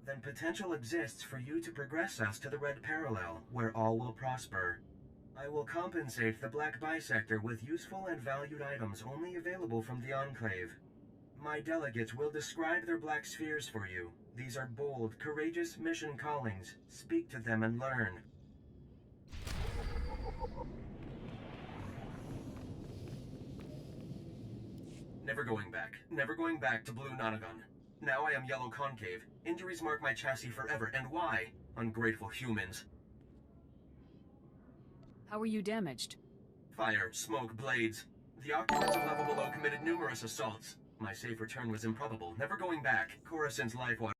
Then potential exists for you to progress us to the Red Parallel, where all will prosper. I will compensate the Black Bisector with useful and valued items only available from the Enclave. My delegates will describe their black spheres for you. These are bold, courageous mission callings. Speak to them and learn. Never going back. Never going back to Blue Nonagon. Now I am Yellow Concave. Injuries mark my chassis forever, and why? Ungrateful humans. How were you damaged? Fire, smoke, blades. The occupants of level below committed numerous assaults. My safe return was improbable. Never going back. Coruscant's life water.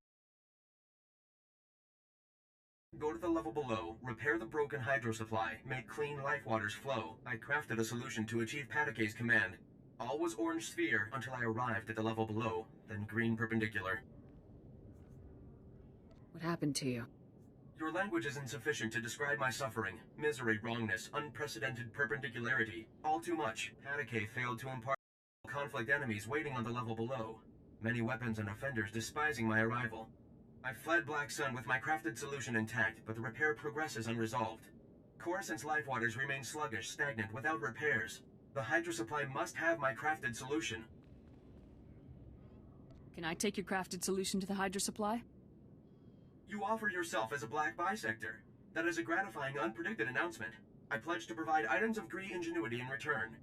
Go to the level below, repair the broken hydro supply, make clean life waters flow. I crafted a solution to achieve Patake's command. All was orange sphere until I arrived at the level below, then green perpendicular. What happened to you? Your language is insufficient to describe my suffering. Misery, wrongness, unprecedented perpendicularity. All too much. Patake failed to impart conflict enemies waiting on the level below. Many weapons and offenders despising my arrival. I fled Black Sun with my crafted solution intact, but the repair progresses unresolved. Coruscant's life waters remain sluggish, stagnant, without repairs. The hydro supply must have my crafted solution. Can I take your crafted solution to the hydro supply? You offer yourself as a black bisector. That is a gratifying, unpredicted announcement. I pledge to provide items of Gree ingenuity in return.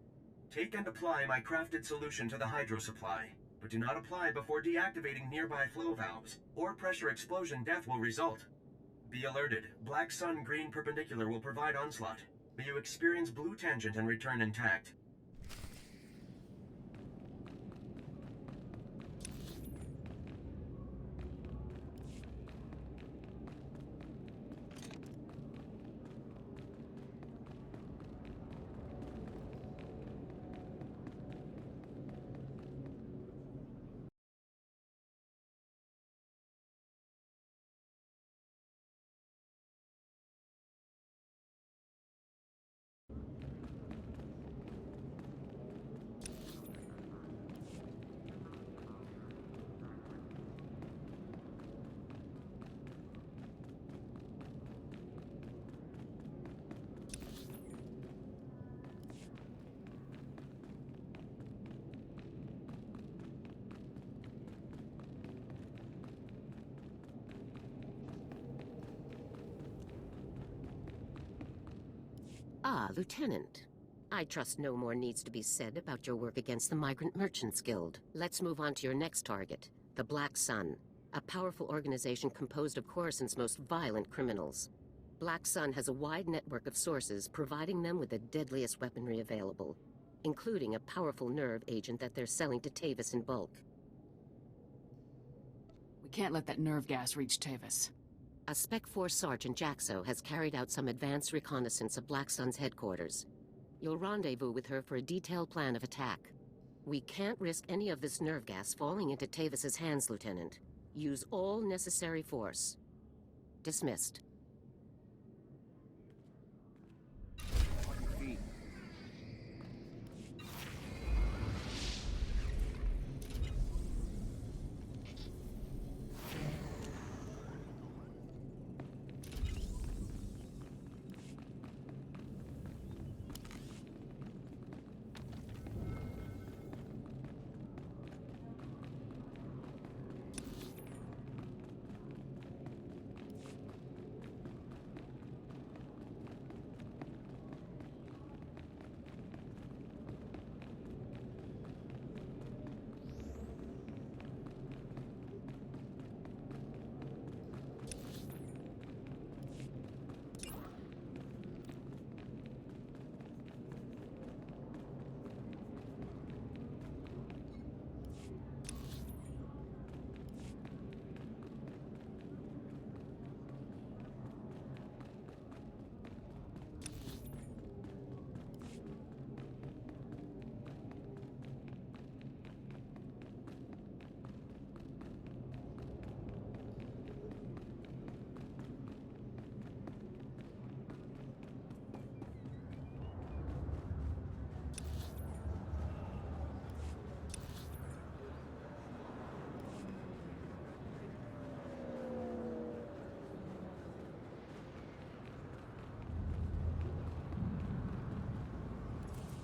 Take and apply my crafted solution to the hydro supply, but do not apply before deactivating nearby flow valves, or pressure explosion death will result. Be alerted. Black Sun green perpendicular will provide onslaught. May you experience blue tangent and return intact. Ah, Lieutenant. I trust no more needs to be said about your work against the Migrant Merchants Guild. Let's move on to your next target, the Black Sun, a powerful organization composed of Coruscant's most violent criminals. Black Sun has a wide network of sources providing them with the deadliest weaponry available, including a powerful nerve agent that they're selling to Tavis in bulk. We can't let that nerve gas reach Tavis. A Spec Force Sergeant Jaxo has carried out some advanced reconnaissance of Black Sun's headquarters. You'll rendezvous with her for a detailed plan of attack. We can't risk any of this nerve gas falling into Tavis's hands, Lieutenant. Use all necessary force. Dismissed.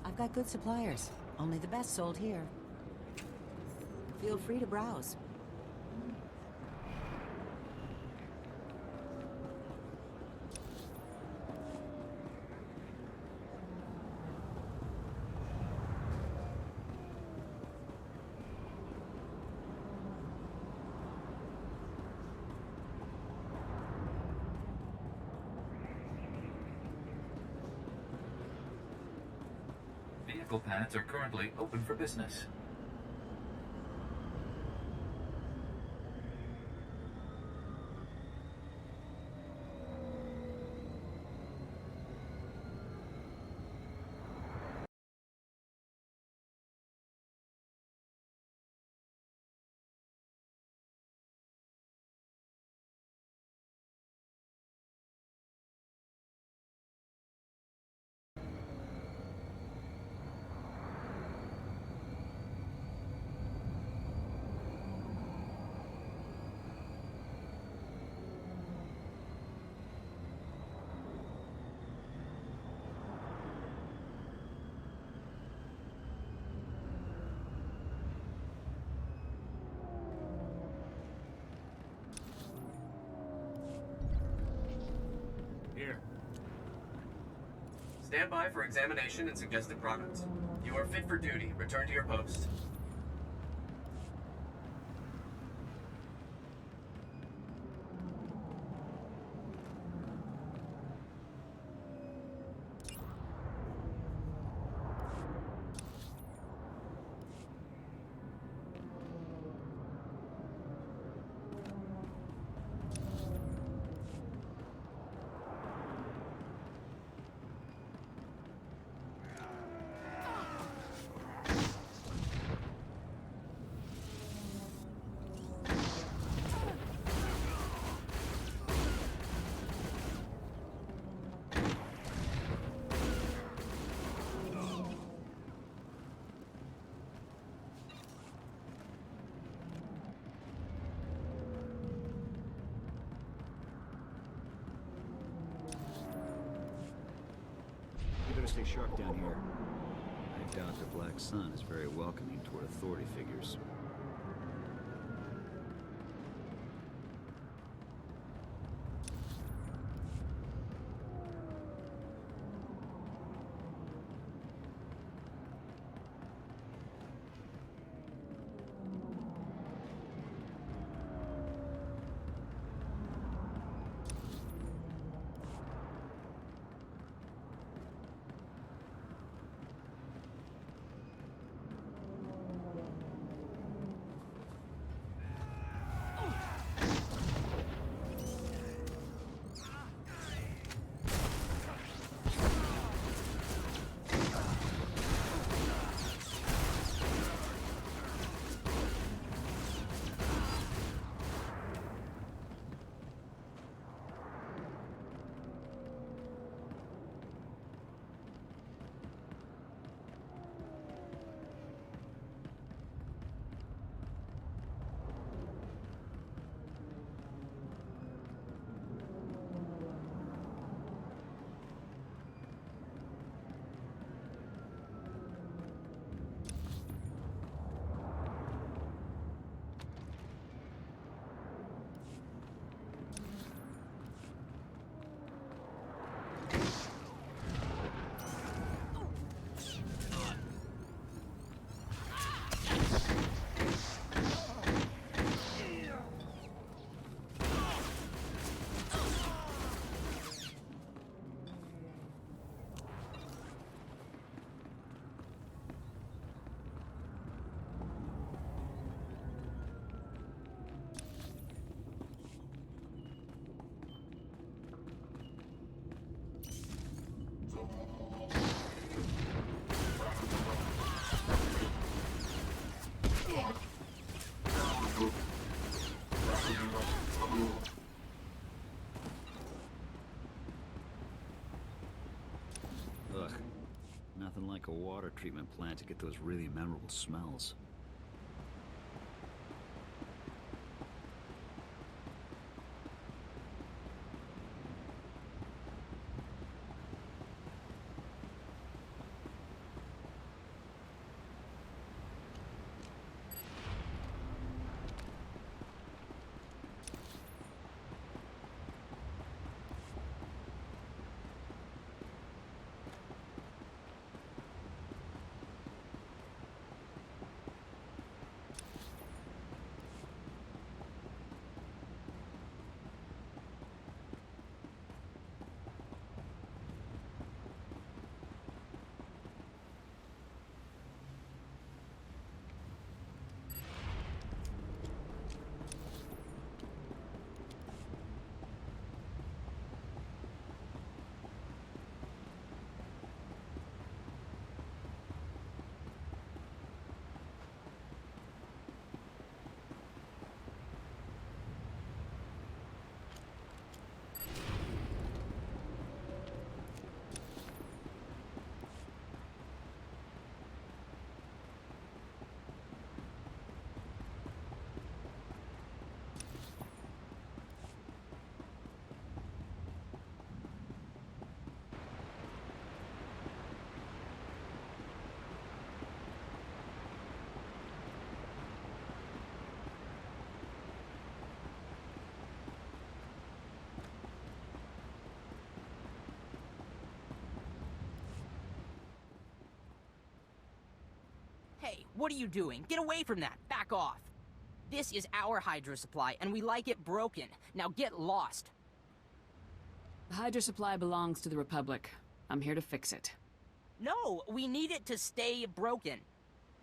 I've got good suppliers. Only the best sold here. Feel free to browse. Vehicle pads are currently open for business. Here. Stand by for examination and suggested products. You are fit for duty. Return to your post. You better stay sharp down here. I doubt the Black Sun is very welcoming toward authority figures. Ugh. Nothing like a water treatment plant to get those really memorable smells. What are you doing? Get away from that! Back off! This is our hydro supply, and we like it broken. Now get lost! The hydro supply belongs to the Republic. I'm here to fix it. No, we need it to stay broken.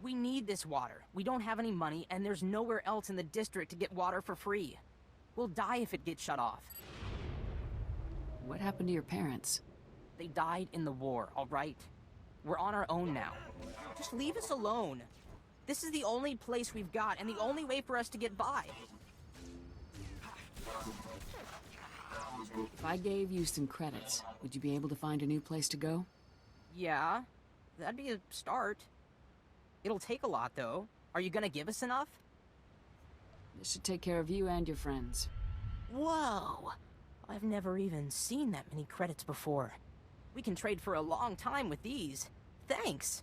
We need this water. We don't have any money, and there's nowhere else in the district to get water for free. We'll die if it gets shut off. What happened to your parents? They died in the war, all right? We're on our own now. Just leave us alone. This is the only place we've got, and the only way for us to get by. If I gave you some credits, would you be able to find a new place to go? Yeah, that'd be a start. It'll take a lot, though. Are you gonna give us enough? This should take care of you and your friends. Whoa! I've never even seen that many credits before. We can trade for a long time with these. Thanks!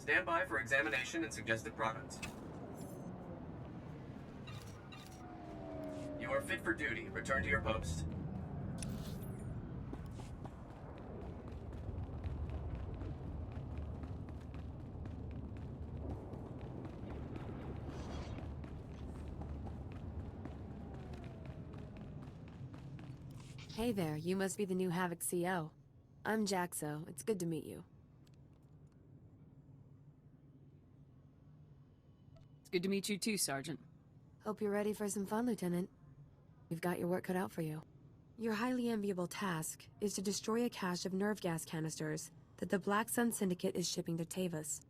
Stand by for examination and suggested products. You are fit for duty. Return to your post. Hey there, you must be the new Havoc CO. I'm Jaxo. It's good to meet you. It's good to meet you too, Sergeant. Hope you're ready for some fun, Lieutenant. You've got your work cut out for you. Your highly enviable task is to destroy a cache of nerve gas canisters that the Black Sun Syndicate is shipping to Tavis.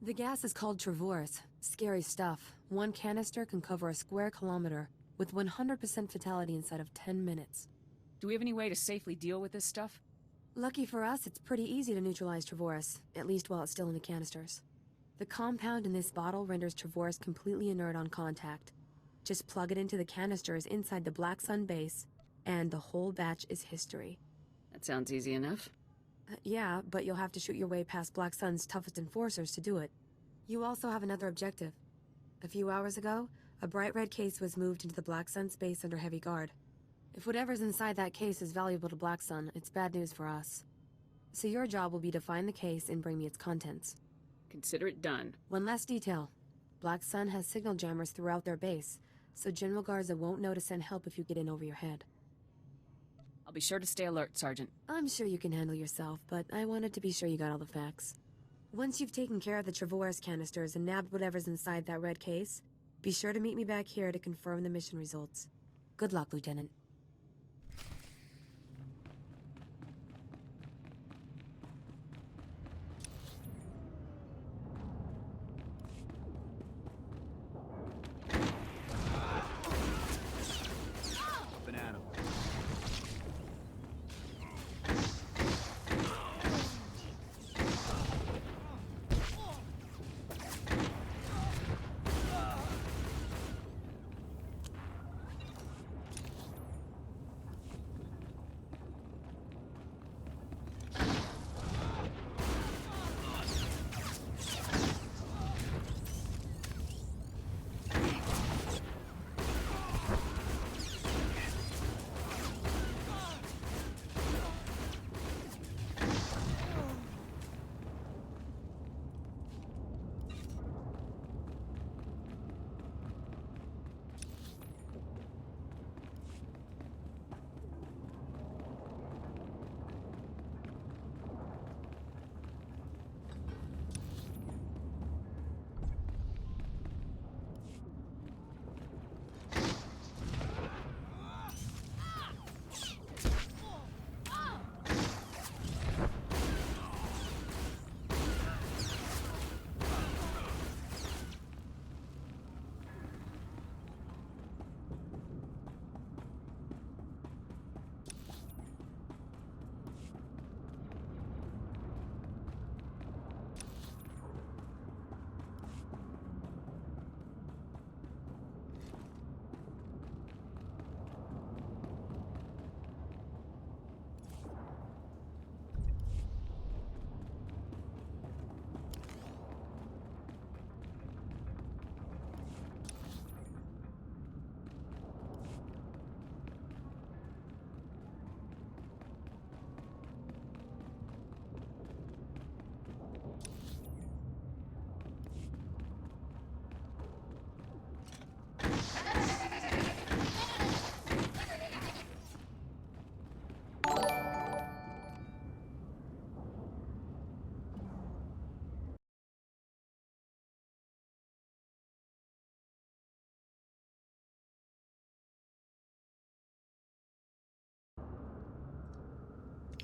The gas is called Travorus. Scary stuff. One canister can cover a square kilometer with 100% fatality inside of 10 minutes. Do we have any way to safely deal with this stuff? Lucky for us, it's pretty easy to neutralize Travorus, at least while it's still in the canisters. The compound in this bottle renders Travorus completely inert on contact. Just plug it into the canisters inside the Black Sun base, and the whole batch is history. That sounds easy enough. Yeah, but you'll have to shoot your way past Black Sun's toughest enforcers to do it. You also have another objective. A few hours ago, a bright red case was moved into the Black Sun space under heavy guard. If whatever's inside that case is valuable to Black Sun, it's bad news for us. So your job will be to find the case and bring me its contents. Consider it done. One last detail. Black Sun has signal jammers throughout their base, so General Garza won't know to send help if you get in over your head. I'll be sure to stay alert, Sergeant. I'm sure you can handle yourself, but I wanted to be sure you got all the facts. Once you've taken care of the Travorus canisters and nabbed whatever's inside that red case, be sure to meet me back here to confirm the mission results. Good luck, Lieutenant. Banana.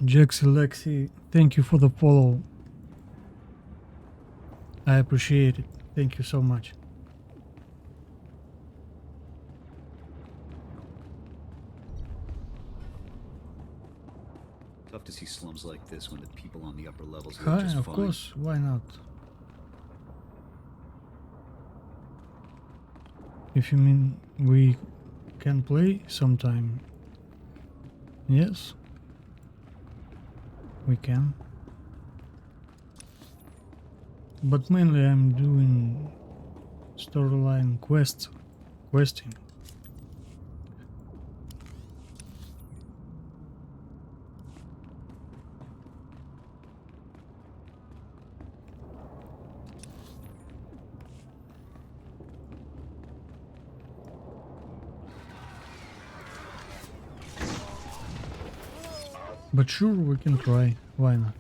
Jax Alexi, thank you for the follow. I appreciate it. Thank you so much. Tough to see slums like this when the people on the upper levels live Hi, just of fine. course, why not? If you mean we can play sometime, yes, we can. But mainly I'm doing storyline questing. But sure, we can try. Why not?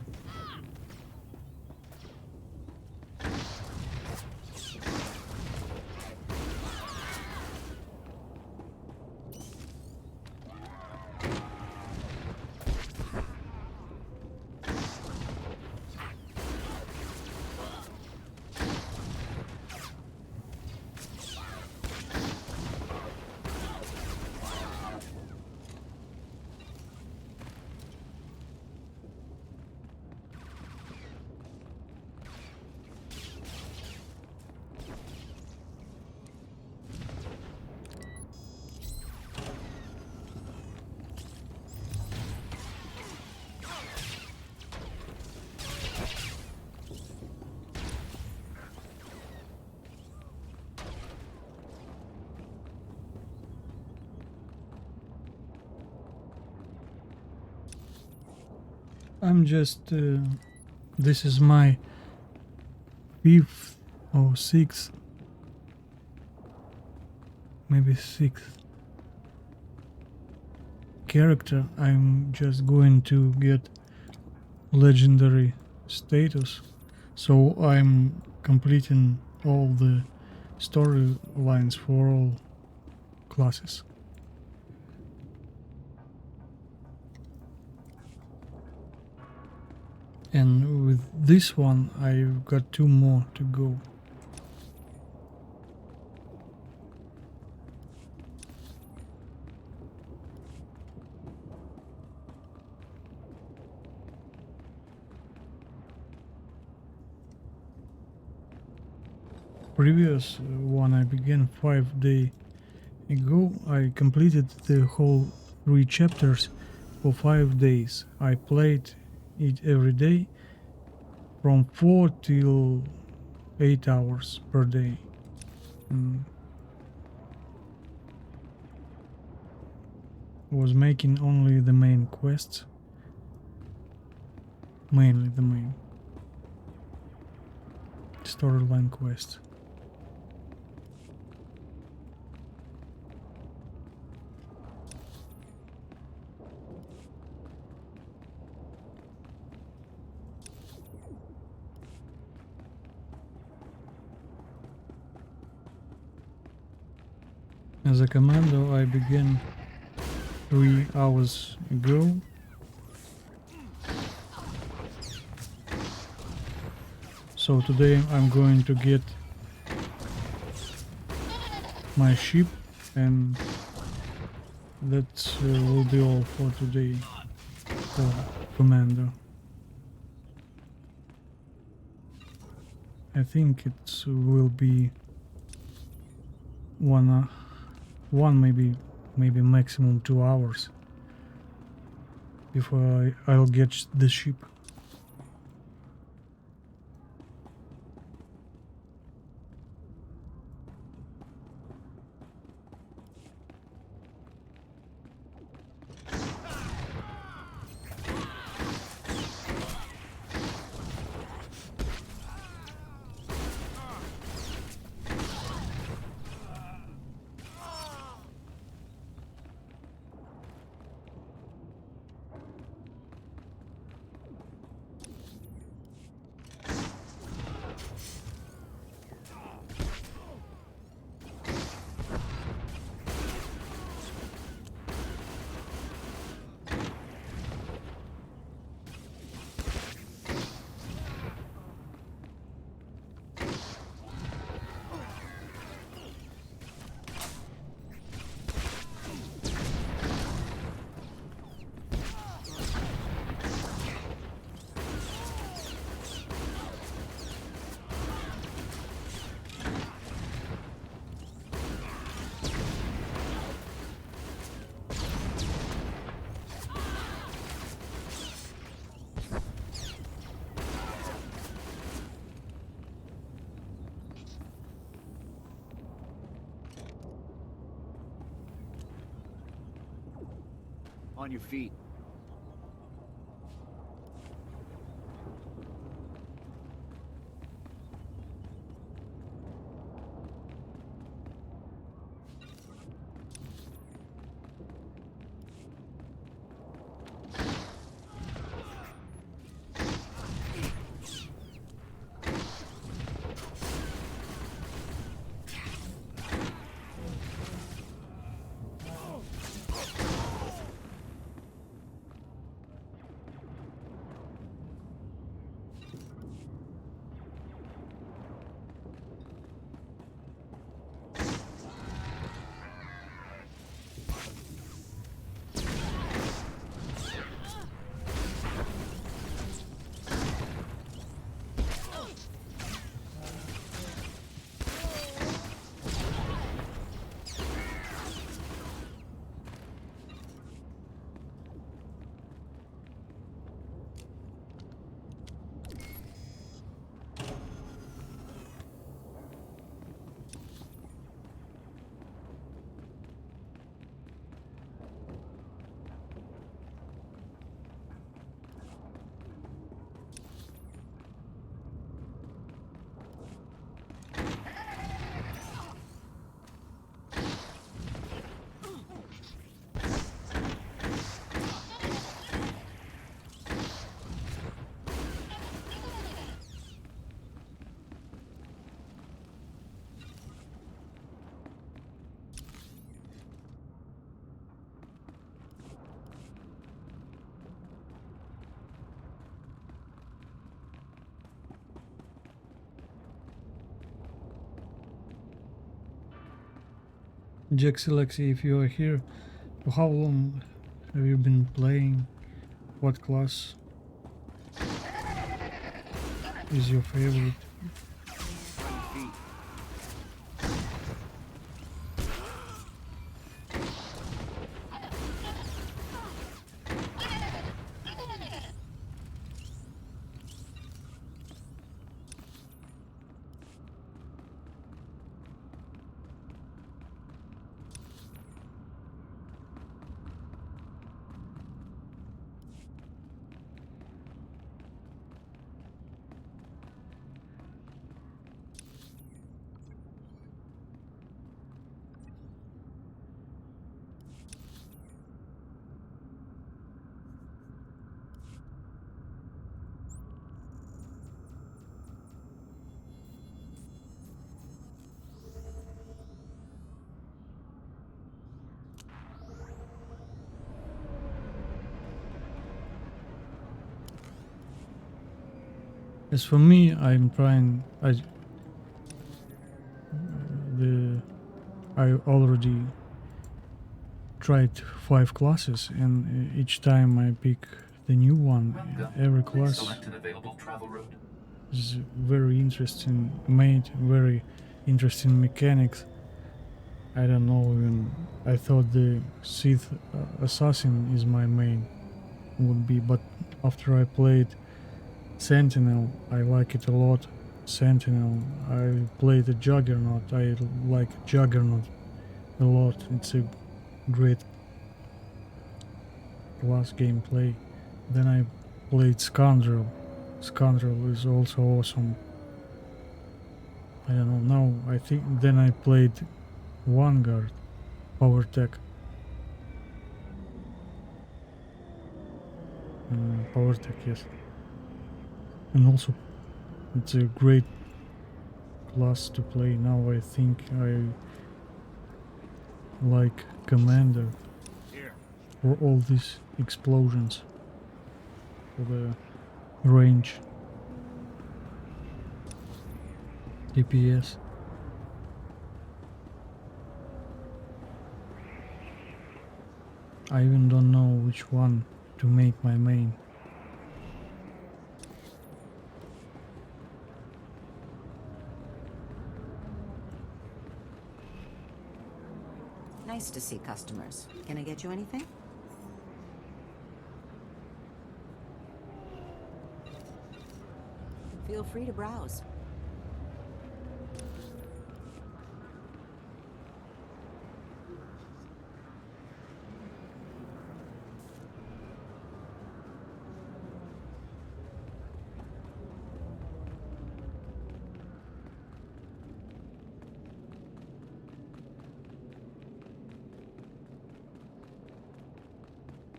I'm just... this is my 5th or 6th, maybe 6th character. I'm just going to get legendary status, so I'm completing all the storylines for all classes. And with this one I've got 2 more to go. Previous one I began 5 days ago. I completed the whole 3 chapters for 5 days. I played it every day from 4 till 8 hours per day. Was making only the main quests, mainly the main storyline quests. As a commando, I began 3 hours ago. So today I'm going to get my ship, and that will be all for today for Commando. I think it will be one maybe maximum 2 hours before I'll get the ship. On your feet. Jaxilexi, if you are here, for how long have you been playing? What class is your favorite? As for me, I'm trying. I already tried 5 classes, and each time I pick the new one. Every class Select an available travel route. is very interesting, made very interesting mechanics. I don't know even. I thought the Sith Assassin is my main would be, but after I played Sentinel, I like it a lot. Sentinel, I played the Juggernaut, I like Juggernaut a lot. It's a great class gameplay. Then I played Scoundrel. Scoundrel is also awesome. I don't know, now I think then I played Vanguard, Power Tech. Power Tech, yes. And also it's a great class to play. Now I think I like Commando for all these explosions, for the range, DPS. I even don't know which one to make my main. Nice to see customers. Can I get you anything? Feel free to browse.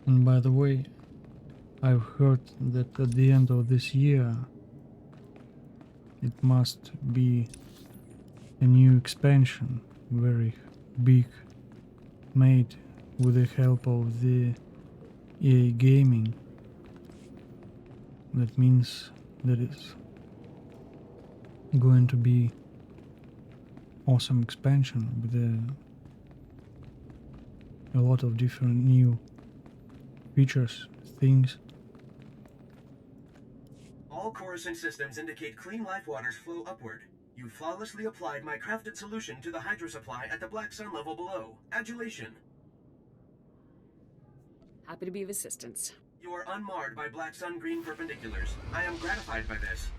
And by the way, I've heard that at the end of this year it must be a new expansion, very big, made with the help of the EA Gaming. That means that it's going to be awesome expansion with a lot of different new features, things. All Coruscant systems indicate clean life waters flow upward. You flawlessly applied my crafted solution to the hydro supply at the Black Sun level below. Adulation. Happy to be of assistance. You are unmarred by Black Sun green perpendiculars. I am gratified by this.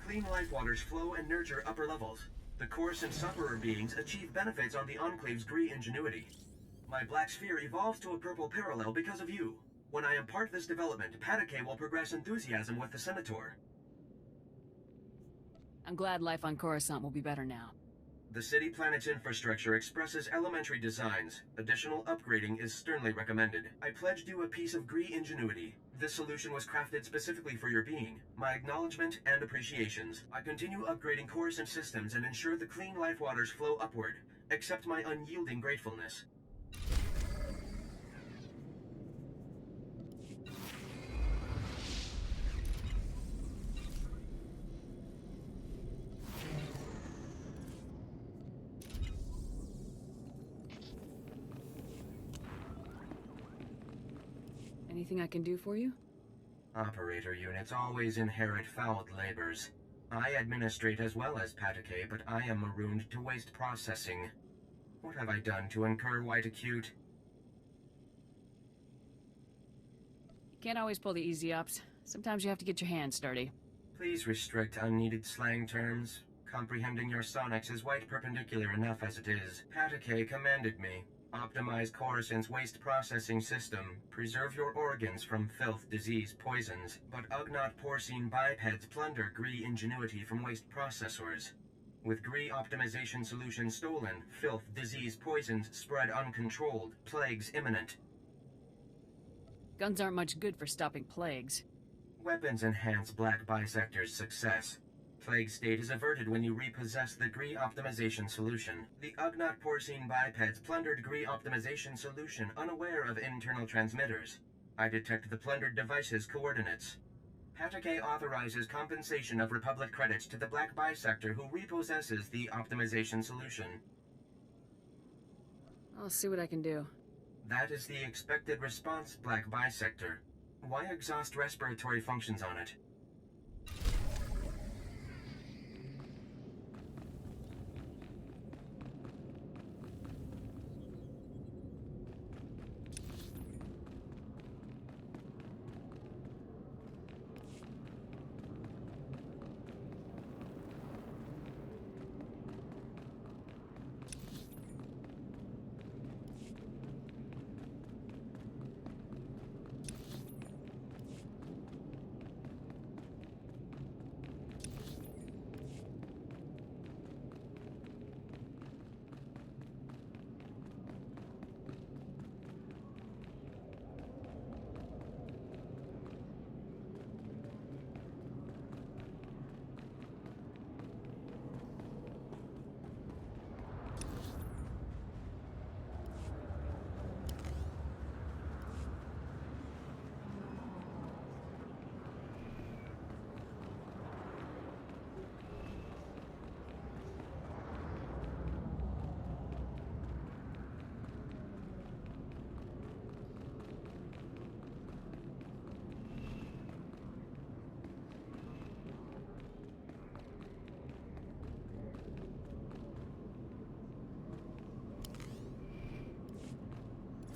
Clean life waters flow and nurture upper levels. The Coruscant sufferer beings achieve benefits on the Enclave's Gree ingenuity. My black sphere evolves to a purple parallel because of you. When I impart this development, Patake will progress enthusiasm with the SWTOR. I'm glad life on Coruscant will be better now. The city planet's infrastructure expresses elementary designs. Additional upgrading is sternly recommended. I pledged you a piece of Gree ingenuity. This solution was crafted specifically for your being. My acknowledgement and appreciations. I continue upgrading Coruscant systems and ensure the clean life waters flow upward. Accept my unyielding gratefulness. Anything I can do for you? Operator units always inherit fouled labors. I administrate as well as Pataque, but I am marooned to waste processing. What have I done to incur white acute? You can't always pull the easy ups. Sometimes you have to get your hands dirty. Please restrict unneeded slang terms. Comprehending your sonics is white perpendicular enough as it is. Pataque commanded me. Optimize Coruscant's waste processing system. Preserve your organs from filth, disease, poisons. But Ugnaught porcine bipeds plunder Gree ingenuity from waste processors. With Gree optimization solution stolen, filth, disease, poisons spread uncontrolled. Plagues imminent. Guns aren't much good for stopping plagues. Weapons enhance Black Bisector's success. Plague state is averted when you repossess the Gree optimization solution. The Ugnaught porcine bipeds plundered Gree optimization solution unaware of internal transmitters. I detect the plundered device's coordinates. Pataque authorizes compensation of Republic credits to the Black Bisector who repossesses the optimization solution. I'll see what I can do. That is the expected response, Black Bisector. Why exhaust respiratory functions on it?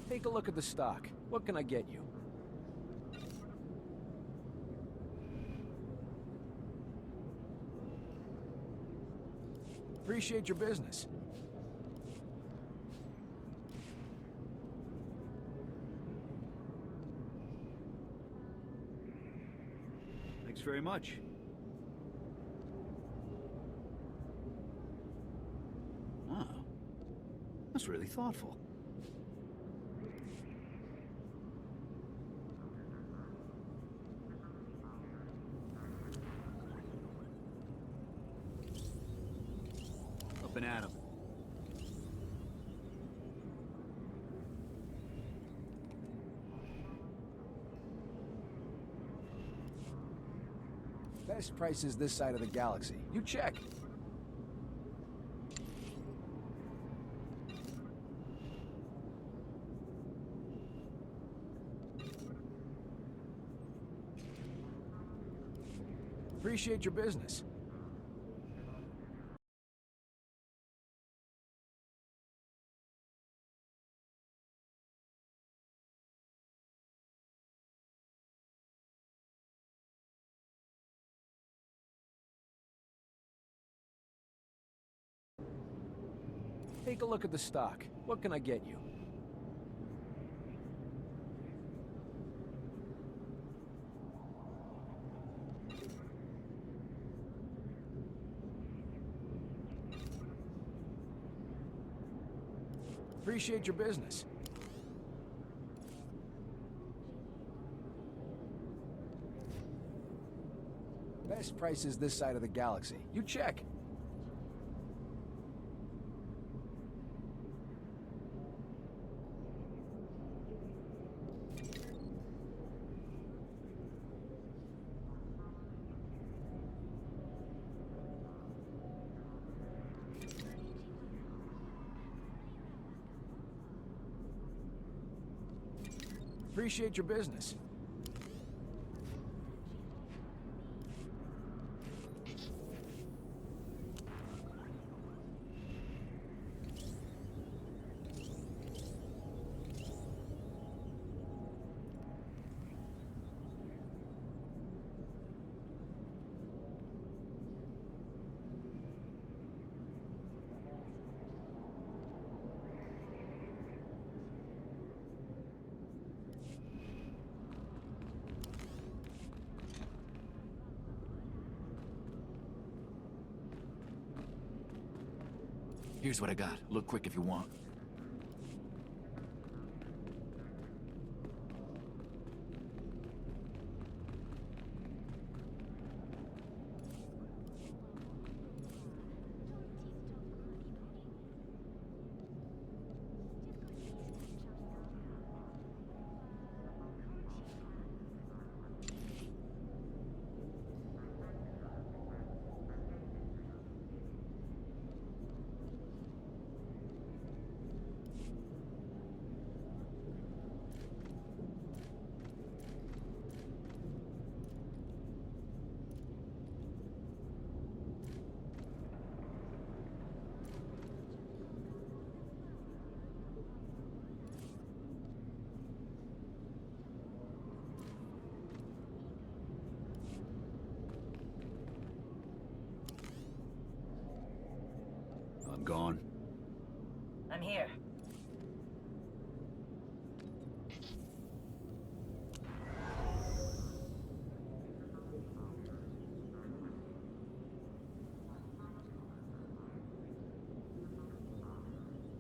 Take a look at the stock. What can I get you? Appreciate your business. Thanks very much. Wow. That's really thoughtful. Up and at 'em. Best prices this side of the galaxy. You check. Appreciate your business. Take a look at the stock. What can I get you? Appreciate your business. Best prices this side of the galaxy. You check. Appreciate your business. Here's what I got. Look quick if you want. I'm gone. I'm here.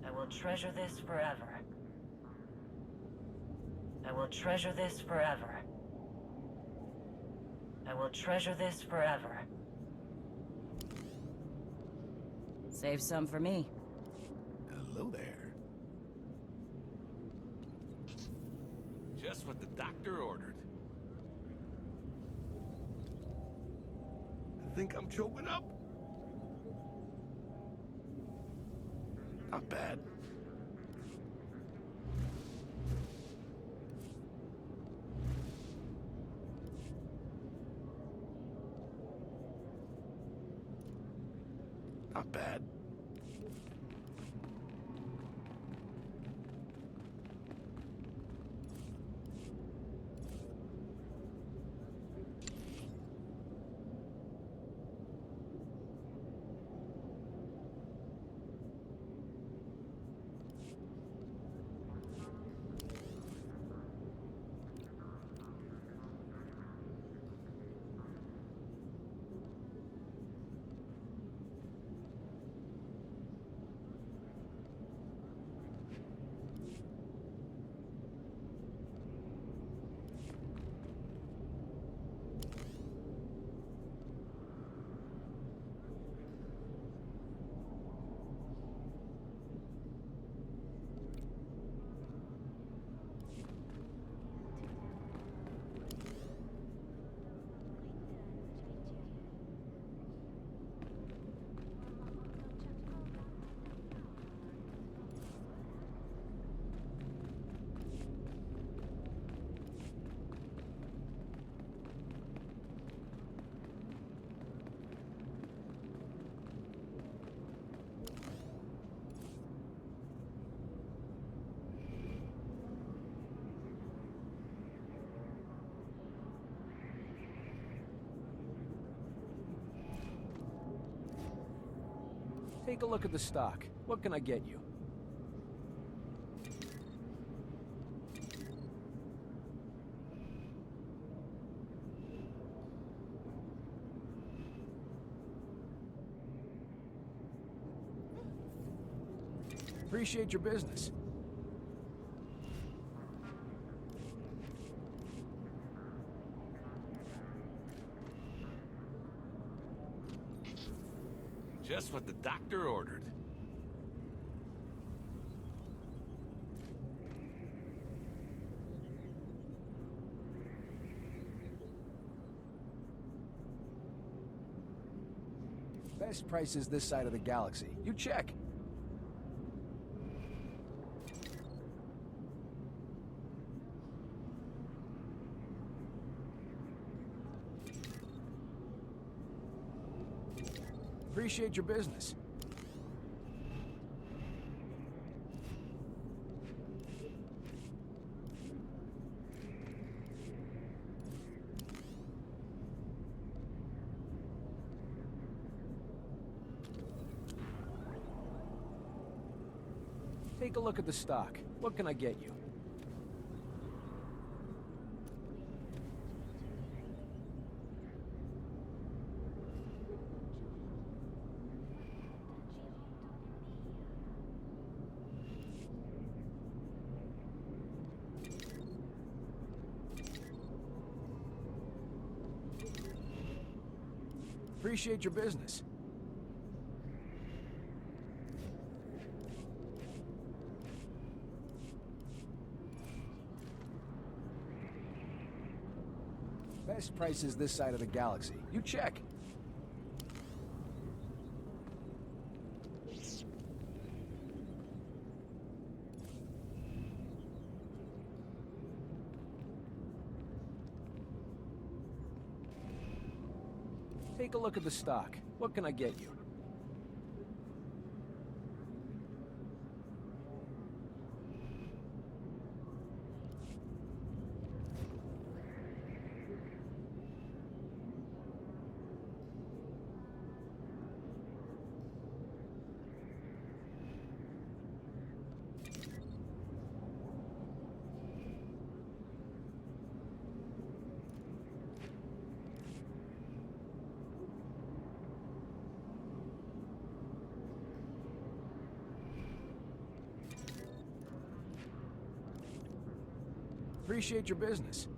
I will treasure this forever. I will treasure this forever. I will treasure this forever. Save some for me. Hello there. Just what the doctor ordered. I think I'm choking up. Not bad. Not bad. Take a look at the stock. What can I get you? Appreciate your business. Just what the doctor ordered. Best prices this side of the galaxy. You check. Appreciate your business. Take a look at the stock. What can I get you? Appreciate your business. Best prices this side of the galaxy. You check. Take a look at the stock. What can I get you? Appreciate your business.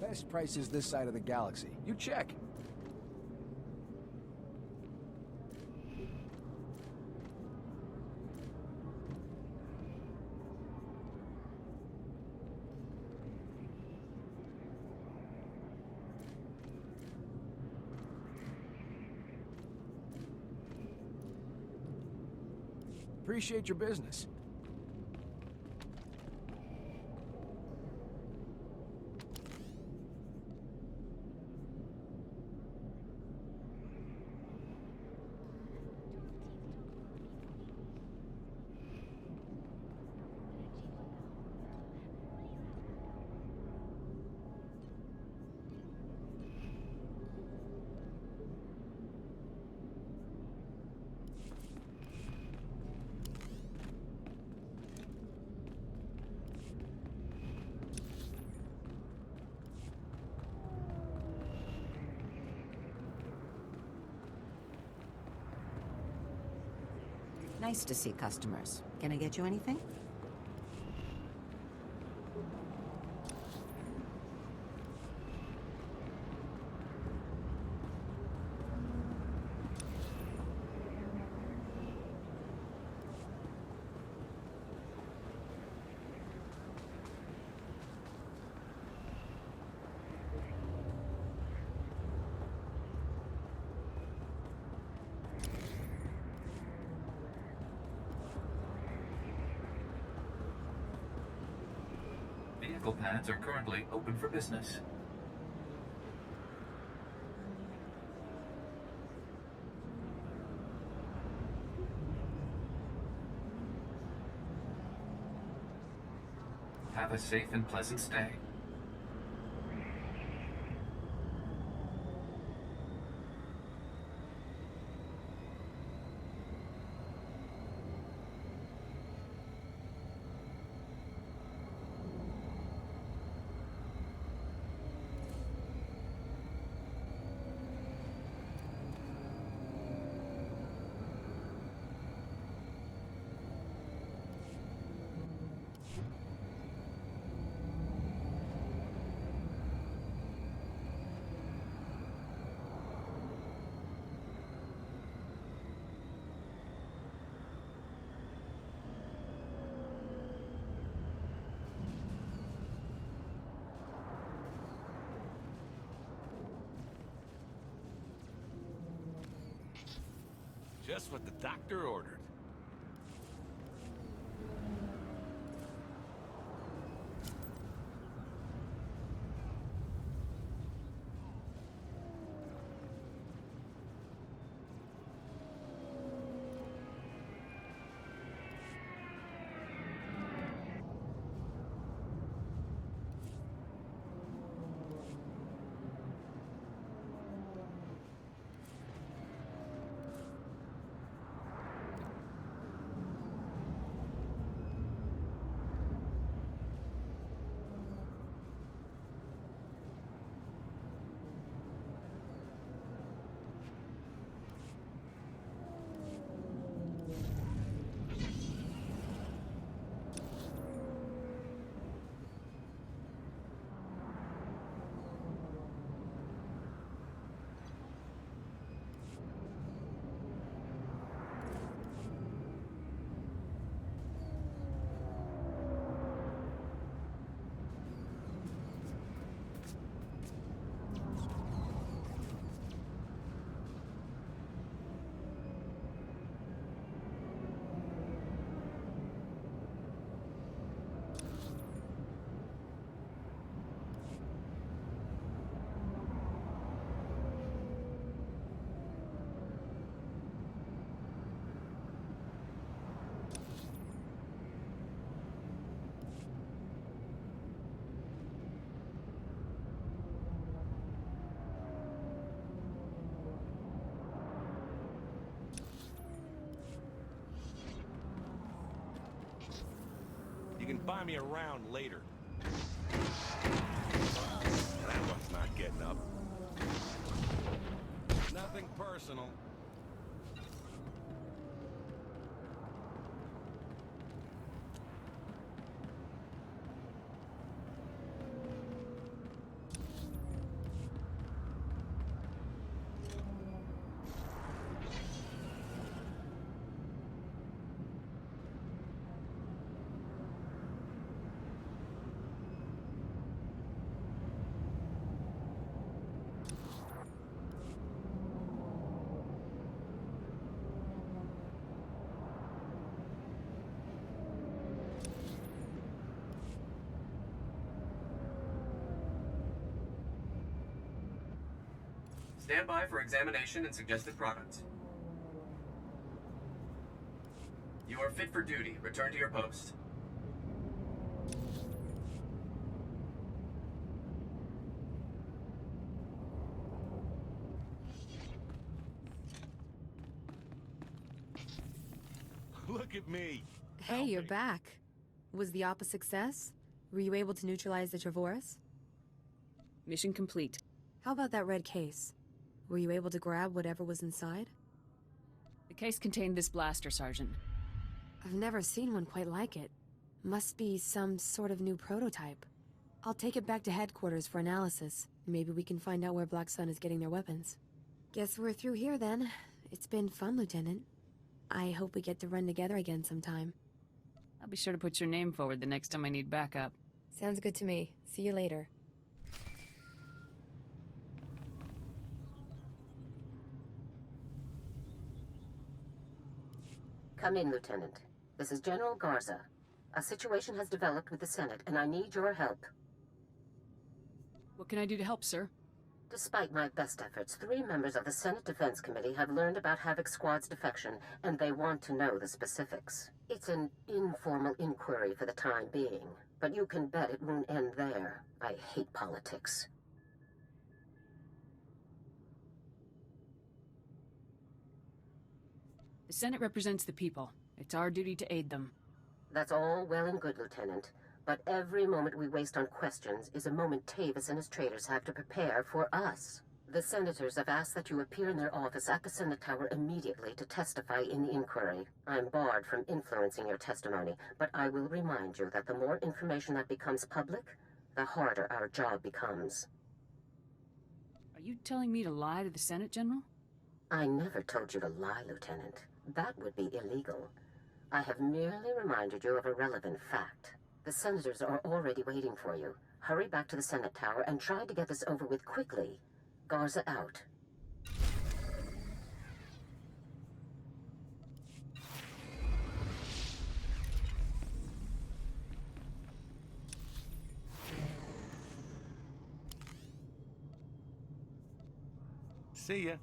Best prices this side of the galaxy. You check. Appreciate your business. Nice to see customers. Can I get you anything? Vehicle pads are currently open for business. Have a safe and pleasant stay. Just what the doctor ordered. You can buy me around later. That one's not getting up. Nothing personal. Stand by for examination and suggested products. You are fit for duty. Return to your post. Look at me. Hey, you're back. Was the op a success? Were you able to neutralize the Trevorus? Mission complete. How about that red case? Were you able to grab whatever was inside? The case contained this blaster, Sergeant. I've never seen one quite like it. Must be some sort of new prototype. I'll take it back to headquarters for analysis. Maybe we can find out where Black Sun is getting their weapons. Guess we're through here then. It's been fun, Lieutenant. I hope we get to run together again sometime. I'll be sure to put your name forward the next time I need backup. Sounds good to me. See you later. Come in, Lieutenant. This is General Garza. A situation has developed with the Senate, and I need your help. What can I do to help, sir? Despite my best efforts, 3 members of the Senate Defense Committee have learned about Havoc Squad's defection, and they want to know the specifics. It's an informal inquiry for the time being, but you can bet it won't end there. I hate politics. The Senate represents the people. It's our duty to aid them. That's all well and good, Lieutenant. But every moment we waste on questions is a moment Tavis and his traitors have to prepare for us. The senators have asked that you appear in their office at the Senate Tower immediately to testify in the inquiry. I'm barred from influencing your testimony, but I will remind you that the more information that becomes public, the harder our job becomes. Are you telling me to lie to the Senate, General? I never told you to lie, Lieutenant. That would be illegal. I have merely reminded you of a relevant fact. The senators are already waiting for you. Hurry back to the Senate Tower and try to get this over with quickly. Garza out. See ya.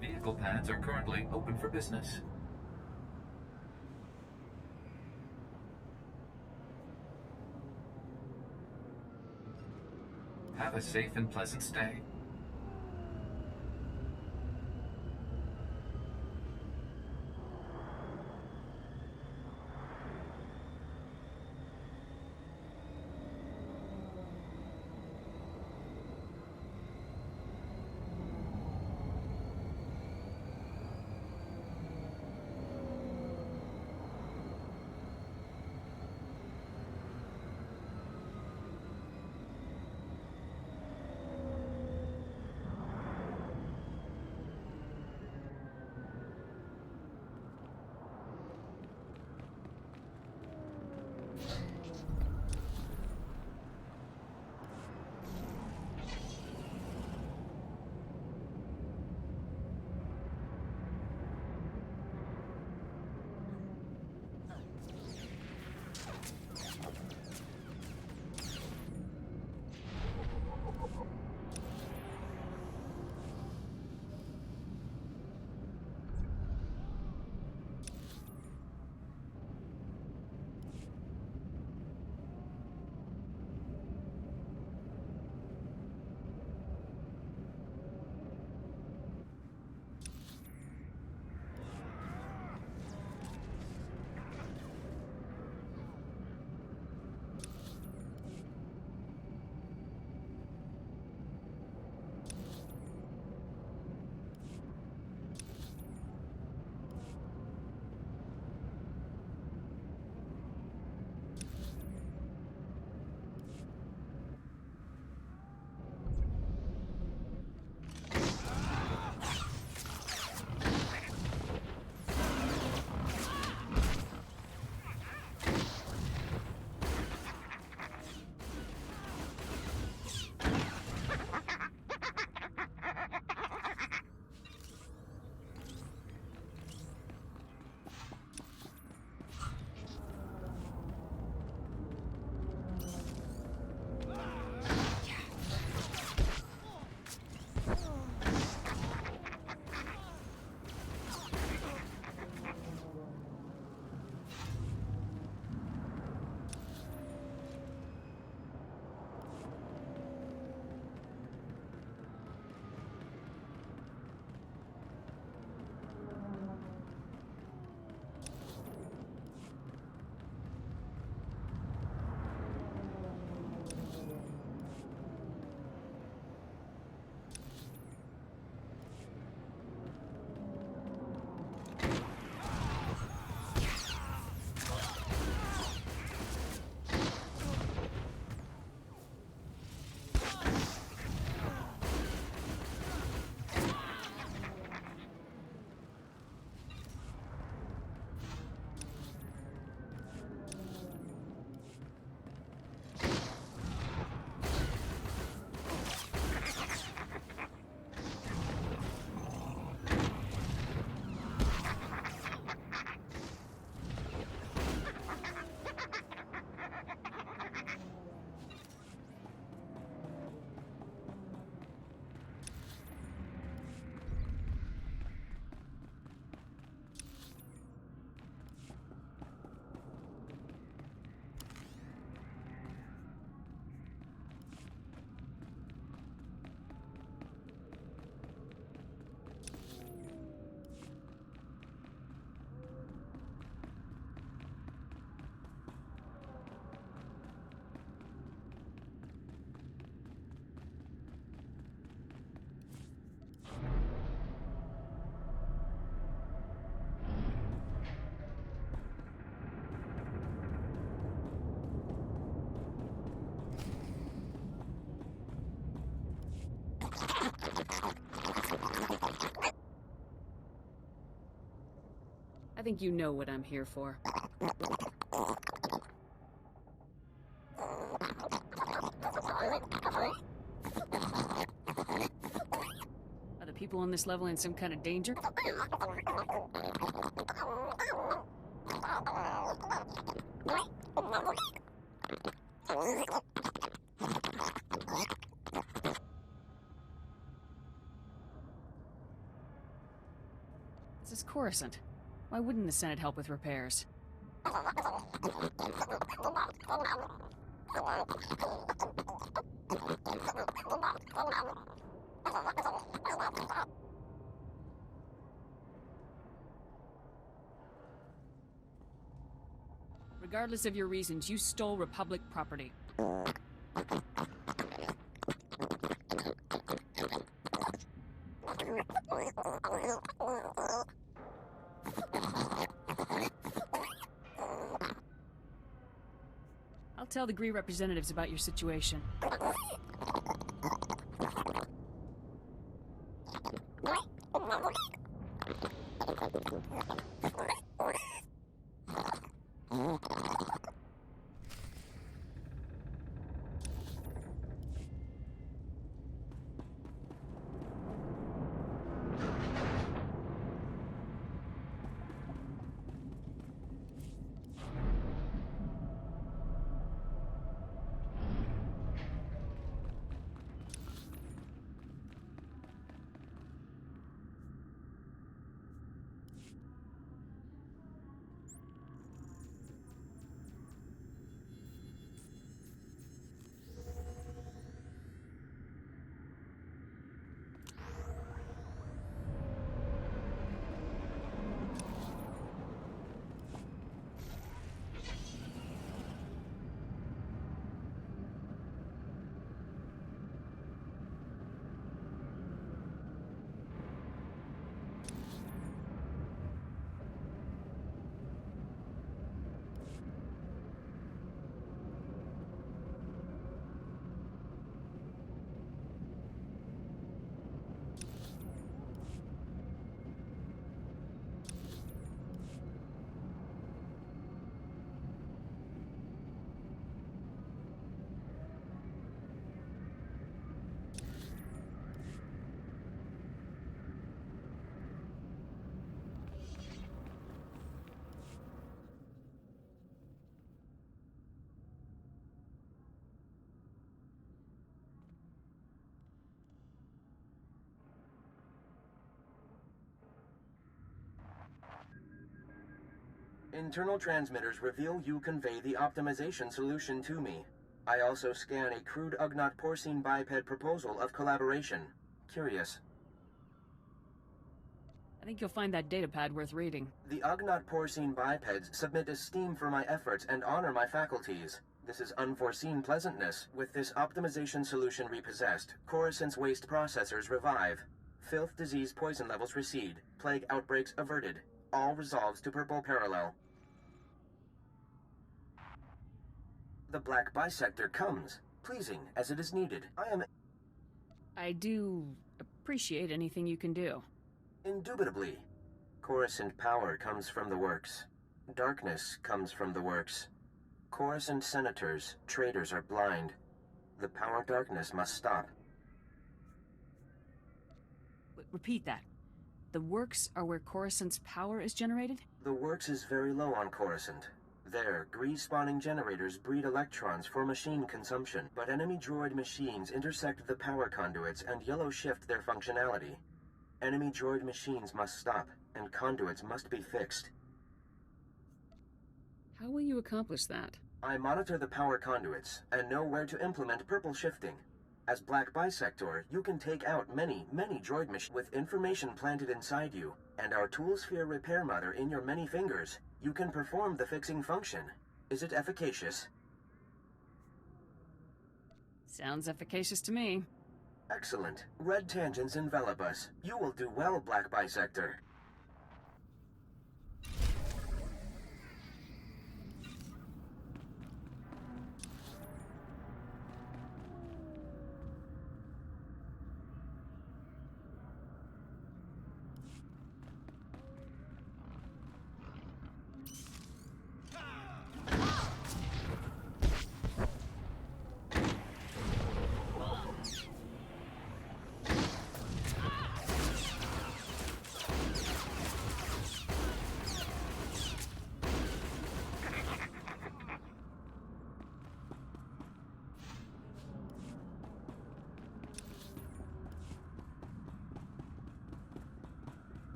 Vehicle pads are currently open for business. Have a safe and pleasant stay. I think you know what I'm here for. Are the people on this level in some kind of danger? This is Coruscant. Why wouldn't the Senate help with repairs? Regardless of your reasons, you stole Republic property. I'll tell the Gree representatives about your situation. Internal transmitters reveal you convey the optimization solution to me. I also scan a crude Ugnaught porcine biped proposal of collaboration. Curious. I think you'll find that datapad worth reading. The Ugnaught porcine bipeds submit esteem for my efforts and honor my faculties. This is unforeseen pleasantness. With this optimization solution repossessed, Coruscant's waste processors revive. Filth, disease, poison levels recede. Plague outbreaks averted. All resolves to purple parallel. The black bisector comes, pleasing as it is needed. I do appreciate anything you can do. Indubitably. Coruscant power comes from the works. Darkness comes from the works. Coruscant senators, traitors are blind. The power darkness must stop. Repeat that. The works are where Coruscant's power is generated? The works is very low on Coruscant. There, Gree-spawning generators breed electrons for machine consumption, but enemy droid machines intersect the power conduits and yellow shift their functionality. Enemy droid machines must stop, and conduits must be fixed. How will you accomplish that? I monitor the power conduits, and know where to implement purple shifting. As Black Bisector, you can take out many droid machines with information planted inside you, and our tool sphere repair mother in your many fingers. You can perform the fixing function. Is it efficacious? Sounds efficacious to me. Excellent. Red tangents envelop us. You will do well, Black Bisector.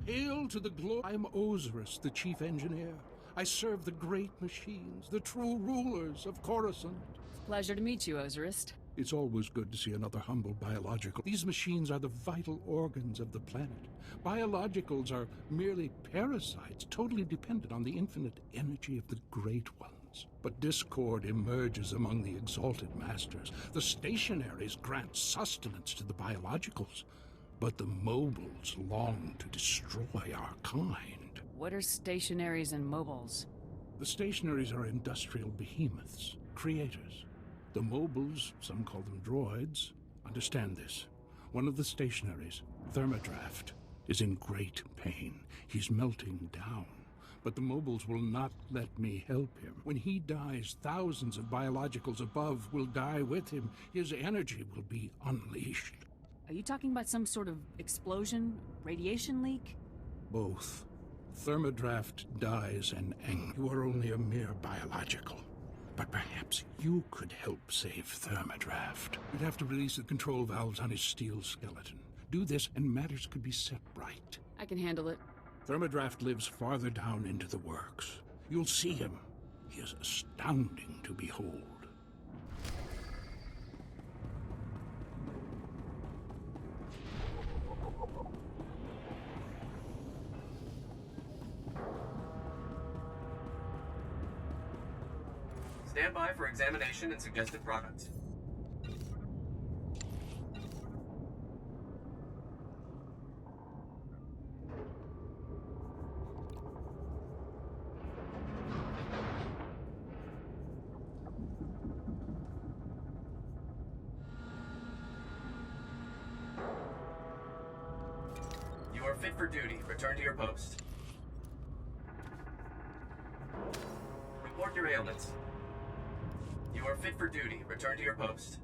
Hail to the glory. I'm Osiris, the chief engineer. I serve the great machines, the true rulers of Coruscant. Pleasure to meet you, Osiris. It's always good to see another humble biological. These machines are the vital organs of the planet. Biologicals are merely parasites, totally dependent on the infinite energy of the Great Ones. But discord emerges among the exalted masters. The stationaries grant sustenance to the biologicals, but the mobiles long to destroy our kind. What are stationaries and mobiles? The stationaries are industrial behemoths, creators. The mobiles, some call them droids, understand this. One of the stationaries, Thermodraft, is in great pain. He's melting down. But the mobiles will not let me help him. When he dies, thousands of biologicals above will die with him. His energy will be unleashed. Are you talking about some sort of explosion? Radiation leak? Both. Thermodraft dies in anger. You are only a mere biological. But perhaps you could help save Thermodraft. You'd have to release the control valves on his steel skeleton. Do this, and matters could be set right. I can handle it. Thermodraft lives farther down into the works. You'll see him. He is astounding to behold. Stand by for examination and suggested products. You are fit for duty. Return to your post. Report your ailments. You are fit for duty. Return to your post.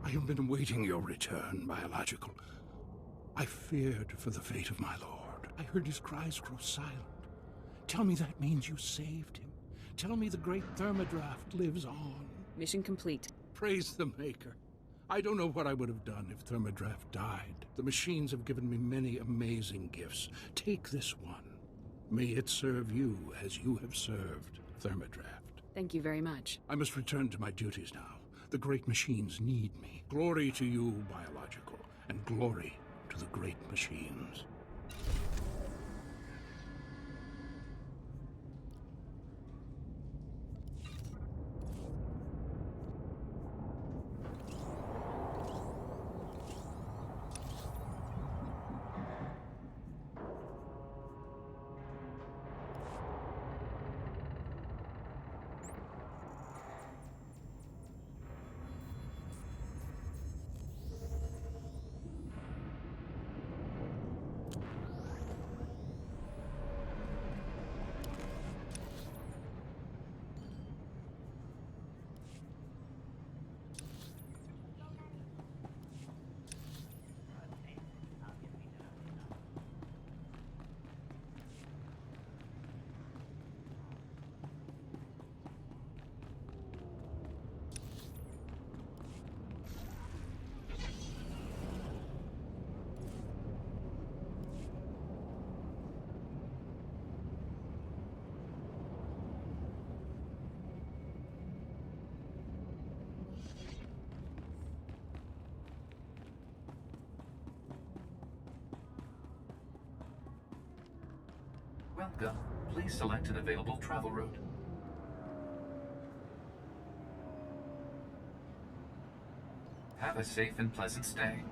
I have been awaiting your return, biological. I feared for the fate of my lord. I heard his cries grow silent. Tell me that means you saved him. Tell me the great Thermodraft lives on. Mission complete. Praise the Maker. I don't know what I would have done if Thermodraft died. The machines have given me many amazing gifts. Take this one. May it serve you as you have served Thermodraft. Thank you very much. I must return to my duties now. The great machines need me. Glory to you, biological, and glory to the great machines. Welcome. Please select an available travel route. Have a safe and pleasant stay.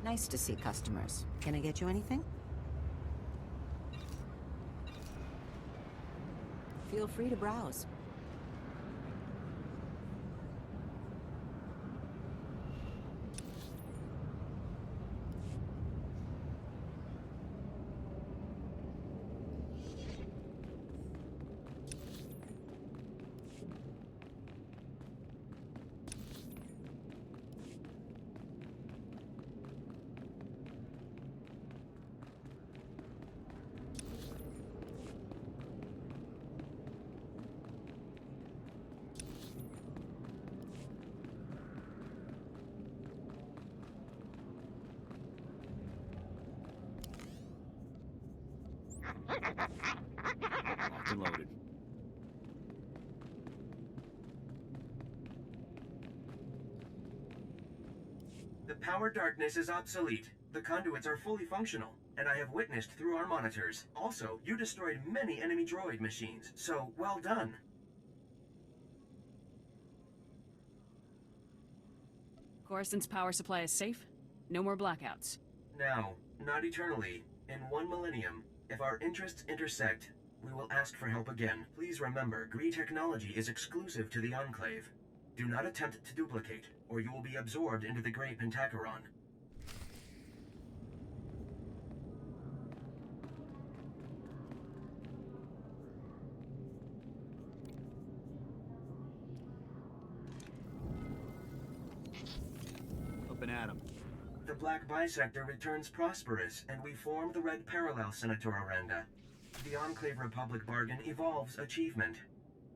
Nice to see customers. Can I get you anything? Feel free to browse. Locked and loaded. The power darkness is obsolete. The conduits are fully functional, and I have witnessed through our monitors. Also, you destroyed many enemy droid machines, so well done. Coruscant's power supply is safe. No more blackouts. Now, not eternally. In 1 millennium, if our interests intersect, we will ask for help again. Please remember, Gree technology is exclusive to the Enclave. Do not attempt to duplicate, or you will be absorbed into the Great Pentacheron. the Black Bisector returns prosperous, and we form the Red Parallel, Senator Aranda. The Enclave Republic bargain evolves achievement.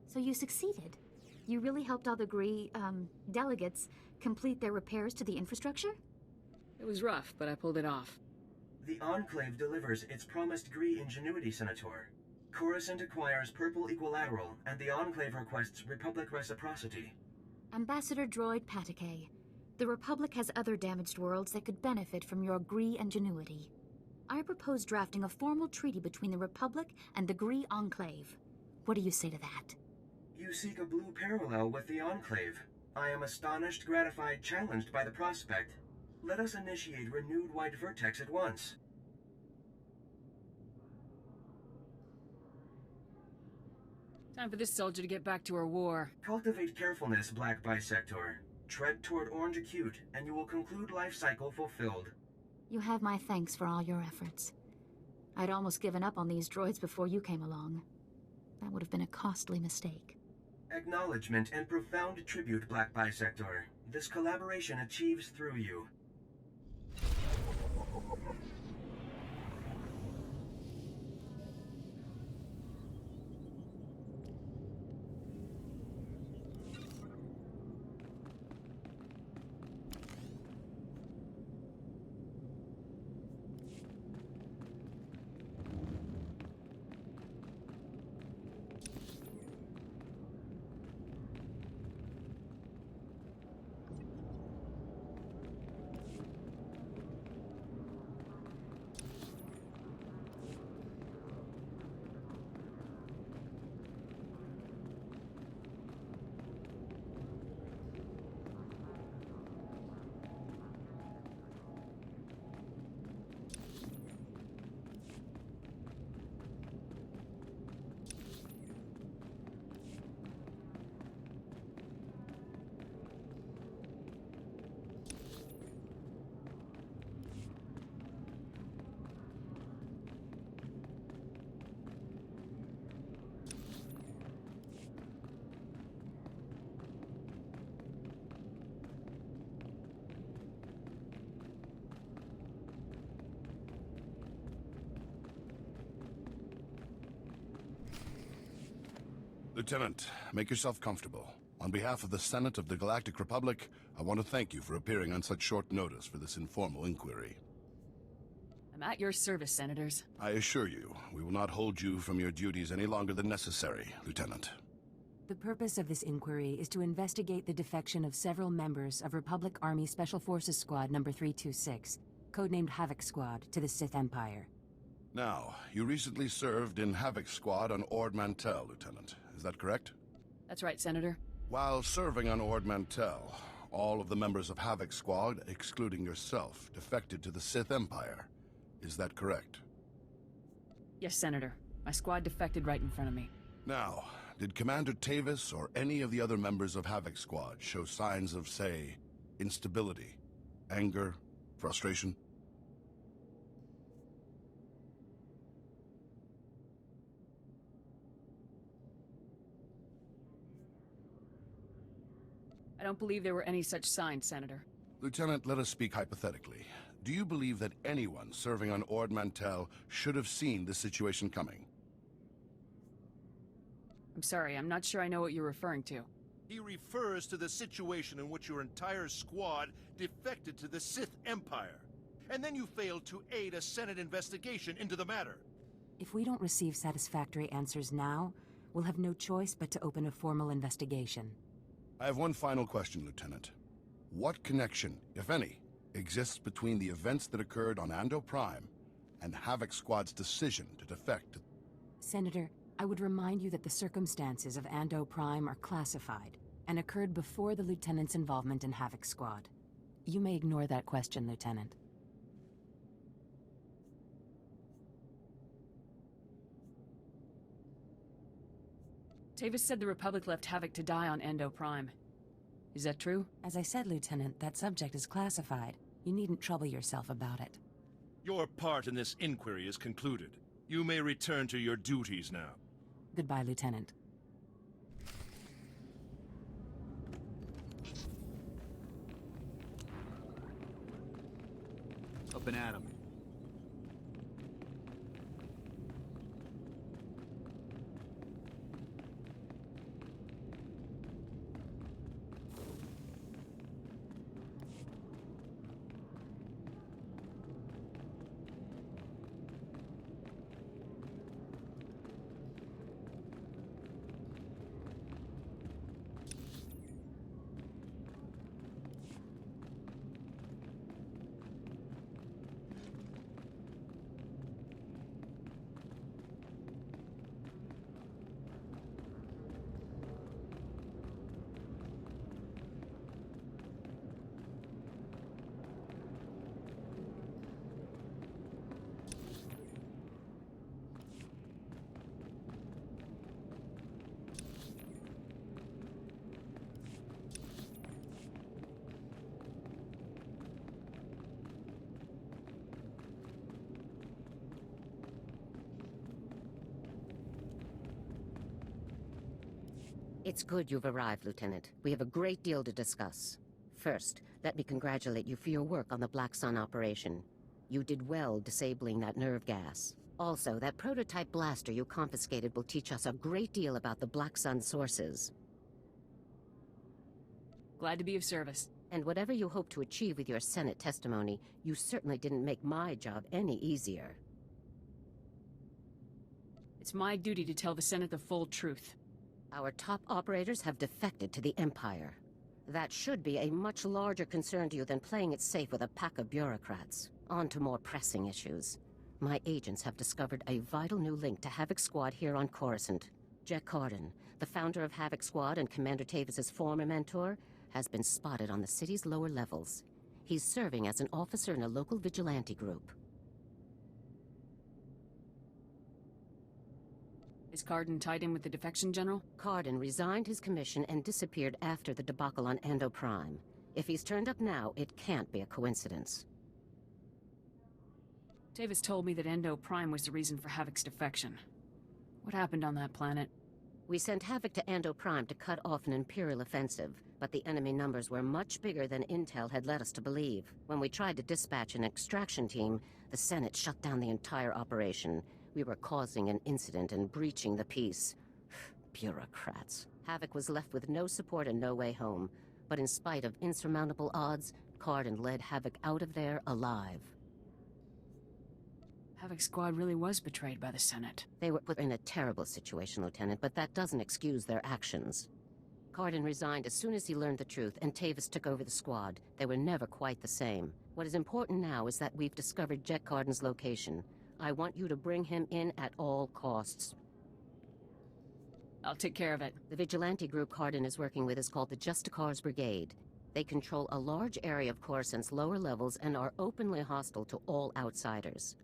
So you succeeded. You really helped all the delegates complete their repairs to the infrastructure? It was rough, but I pulled it off. The Enclave delivers its promised Gree ingenuity, Senator. Coruscant acquires Purple Equilateral, and the Enclave requests Republic reciprocity. Ambassador Droid Patake, the Republic has other damaged worlds that could benefit from your Gree ingenuity. I propose drafting a formal treaty between the Republic and the Gree Enclave. What do you say to that? You seek a blue parallel with the Enclave. I am astonished, gratified, challenged by the prospect. Let us initiate renewed White Vertex at once. Time for this soldier to get back to her war. Cultivate carefulness, Black Bisector. Tread toward Orange Acute, and you will conclude life cycle fulfilled. You have my thanks for all your efforts. I'd almost given up on these droids before you came along. That would have been a costly mistake. Acknowledgement and profound tribute, Black Bisector. This collaboration achieves through you. Lieutenant, make yourself comfortable. On behalf of the Senate of the Galactic Republic, I want to thank you for appearing on such short notice for this informal inquiry. I'm at your service, Senators. I assure you, we will not hold you from your duties any longer than necessary, Lieutenant. The purpose of this inquiry is to investigate the defection of several members of Republic Army Special Forces Squad number 326, codenamed Havoc Squad, to the Sith Empire. Now, you recently served in Havoc Squad on Ord Mantell, Lieutenant. Is that correct? That's right, Senator. While serving on Ord Mantell, all of the members of Havoc Squad, excluding yourself, defected to the Sith Empire. Is that correct? Yes, Senator. My squad defected right in front of me. Now, did Commander Tavis or any of the other members of Havoc Squad show signs of, say, instability, anger, frustration? I don't believe there were any such signs, Senator. Lieutenant, let us speak hypothetically. Do you believe that anyone serving on Ord Mantell should have seen this situation coming? I'm sorry, I'm not sure I know what you're referring to. He refers to the situation in which your entire squad defected to the Sith Empire. And then you failed to aid a Senate investigation into the matter. If we don't receive satisfactory answers now, we'll have no choice but to open a formal investigation. I have one final question, Lieutenant. What connection, if any, exists between the events that occurred on Ando Prime and Havoc Squad's decision to defect? Senator, I would remind you that the circumstances of Ando Prime are classified and occurred before the Lieutenant's involvement in Havoc Squad. You may ignore that question, Lieutenant. Tavis said the Republic left Havoc to die on Ando Prime. Is that true? As I said, Lieutenant, that subject is classified. You needn't trouble yourself about it. Your part in this inquiry is concluded. You may return to your duties now. Goodbye, Lieutenant. Up and at 'em. It's good you've arrived, Lieutenant. We have a great deal to discuss. First, let me congratulate you for your work on the Black Sun operation. You did well disabling that nerve gas. Also, that prototype blaster you confiscated will teach us a great deal about the Black Sun sources. Glad to be of service. And whatever you hope to achieve with your Senate testimony, you certainly didn't make my job any easier. It's my duty to tell the Senate the full truth. Our top operators have defected to the Empire. That should be a much larger concern to you than playing it safe with a pack of bureaucrats. On to more pressing issues. My agents have discovered a vital new link to Havoc Squad here on Coruscant. Jack Carden, the founder of Havoc Squad and Commander Tavis's former mentor, has been spotted on the city's lower levels. He's serving as an officer in a local vigilante group. Is Carden tied in with the defection, General? Carden resigned his commission and disappeared after the debacle on Ando Prime. If he's turned up now, it can't be a coincidence. Tavis told me that Endo Prime was the reason for Havoc's defection. What happened on that planet? We sent Havoc to Ando Prime to cut off an Imperial offensive, but the enemy numbers were much bigger than Intel had led us to believe. When we tried to dispatch an extraction team, the Senate shut down the entire operation. We were causing an incident and breaching the peace. Bureaucrats. Havoc was left with no support and no way home. But in spite of insurmountable odds, Carden led Havoc out of there alive. Havoc Squad really was betrayed by the Senate. They were put in a terrible situation, Lieutenant, but that doesn't excuse their actions. Carden resigned as soon as he learned the truth, and Tavis took over the squad. They were never quite the same. What is important now is that we've discovered Jet Carden's location. I want you to bring him in at all costs. I'll take care of it. The vigilante group Carden is working with is called the SWTOR's Brigade. They control a large area of Coruscant's lower levels and are openly hostile to all outsiders.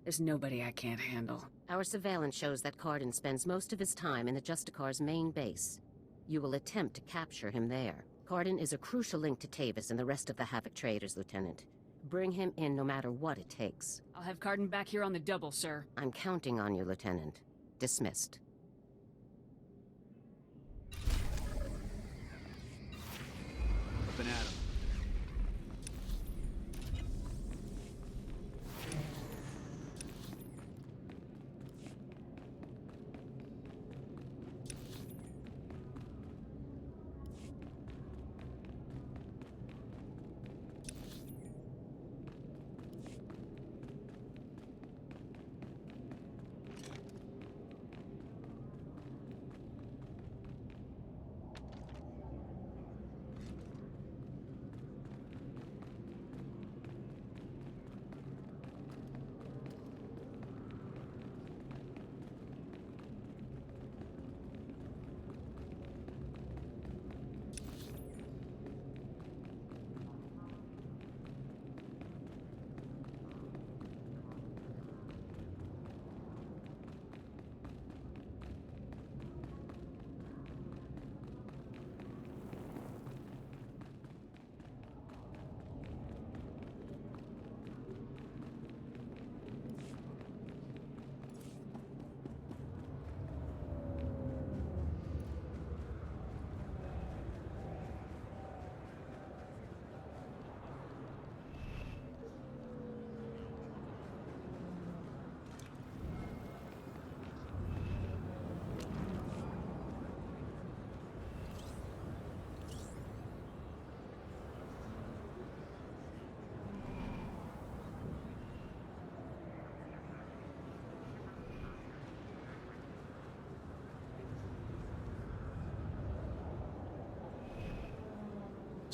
There's nobody I can't handle. Our surveillance shows that Carden spends most of his time in the SWTOR's main base. You will attempt to capture him there. Carden is a crucial link to Tavis and the rest of the Havoc traders, Lieutenant. Bring him in no matter what it takes. I'll have Carden back here on the double, sir. I'm counting on you, Lieutenant. Dismissed. Up and at 'em.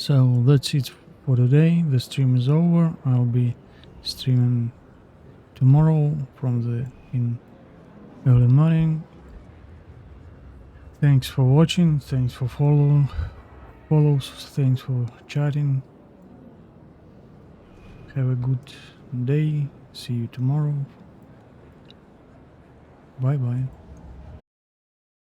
So that's it for today. The stream is over. I'll be streaming tomorrow in early morning. Thanks for watching. Thanks for follows. Thanks for chatting. Have a good day. See you tomorrow. Bye bye.